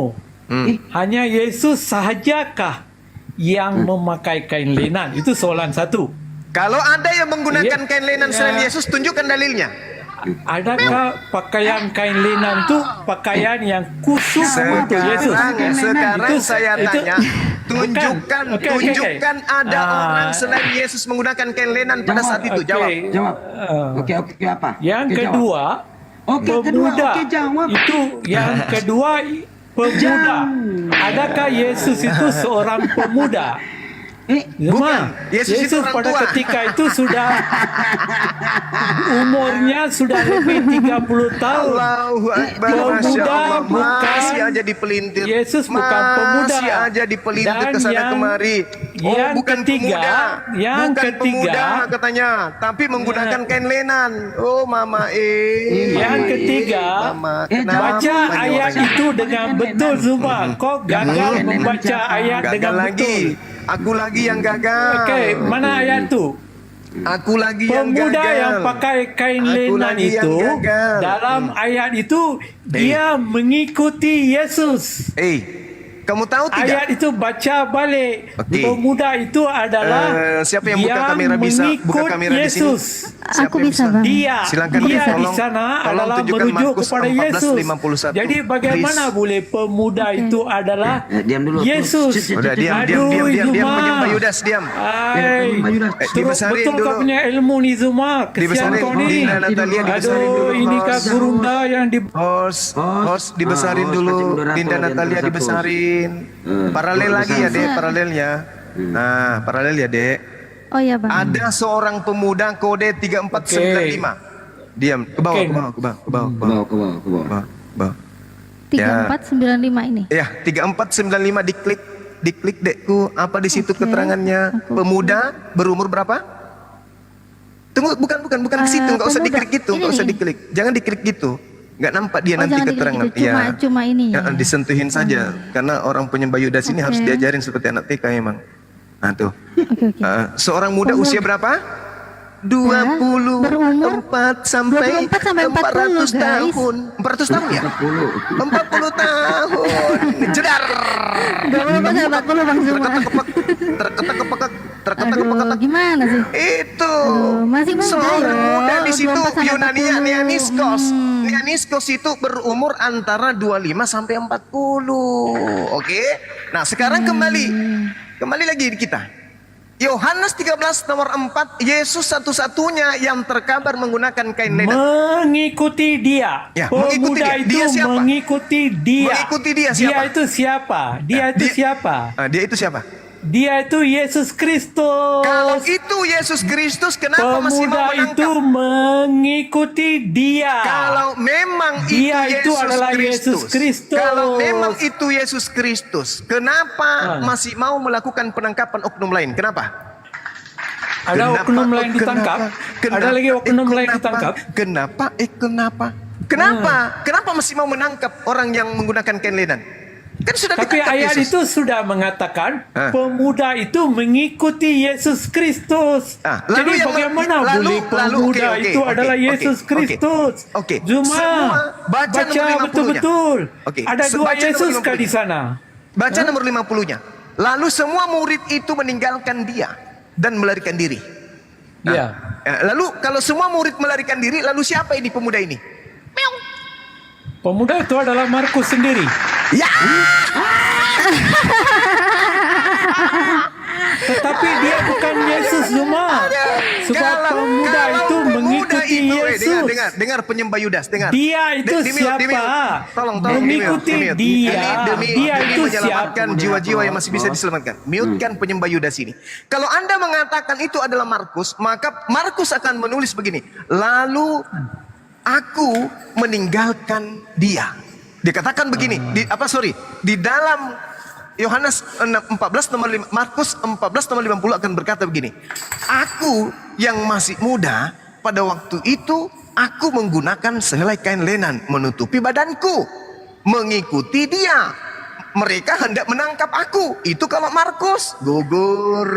hanya Yesus sahajakah yang memakai kain lenan? Itu soalan satu. Kalau ada yang menggunakan Ya. kain lenan selain Ya. Yesus, tunjukkan dalilnya. Adakah pakaian kain lenan itu pakaian yang khusus untuk Yesus? Sekarang Itu- saya itu- tanya, tunjukkan, Bukan. Okey. tunjukkan ada Ah. orang selain Yesus menggunakan kain lenan pada saat itu. Okey. Jawab. Jawab. Eh, Oke, apa? Yang Oke, jawab. kedua, Oke, kedua. pemuda Oke, jawab. itu yang kedua pemuda. Adakah Yesus itu seorang pemuda? Bukan. Yesus itu orang pada tua. ketika itu sudah umurnya sudah lebih 30 tahun. Allahu Akbar, Pemuda Masya Allah, bukan- masih aja dipelintir. Yesus bukan pemuda. Masih aja dipelintir Dan ke sana yang- kemari. yang bukan ketiga- pemuda. yang bukan ketiga- pemuda katanya, tapi menggunakan kain lenan. Oh, Mama Yang ketiga, Mama, baca kenapa ayat orang- itu dengan betul Zuma. Kau gagal membaca ayat Gagal dengan lagi. betul. Aku lagi yang gagal. Okey, mana ayat tu? Aku lagi yang gagal. Pemuda yang pakai kain Aku lenan lagi yang itu gagal. dalam ayat itu dia mengikuti Yesus. Kamu tahu tidak? Ayat itu baca balik. Okey. Pemuda itu adalah Siapa yang buka kamera bisa? mengikut Buka kamera di sini. Yesus. Siapa Aku yang bisa, Bang. Dia Silakan, dia di tolong- sana tolong adalah tunjukkan merujuk Markus kepada Yesus. 14:51. Jadi bagaimana Please. boleh pemuda itu adalah Diam dulu. Yesus? Udah diam, Aduh, diam, Zuma. penyembah Yudas, diam. Hai. Terus dibesarin betul dulu. kau punya ilmu nih Zuma. Kesian Dibesarin, kau ni. Dina Natalia dibesarin dulu. Aduh, ini kah Host. gurunda yang di Host dibesarin host, dulu. pasti moderator Dinda di antara Natalia satu. dibesarin. Paralel lagi ya, Dek, paralelnya. Nah, paralel ya, Dek. Oh iya, Bang. Ada seorang pemuda kode 3495. Diam, ke bawah, Oke. ke bawah, ke bawah, ke bawah, ke Ke bawah, bawah, ke bawah, ke bawah. ke bawah, ke bawah. 3495 ini. Ya, 3495 diklik Dekku. Apa di situ Oke. keterangannya? Aku- Pemuda berumur berapa? Tunggu, bukan ke situ, nggak usah pemuda. diklik gitu, nggak Ini usah nih. diklik. Jangan diklik gitu. Nggak nampak dia Oh, nanti jangan diklik keterangan. gitu. Cuma ini ya. Disentuhin saja. Karena orang penyembah Yudas ini Oke. harus diajarin seperti anak TK emang. Nah tuh. Oke, oke. Seorang muda Pemuda. usia berapa? berumur 24 sampai 24 sampai 40, 400 guys. tahun. 400 tahun ya? 40 tahun. Jedar. 24 sampai 40 Bang Zuma. Terketek-ketek. Gimana sih? Itu. Masih muda Seorang ya. muda di situ 24 sampai Yunania 40. Neaniskos. Neaniskos itu berumur antara 25 sampai 40. Oke. Nah, sekarang kembali lagi di kita. Yohanes 13 nomor 4, Yesus satu-satunya yang terkabar menggunakan kain lenan. mengikuti dia. Ya, mengikuti Pemuda dia. itu Dia siapa? mengikuti dia. Mengikuti dia siapa? Dia itu siapa? Dia itu siapa? Dia itu siapa? Dia itu Yesus Kristus. Kalau itu Yesus Kristus, kenapa masih mau Pemuda itu menangkap? mengikuti dia. Kalau memang Dia itu itu adalah Yesus Kristus. Kalau memang itu Yesus Kristus, kenapa masih mau melakukan penangkapan oknum lain? Kenapa? Ada oknum lain ditangkap. Ada lagi oknum lain ditangkap. Kenapa masih mau menangkap orang yang menggunakan kain lenan? Kan sudah Tapi ditangkap ayat Yesus. itu sudah mengatakan pemuda itu mengikuti Yesus Kristus. Jadi bagaimana boleh pemuda itu adalah Yesus Kristus? Cuma Semua baca nomor 50-nya. betul-betul. Oke, Ada dua baca nomor Yesus kah 50-nya. di sana? Baca nomor 50-nya. Lalu semua murid itu meninggalkan dia dan melarikan diri. Ya. Lalu kalau semua murid melarikan diri, lalu siapa ini pemuda ini? Pemuda itu adalah Markus sendiri. Ya. Tetapi dia bukan Yesus Zuma. Sebab pemuda itu mengikuti Yesus. Dengar penyembah Yudas, dengar. Dia itu siapa? Tolong Mengikuti di-mute. dia. Ini Dia demi itu menyelamatkan siapa? jiwa-jiwa yang masih bisa diselamatkan. Mute-kan penyembah Yudas ini. Kalau Anda mengatakan itu adalah Markus, maka Markus akan menulis begini. Lalu aku meninggalkan dia. Dikatakan begini, di dalam Yohanes 14 nomor 5, Markus 14 nomor 50 akan berkata begini. Aku yang masih muda pada waktu itu aku menggunakan sehelai kain lenan menutupi badanku mengikuti dia. Mereka hendak menangkap aku. Itu kalau Markus gugur.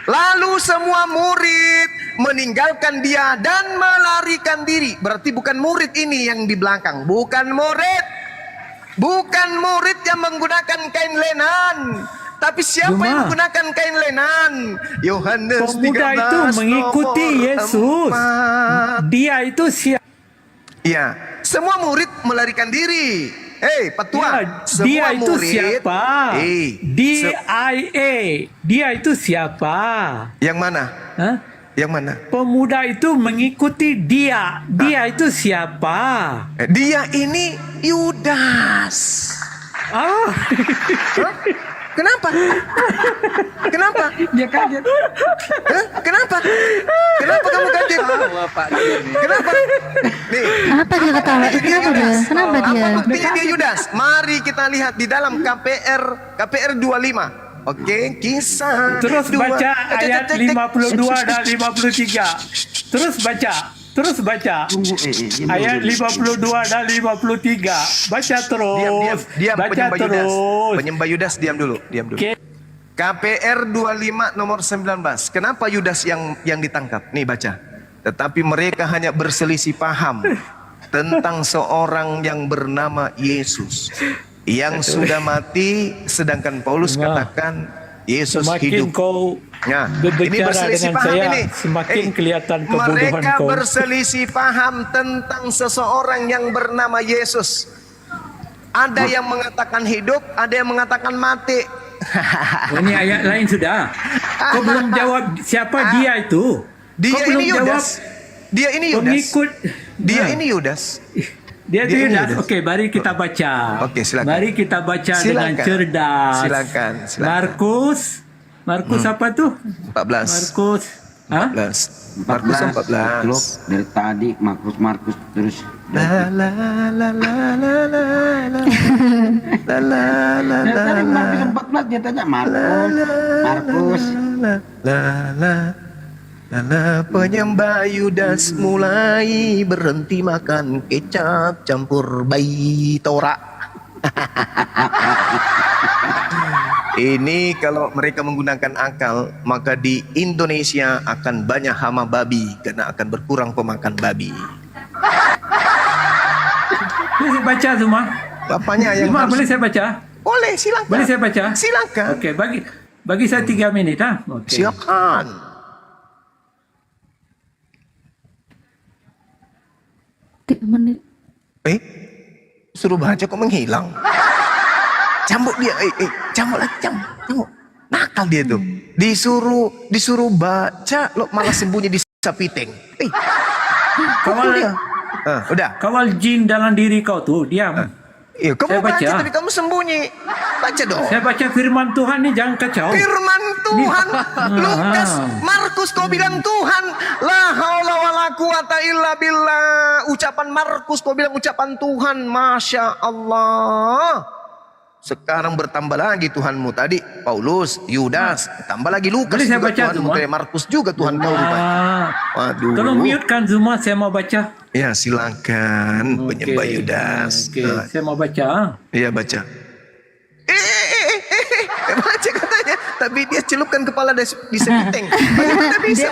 Lalu semua murid meninggalkan dia dan melarikan diri. Berarti bukan murid ini yang di belakang. Bukan murid. Bukan murid yang menggunakan kain lenan. Tapi siapa Cuma, yang menggunakan kain lenan? Yohanes 13 pemuda itu mengikuti nomor Yesus. 4. Dia itu siapa? Ya, semua murid melarikan diri. Petua, Dia semua itu murid. siapa? DIA. Dia itu siapa? Yang mana? Hah? Yang mana? Pemuda itu mengikuti dia. Dia itu siapa? Dia ini Yudas. Ah, Hah? Kenapa? Kenapa? Dia kaget. Hah? Kenapa? Kenapa kamu kaget? Kenapa? Nih, Apa dia ketawa? Kenapa dia? Kenapa dia? apa buktinya dia Yudas? Mari kita lihat di dalam KPR 25. Oke, kisah. terus dua- baca ayat 52 dan 53. Terus baca. Tunggu, Ayat 52 dan 53. Baca terus. Diam, Baca penyembah Yudas. terus. Penyembah Yudas, diam dulu. Oke. KPR 25 nomor 19. Kenapa Yudas yang ditangkap? Nih baca. Tetapi mereka hanya berselisih paham tentang seorang yang bernama Yesus yang sudah mati, sedangkan Paulus katakan Yesus Semakin hidup. kau Nah, ini berbicara berselisih dengan paham saya, ini. semakin kelihatan kebodohan mereka kau. berselisih paham tentang seseorang yang bernama Yesus. Ada yang mengatakan hidup, ada yang mengatakan mati. Oh, ini ayat lain sudah. Kau belum jawab siapa dia itu. Dia Kau belum ini jawab Yudas. Dia ini Yudas. pengikut. Dia Nah, ini Yudas. dia dia ini Yudas. Yudas. Oke, mari kita baca. Oke, silakan. Mari kita baca dengan Silakan. cerdas. Silakan. Markus apa tuh? 14. Markus. Hah? 14. Markus 14. Dari tadi Markus terus. La la la la la la la. La la la la Dari la. Markus 14 dia tanya Markus. La la la. Penyembah Yudas mulai berhenti makan kecap campur bayi tora. Ini kalau mereka menggunakan akal, maka di Indonesia akan banyak hama babi karena akan berkurang pemakan babi. Boleh saya baca semua? Bapaknya yang Semua harus... boleh saya baca? Boleh, silakan. Boleh saya baca? Silakan. Oke, bagi saya 3 menit ah. Oke. Silakan. 3 menit. Suruh baca kok menghilang. Cambuk dia, cambuk lagi, cambuk. Nakal dia tuh. Disuruh baca, lo malah sembunyi di sapiting. Kawal, dia. Udah. kawal jin dalam diri kau tuh, diam. Iya, kamu Saya baca baca. tapi kamu sembunyi. Baca dong. Saya baca firman Tuhan nih, jangan kacau. Firman Tuhan, Lukas, Markus kau bilang Tuhan, la haula wala quwata illa billah. Ucapan Markus kau bilang ucapan Tuhan, Masya Allah. Sekarang bertambah lagi Tuhanmu tadi Paulus, Yudas, tambah lagi Lukas Boleh saya juga baca Tuhanmu, semua? kayak Markus juga Tuhan kau rupanya. Waduh. Tolong mute kan semua, saya mau baca. Ya silakan penyembah Oke, Yudas. Oke, saya mau baca. Iya baca. Baca katanya, tapi dia celupkan kepala di sepiteng. Bagaimana bisa?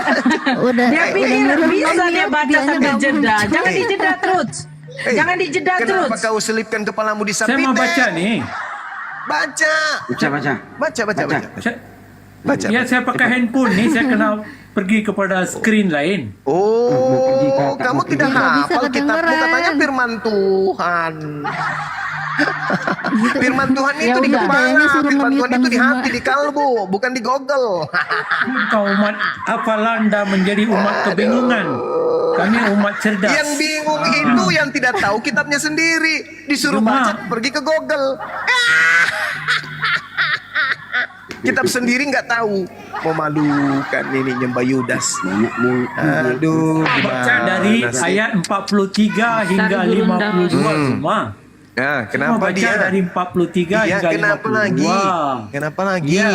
Udah. Dia pikir bisa dia baca sambil jeda. Jangan dijeda terus. Jangan dijeda terus. Kenapa kau selipkan kepalamu di Saya sepiteng? mau baca nih. Baca. Baca. Baca. Ya, saya pakai handphone nih, saya kena pergi kepada screen lain. Oh, kamu tidak Tidak bisa hafal kitabmu, kedengeran. katanya firman Tuhan. Firman Tuhan itu Ya di udah, kepala, kayaknya suruh firman nge-mute Tuhan itu di Bang hati, di kalbu, bukan di Google. Kau umat apa Anda menjadi umat kebingungan? Kami umat cerdas. Yang bingung itu yang tidak tahu kitabnya sendiri, disuruh Cuma- baca pergi ke Google. Kitab sendiri nggak tahu. Memalukan ini nyembah Yudas. Aduh, Baca gimana dari sih? ayat 43 hingga Tarik turun 52 semua. Nah, Cuma kenapa baca dia? dari 43 Iya, hingga kenapa 52. lagi? Kenapa lagi? Iya.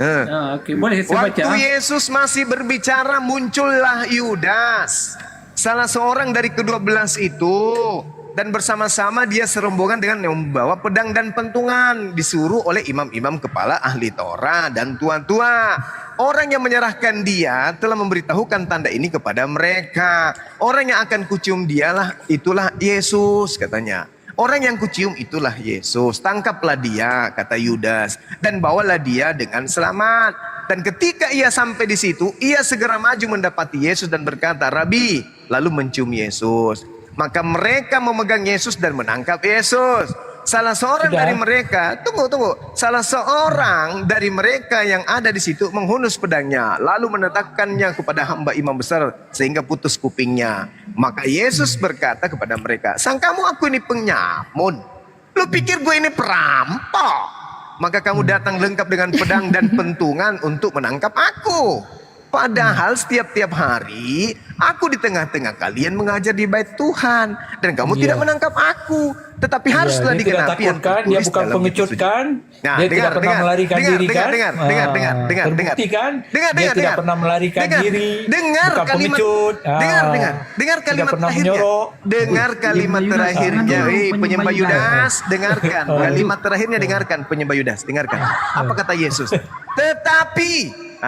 Eh. Oke, boleh saya Waktu baca. Yesus masih berbicara, muncullah Yudas, salah seorang dari ke-12 itu, dan bersama-sama dia serombongan dengan yang membawa pedang dan pentungan, disuruh oleh imam-imam kepala ahli Taurat dan tua-tua. Orang yang menyerahkan dia telah memberitahukan tanda ini kepada mereka. Orang yang akan kucium dialah, itulah Yesus, katanya. Orang yang kucium itulah Yesus. Tangkaplah dia, kata Yudas, dan bawalah dia dengan selamat. Dan ketika ia sampai di situ, ia segera maju mendapati Yesus dan berkata, Rabi, lalu mencium Yesus. Maka mereka memegang Yesus dan menangkap Yesus. Salah seorang dari mereka, tunggu. Salah seorang dari mereka yang ada di situ menghunus pedangnya, lalu menetapkannya kepada hamba imam besar sehingga putus kupingnya. Maka Yesus berkata kepada mereka, sangkamu aku ini penyamun? Lu pikir gue ini perampok? Maka kamu datang lengkap dengan pedang dan pentungan untuk menangkap aku. Padahal setiap hari aku di tengah-tengah kalian mengajar di bait Tuhan, dan kamu tidak menangkap aku. Tetapi haruslah dia tidak digenapi yang takut kan, dia tertulis bukan dalam pengecut kitab suci. kan, Nah, dia tidak pernah melarikan diri kan, terbukti kan, dia tidak pernah melarikan diri, dengar bukan kalimat, pengecut, dengar tidak kalimat pernah terakhirnya, menyorok. dengar kalimat terakhirnya, penyembah Yudas, dengarkan kalimat terakhirnya, dengarkan penyembah Yudas, dengarkan apa kata Yesus. Tetapi,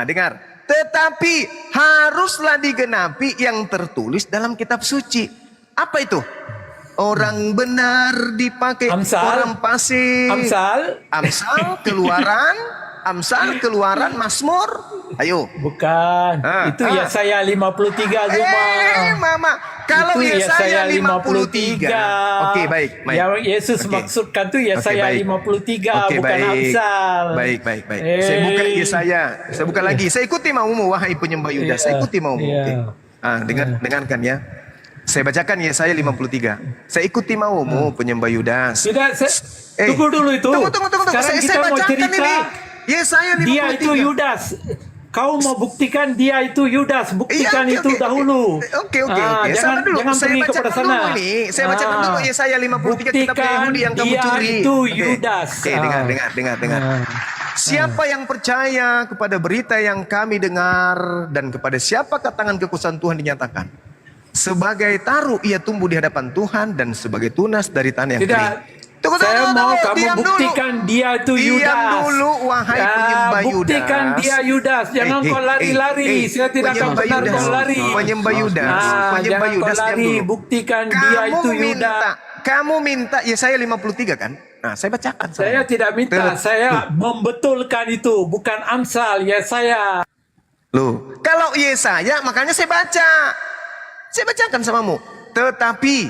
dengar, tetapi haruslah digenapi yang tertulis dalam kitab suci. Apa itu? Orang benar dipakai, Amsal. orang fasik. Amsal, keluaran, Mazmur. Ayo. Bukan, itu Yesaya 53 Zuma. Mama, kalau Itu Yesaya 53. Oke, baik. Yang Yesus maksudkan tuh Yesaya 53, bukan Amsal. Baik. Saya buka Yesaya. Saya buka lagi. Saya ikuti maumu, wahai penyembah Yudas. Saya ikuti maumu. Oke. Dengarkan ya. Saya bacakan Yesaya 53. Saya ikuti maumu, penyembah Yudas. Tidak, tunggu dulu itu. Tunggu. Sekarang kita mau bacakan cerita ini. Yesaya 53. Dia itu Yudas. Kau mau buktikan dia itu Yudas. Buktikan Iya, itu dahulu. Oke. Jangan pergi kepada sana. Saya bacakan dulu Yesaya 53, kitab Yahudi yang kamu dia curi. itu Yudas. Oke, dengar. Siapa yang percaya kepada berita yang kami dengar, dan kepada siapa tangan kekuasaan Tuhan dinyatakan? Sebagai taruh ia tumbuh di hadapan Tuhan, dan sebagai tunas dari tanah yang kering. Saya mau kamu buktikan dia itu Yudas. Diam dulu, wahai penyembah Yudas. Buktikan dia Yudas. Jangan kau lari-lari. Saya tidak akan benar kau lari. Penyembah Yudas. Jangan kau diam lari. dulu. Buktikan dia itu Yudas. Kamu minta Yesaya 53 kan? Nah, saya bacakan. Saya tidak minta. Saya membetulkan itu. Bukan Amsal, Yesaya. Loh, kalau Yesaya makanya saya baca. Saya bacakan samamu. Tetapi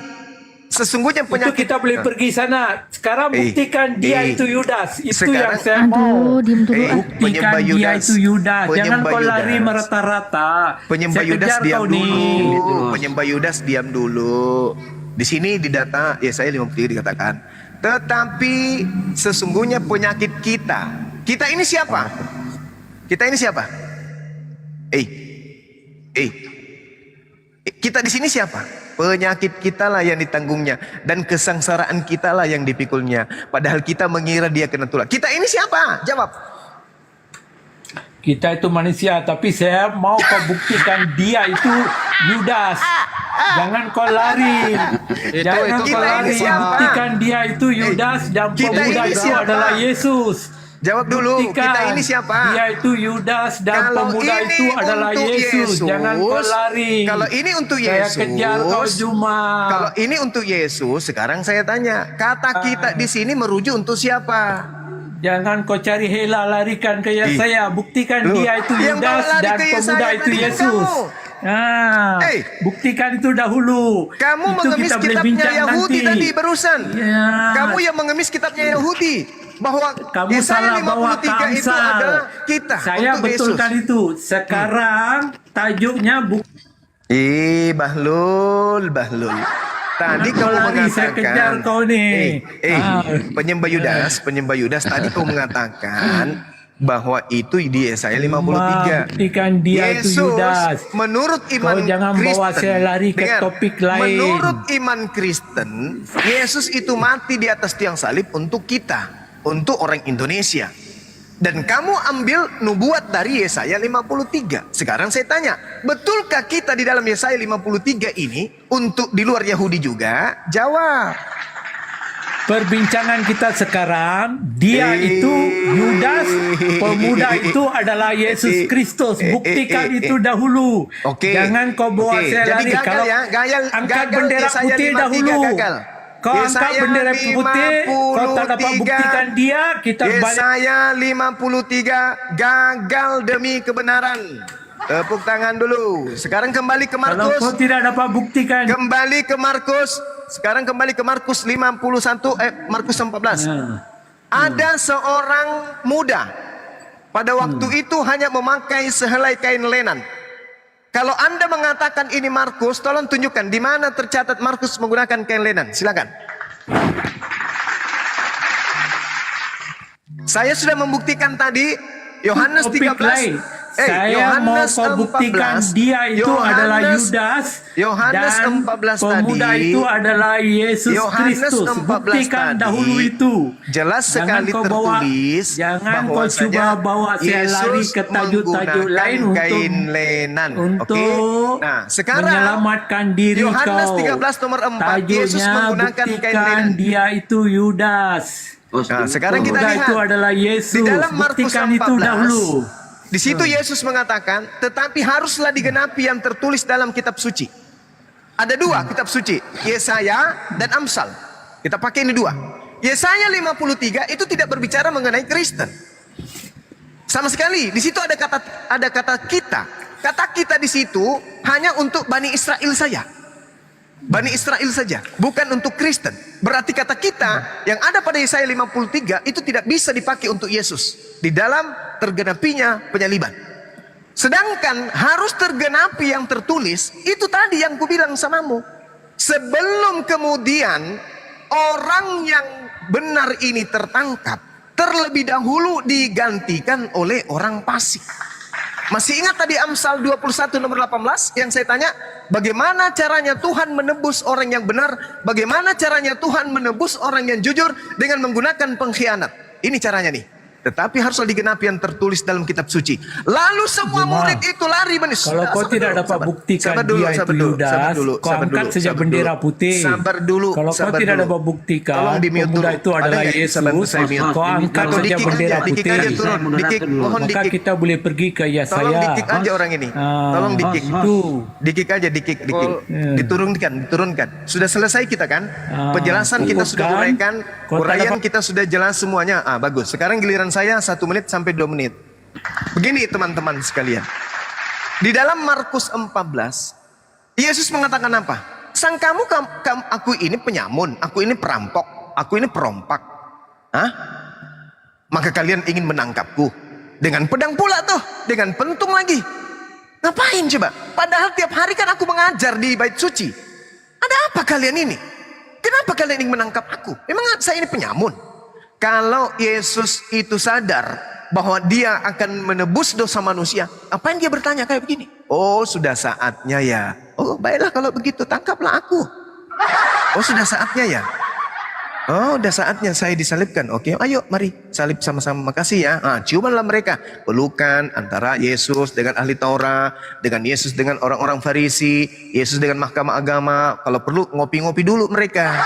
sesungguhnya Itu penyakit kita boleh pergi sana. Sekarang buktikan dia itu Yudas. Itu sekarang, yang saya mau. Diem dulu. Buktikan dia itu Yudas. Jangan kau lari merata-rata. Penyembah Saya Yudas kejar diam kau nih. dulu. Penyembah Yudas diam dulu. Di sini di data Yesaya 53 dikatakan, tetapi sesungguhnya penyakit kita. Kita ini siapa? Kita ini siapa? Kita di sini siapa? Penyakit kita lah yang ditanggungnya, dan kesengsaraan kita lah yang dipikulnya. Padahal kita mengira dia kena tulah. Kita ini siapa? Jawab. Kita itu manusia, tapi saya mau kau buktikan dia itu Yudas. Jangan kau lari. Jangan kau lari. Buktikan dia itu Yudas, dan pemuda itu adalah Yesus. Jawab dulu, Buktikan kita ini siapa? Dia itu Yudas, dan Kalau pemuda ini itu adalah untuk Yesus. Jangan kau lari. Kalau ini untuk Yesus, Saya kejar kau cuma. Kalau ini untuk Yesus, sekarang saya tanya, kata kita di sini merujuk untuk siapa? Jangan kau cari hela, larikan ke Yesaya. Buktikan dia itu yang bawa Yudas, lari dan ke pemuda Yesaya itu tadi kan Yesus. Buktikan itu dahulu. Kamu itu mengemis kita boleh kitabnya bincang Yahudi nanti. tadi barusan. Ya. Kamu yang mengemis kitabnya Yahudi, bahwa Kamu Yesaya salah bawa ke 53 itu Amsal. adalah kita. Saya untuk betulkan Yesus. itu. Sekarang tajuknya Bahlul. Tadi Kau kamu lari, saya kejar mengatakan, kau nih. penyembah Yudas, tadi kau mengatakan bahwa itu di Yesaya 53. Buktikan dia itu Yesus Yudas. menurut iman Kau jangan Kristen, bawa saya lari ke dengar, topik lain. menurut iman Kristen, Yesus itu mati di atas tiang salib untuk kita, untuk orang Indonesia. Dan kamu ambil nubuat dari Yesaya 53. Sekarang saya tanya, betulkah kita di dalam Yesaya 53 ini untuk di luar Yahudi juga? Jawab. Perbincangan kita sekarang, dia itu Yudas, pemuda itu adalah Yesus Kristus. Buktikan itu dahulu. Oke. Jangan kau bawa Oke. saya Jadi lari. gagal Kalau ya, angkat gagal bendera Yesaya putih 53 dahulu. gagal. Kau angkat Yesaya bendera putih, kau tak dapat 53. buktikan dia, kita balik. Yesaya 53 gagal demi kebenaran. Tepuk tangan dulu. Sekarang kembali ke Kalau Markus. kau tidak dapat buktikan, Kembali ke Markus. Sekarang kembali ke Markus 51, Markus 14. Ada seorang muda. Pada waktu itu hanya memakai sehelai kain lenan. Kalau Anda mengatakan ini Markus, tolong tunjukkan di mana tercatat Markus menggunakan kain lenan. Silakan. Saya sudah membuktikan tadi Yohanes topik 13. lain. Saya mau kau buktikan dia itu adalah Yudas Yohanes dan 14 pemuda tadi, itu adalah Yesus Yohanes Kristus. 14 Buktikan tadi, dahulu itu. jelas sekali tertulis jangan kau bahwasanya coba bawa saya lari Yesus ke tajuk-tajuk lain menggunakan kain lenan. untuk Oke? Nah, sekarang menyelamatkan diri Yohanes kau. 13 nomor 4, Yesus Tajuknya menggunakan kain buktikan lenan. dia itu Yudas. Nah, sekarang kita Pemuda lihat itu adalah Yesus. di dalam Markus Buktikan 14, itu dahulu. di situ Yesus mengatakan, tetapi haruslah digenapi yang tertulis dalam kitab suci. Ada dua kitab suci, Yesaya dan Amsal. Kita pakai ini dua. Yesaya 53 itu tidak berbicara mengenai Kristen. Sama sekali. Di situ ada kata kita. Kata kita di situ hanya untuk Bani Israel saja. Bani Israel saja, bukan untuk Kristen. Berarti kata kita yang ada pada Yesaya 53 itu tidak bisa dipakai untuk Yesus di dalam tergenapinya penyaliban. Sedangkan harus tergenapi yang tertulis itu tadi yang kubilang samamu. Sebelum kemudian orang yang benar ini tertangkap, terlebih dahulu digantikan oleh orang fasik. Masih ingat tadi Amsal 21 nomor 18 yang saya tanya, bagaimana caranya Tuhan menebus orang yang benar? Bagaimana caranya Tuhan menebus orang yang jujur dengan menggunakan pengkhianat? Ini caranya nih. Tetapi haruslah digenapi yang tertulis dalam kitab suci. Lalu semua murid itu lari menis. Kalau kau tidak dapat buktikan dia itu Yudas, kau angkat saja bendera putih. Sabar dulu. Kalau kau tidak dapat buktikan pemuda itu adalah Yesus, kau angkat saja bendera putih. Maka kita boleh pergi ke Yesaya. Tolong dikik aja orang ini. Tolong dikik. Dikik aja, dikik. Diturunkan. Sudah selesai kita kan? Penjelasan kita sudah uraikan. Uraian kita sudah jelas semuanya. Bagus. Sekarang giliran saya 1 menit sampai 2 menit. Begini teman-teman sekalian. Di dalam Markus 14, Yesus mengatakan apa? Sang kamu aku ini penyamun, aku ini perampok, aku ini perompak. Maka kalian ingin menangkapku dengan pedang pula tuh, dengan pentung lagi. Ngapain coba? Padahal tiap hari kan aku mengajar di bait suci. Ada apa kalian ini? Kenapa kalian ingin menangkap aku? Memang saya ini penyamun? Kalau Yesus itu sadar bahwa dia akan menebus dosa manusia, apain dia bertanya kayak begini? Oh, sudah saatnya ya. Oh, baiklah kalau begitu, tangkaplah aku. Oh, sudah saatnya ya. Oh, udah saatnya saya disalibkan. Oke, ayo mari salib sama-sama. Makasih ya. Ciumanlah mereka. Pelukan antara Yesus dengan ahli Taurat, dengan Yesus dengan orang-orang Farisi, Yesus dengan mahkamah agama. Kalau perlu ngopi-ngopi dulu mereka.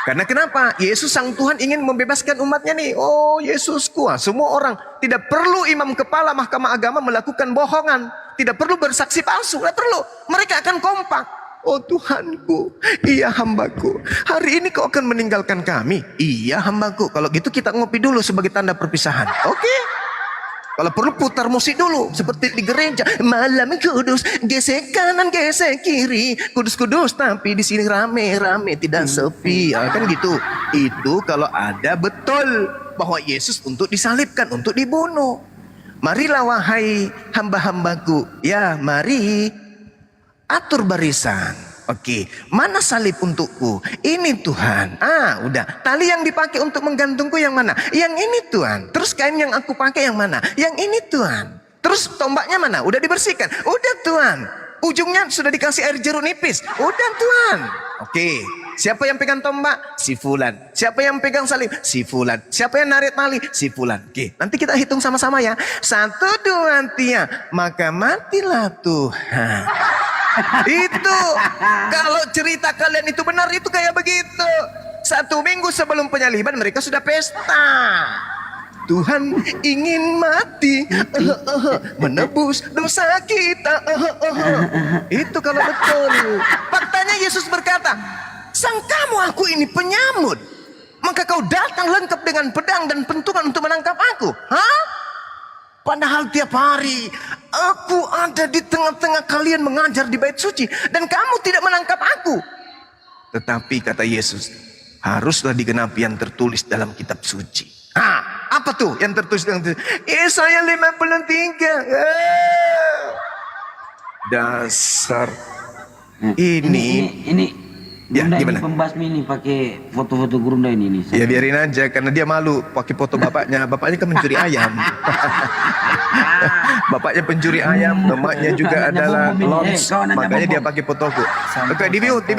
Karena kenapa? Yesus sang Tuhan ingin membebaskan umatnya nih. Oh, Yesus kuat. Semua orang tidak perlu imam kepala mahkamah agama melakukan bohongan. Tidak perlu bersaksi palsu. Tidak perlu. Mereka akan kompak. Oh Tuhanku, iya hambaku. Hari ini kau akan meninggalkan kami. Iya hambaku. Kalau gitu kita ngopi dulu sebagai tanda perpisahan. Oke? Kalau perlu putar musik dulu seperti di gereja. Malam kudus, gesek kanan, gesek kiri. Kudus-kudus tapi di sini rame-rame tidak sepi. Kan gitu. Itu kalau ada betul bahwa Yesus untuk disalibkan, untuk dibunuh. Marilah wahai hamba-hambaku. Ya, mari atur barisan. Oke, mana salib untukku? Ini Tuhan. Udah. Tali yang dipakai untuk menggantungku yang mana? Yang ini Tuhan. Terus kain yang aku pakai yang mana? Yang ini Tuhan. Terus tombaknya mana? Udah dibersihkan. Udah Tuhan. Ujungnya sudah dikasih air jeruk nipis. Udah Tuhan. Oke. Siapa yang pegang tombak? Si fulan. Siapa yang pegang salib? Si fulan. Siapa yang narik tali? Si fulan. Oke. Nanti kita hitung sama-sama ya. 1, 2, 3. Maka matilah Tuhan. Itu. Kalau cerita kalian itu benar, itu kayak begitu. 1 minggu sebelum penyaliban mereka sudah pesta. Tuhan ingin mati, menebus dosa kita. Itu kalau betul. Faktanya Yesus berkata, sangkamu aku ini penyamut, maka kau datang lengkap dengan pedang dan pentungan untuk menangkap aku. Padahal tiap hari aku ada di tengah-tengah kalian mengajar di bait suci, dan kamu tidak menangkap aku. Tetapi kata Yesus, haruslah digenapi yang tertulis dalam kitab suci. Apa tuh yang tertulis dalam kitab suci? Yesaya 53. Dasar. Ini ya, Gurunda gimana? ini pembasmi ini pakai foto-foto Gurunda ini. Ya biarin aja, karena dia malu pakai foto bapaknya. Bapaknya kan mencuri ayam. Bapaknya pencuri ayam, emaknya juga adalah lons, makanya dia pakai fotoku. Oke, di mute.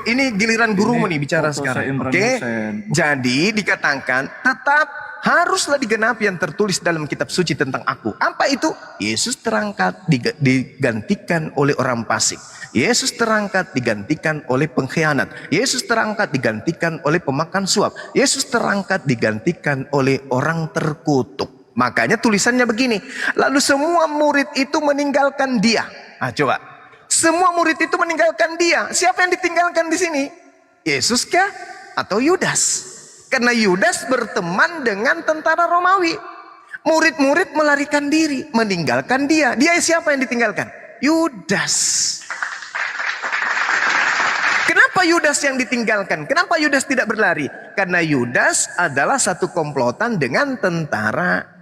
Ini giliran gurumu nih bicara sekarang. Oke, jadi dikatakan tetap haruslah digenapi yang tertulis dalam kitab suci tentang aku. Apa itu? Yesus terangkat digantikan oleh orang fasik. Yesus terangkat digantikan oleh pengkhianat. Yesus terangkat digantikan oleh pemakan suap. Yesus terangkat digantikan oleh orang terkutuk. Makanya tulisannya begini. Lalu semua murid itu meninggalkan dia. Coba. Semua murid itu meninggalkan dia. Siapa yang ditinggalkan di sini? Yesus kah? Atau Yudas? Karena Yudas berteman dengan tentara Romawi. Murid-murid melarikan diri, meninggalkan dia. Dia siapa yang ditinggalkan? Yudas. Kenapa Yudas yang ditinggalkan? Kenapa Yudas tidak berlari? Karena Yudas adalah satu komplotan dengan tentara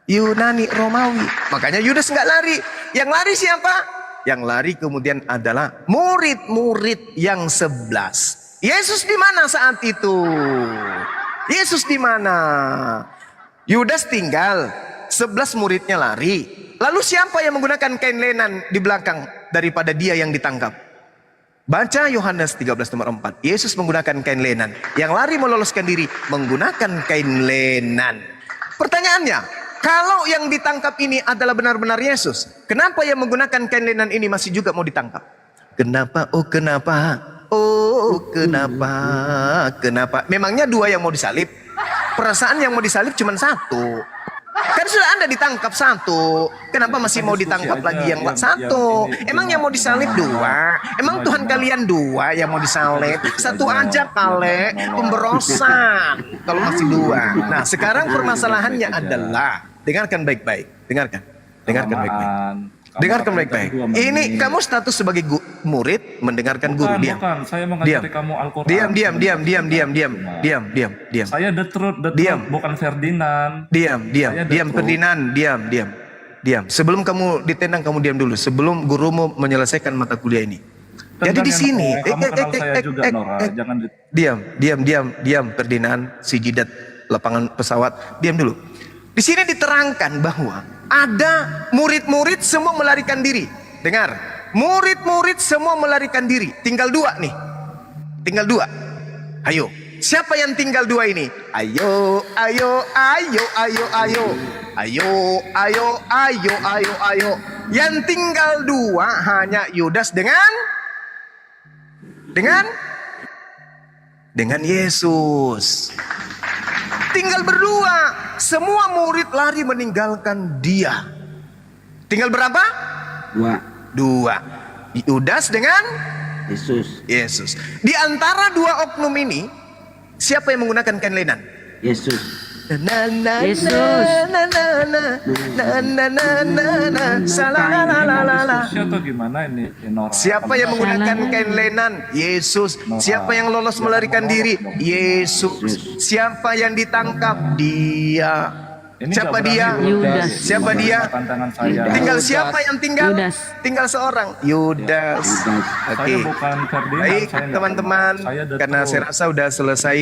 Yunani Romawi. Makanya Yudas nggak lari. Yang lari siapa? Yang lari kemudian adalah murid-murid yang 11. Yesus di mana saat itu? Yesus di mana? Yudas tinggal, 11 muridnya lari. Lalu siapa yang menggunakan kain lenan di belakang daripada dia yang ditangkap? Baca Yohanes 13 nomor 4. Yesus menggunakan kain lenan. Yang lari meloloskan diri menggunakan kain lenan. Pertanyaannya, kalau yang ditangkap ini adalah benar-benar Yesus, kenapa yang menggunakan kain lenan ini masih juga mau ditangkap? Kenapa? Oh kenapa? Oh kenapa? Kenapa? Memangnya 2 yang mau disalib? Perasaan yang mau disalib cuma 1. Kan sudah Anda ditangkap 1. Kenapa masih mau ditangkap lagi yang 1? Emang yang mau disalib 2? Emang Tuhan kalian 2 yang mau disalib? 1 aja kali, pemberosan. Kalau masih 2. Nah sekarang permasalahannya adalah, dengarkan baik-baik. Dengarkan baik-baik. Dengarkan baik-baik. Ini kamu status sebagai murid mendengarkan guru. Diam. Bukan, saya mengajari kamu Al-Quran. Diam. Saya the truth, bukan Ferdinand. Diam. Ferdinand, diam. Sebelum kamu ditendang, kamu diam dulu. Sebelum gurumu menyelesaikan mata kuliah ini. Jadi di sini, kamu kenal saya juga, Nora. Jangan diam, Ferdinand, si jidat lapangan pesawat, diam dulu. Di sini diterangkan bahwa ada murid-murid semua melarikan diri. Dengar, murid-murid semua melarikan diri. Tinggal 2 nih. Tinggal 2. Ayo, siapa yang tinggal 2 ini? Ayo. Yang tinggal 2 hanya Yudas dengan Yesus. Tinggal berdua. Semua murid lari meninggalkan dia. Tinggal berapa? 2. Yudas dengan Yesus. Di antara 2 oknum ini, siapa yang menggunakan kain lenan? Yesus. Siapa yang menggunakan kain lenan? Yesus. Siapa yang lolos melarikan diri? Yesus. Siapa yang ditangkap? Dia. Ini Siapa nggak berani dia? Yudas. Siapa dia? Tantangan saya. Tinggal siapa yang tinggal? Yudas. Tinggal seorang. Yudas. Oke. Saya bukan Ferdinand. Baik saya nggak teman-teman, tahu. Saya The karena Truth. saya rasa udah selesai,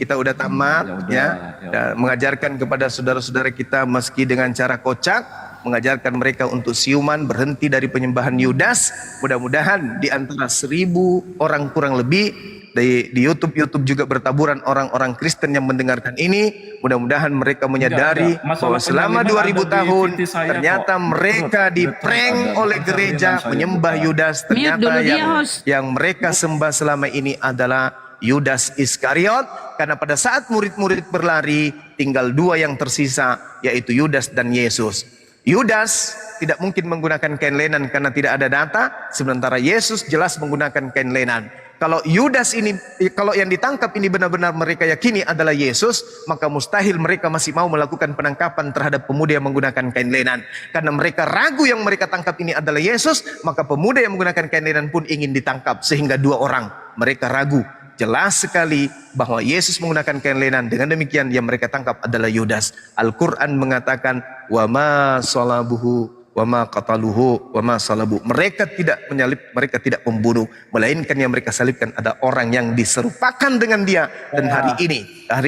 kita udah tamat ya, ya mengajarkan kepada saudara-saudara kita meski dengan cara kocak, mengajarkan mereka untuk siuman, berhenti dari penyembahan Yudas. Mudah-mudahan di antara 1000 orang kurang lebih di YouTube juga bertaburan orang-orang Kristen yang mendengarkan ini. Mudah-mudahan mereka menyadari Enggak. Masalah bahwa selama penyaliban 2000 ada di tahun titik saya ternyata kok. mereka Betul, diprank betul, ada. oleh Bukan gereja Ferdinand, saya menyembah bukan. Yudas. Mute Ternyata dulu dia, yang host. mereka sembah selama ini adalah Yudas Iskariot, karena pada saat murid-murid berlari tinggal 2 yang tersisa, yaitu Yudas dan Yesus. Yudas tidak mungkin menggunakan kain lenan karena tidak ada data, sementara Yesus jelas menggunakan kain lenan. Kalau Yudas ini, kalau yang ditangkap ini benar-benar mereka yakini adalah Yesus, maka mustahil mereka masih mau melakukan penangkapan terhadap pemuda yang menggunakan kain lenan. Karena mereka ragu yang mereka tangkap ini adalah Yesus, maka pemuda yang menggunakan kain lenan pun ingin ditangkap, sehingga 2 orang mereka ragu. Jelas sekali bahwa Yesus menggunakan kain lenan. Dengan demikian yang mereka tangkap adalah Yudas. Al-Quran mengatakan wa ma salabuhu wa ma qataluhu wa ma salabu. Mereka tidak menyalib, mereka tidak membunuh, melainkan yang mereka salibkan ada orang yang diserupakan dengan dia. Dan hari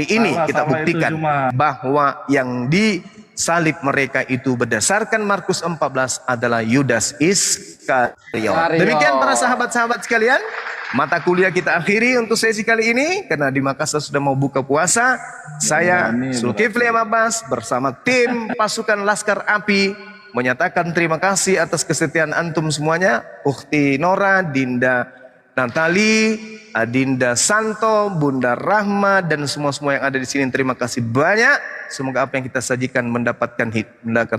ini kita buktikan bahwa yang disalib mereka itu berdasarkan Markus 14 adalah Yudas Iskariot. Demikian para sahabat-sahabat sekalian, mata kuliah kita akhiri untuk sesi kali ini karena di Makassar sudah mau buka puasa. Saya Zulkifli Abbas bersama tim pasukan Laskar Api menyatakan terima kasih atas kesetiaan antum semuanya. Ukhti Nora, Dinda Natali, Adinda Santo, Bunda Rahma, dan semua-semua yang ada di sini, terima kasih banyak. Semoga apa yang kita sajikan mendapatkan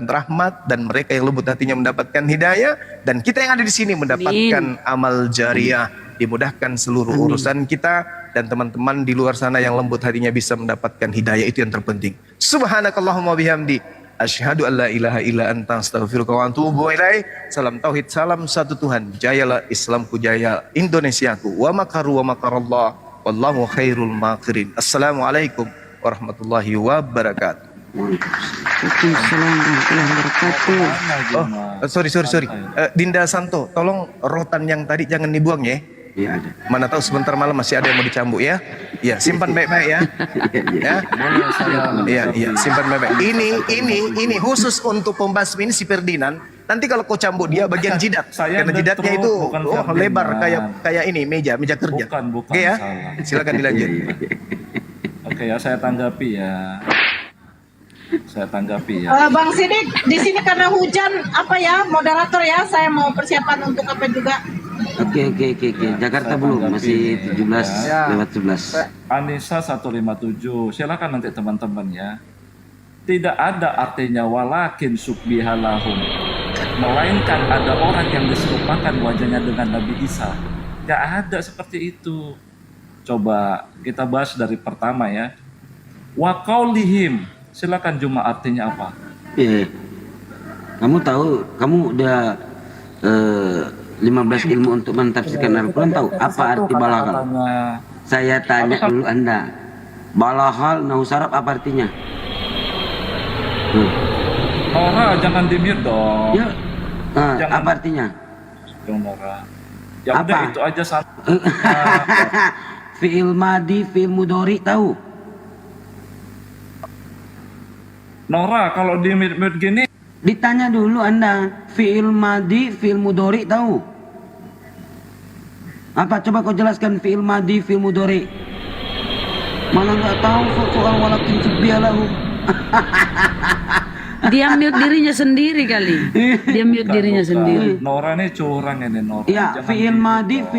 rahmat, dan mereka yang lembut hatinya mendapatkan hidayah, dan kita yang ada di sini mendapatkan amal jariah. Dimudahkan seluruh urusan kita, dan teman-teman di luar sana yang lembut hatinya bisa mendapatkan hidayah, itu yang terpenting. Subhanakallahumma bihamdi, asyhadu an la ilaha illa anta astaghfiruka wa atubu ilaik. Salam tauhid, salam satu Tuhan. Jayalah Islamku, jaya Indonesiaku. Wa makaru wa makarallah, wallahu khairul makirin. Assalamualaikum warahmatullahi wabarakatuh. Waalaikumsalam warahmatullahi wabarakatuh. Sorry. Dinda Santo, tolong rotan yang tadi jangan dibuang ya. Iya ada. Mana tahu sebentar malam masih ada yang mau dicambuk ya. Ya, simpan baik-baik ya. Ya. Iya, simpan baik-baik. Ini khusus untuk pembasmi ini si Ferdinand. Nanti kalau kau cambuk dia bagian jidat. Saya Karena jidatnya itu bukan lebar Ferdinand. kayak ini meja kerja. Bukan, Oke ya. salah. Silakan dilanjut. Oke ya, saya tanggapi ya. Bang Sidik, di sini karena hujan moderator ya, saya mau persiapan untuk apa juga. Oke. Jakarta belum, masih 17:11. Anissa 157. Silakan nanti teman-teman ya. Tidak ada artinya walakin subbihalahum, melainkan ada orang yang diserupakan wajahnya dengan Nabi Isa. Gak ada seperti itu. Coba kita bahas dari pertama ya. Wa qaulihim, silakan Juma artinya apa? Kamu tahu, kamu udah 15 ilmu untuk mentafsirkan Al-Quran, tahu apa arti balahal? Saya tanya dulu Anda, balahal nahu Arab apa artinya? Nora, jangan di-mute dong. Ya, apa artinya? Nora. Ya Apa? udah itu aja satu. Fi'il madi, fi'il mudhari, tahu? Nora, kalau di-mute gini Ditanya dulu Anda, fi'il madi, fi'il mudhari, tahu? Apa? Coba kau jelaskan fi'il madi, fi'il mudhari. Malah nggak tahu soal walakin subbihalahum. Dia mute dirinya sendiri kali. Dia mute dirinya sendiri. Nora ini curang ini Nora. Ya, Jangan fi'il di-mute madi, dong.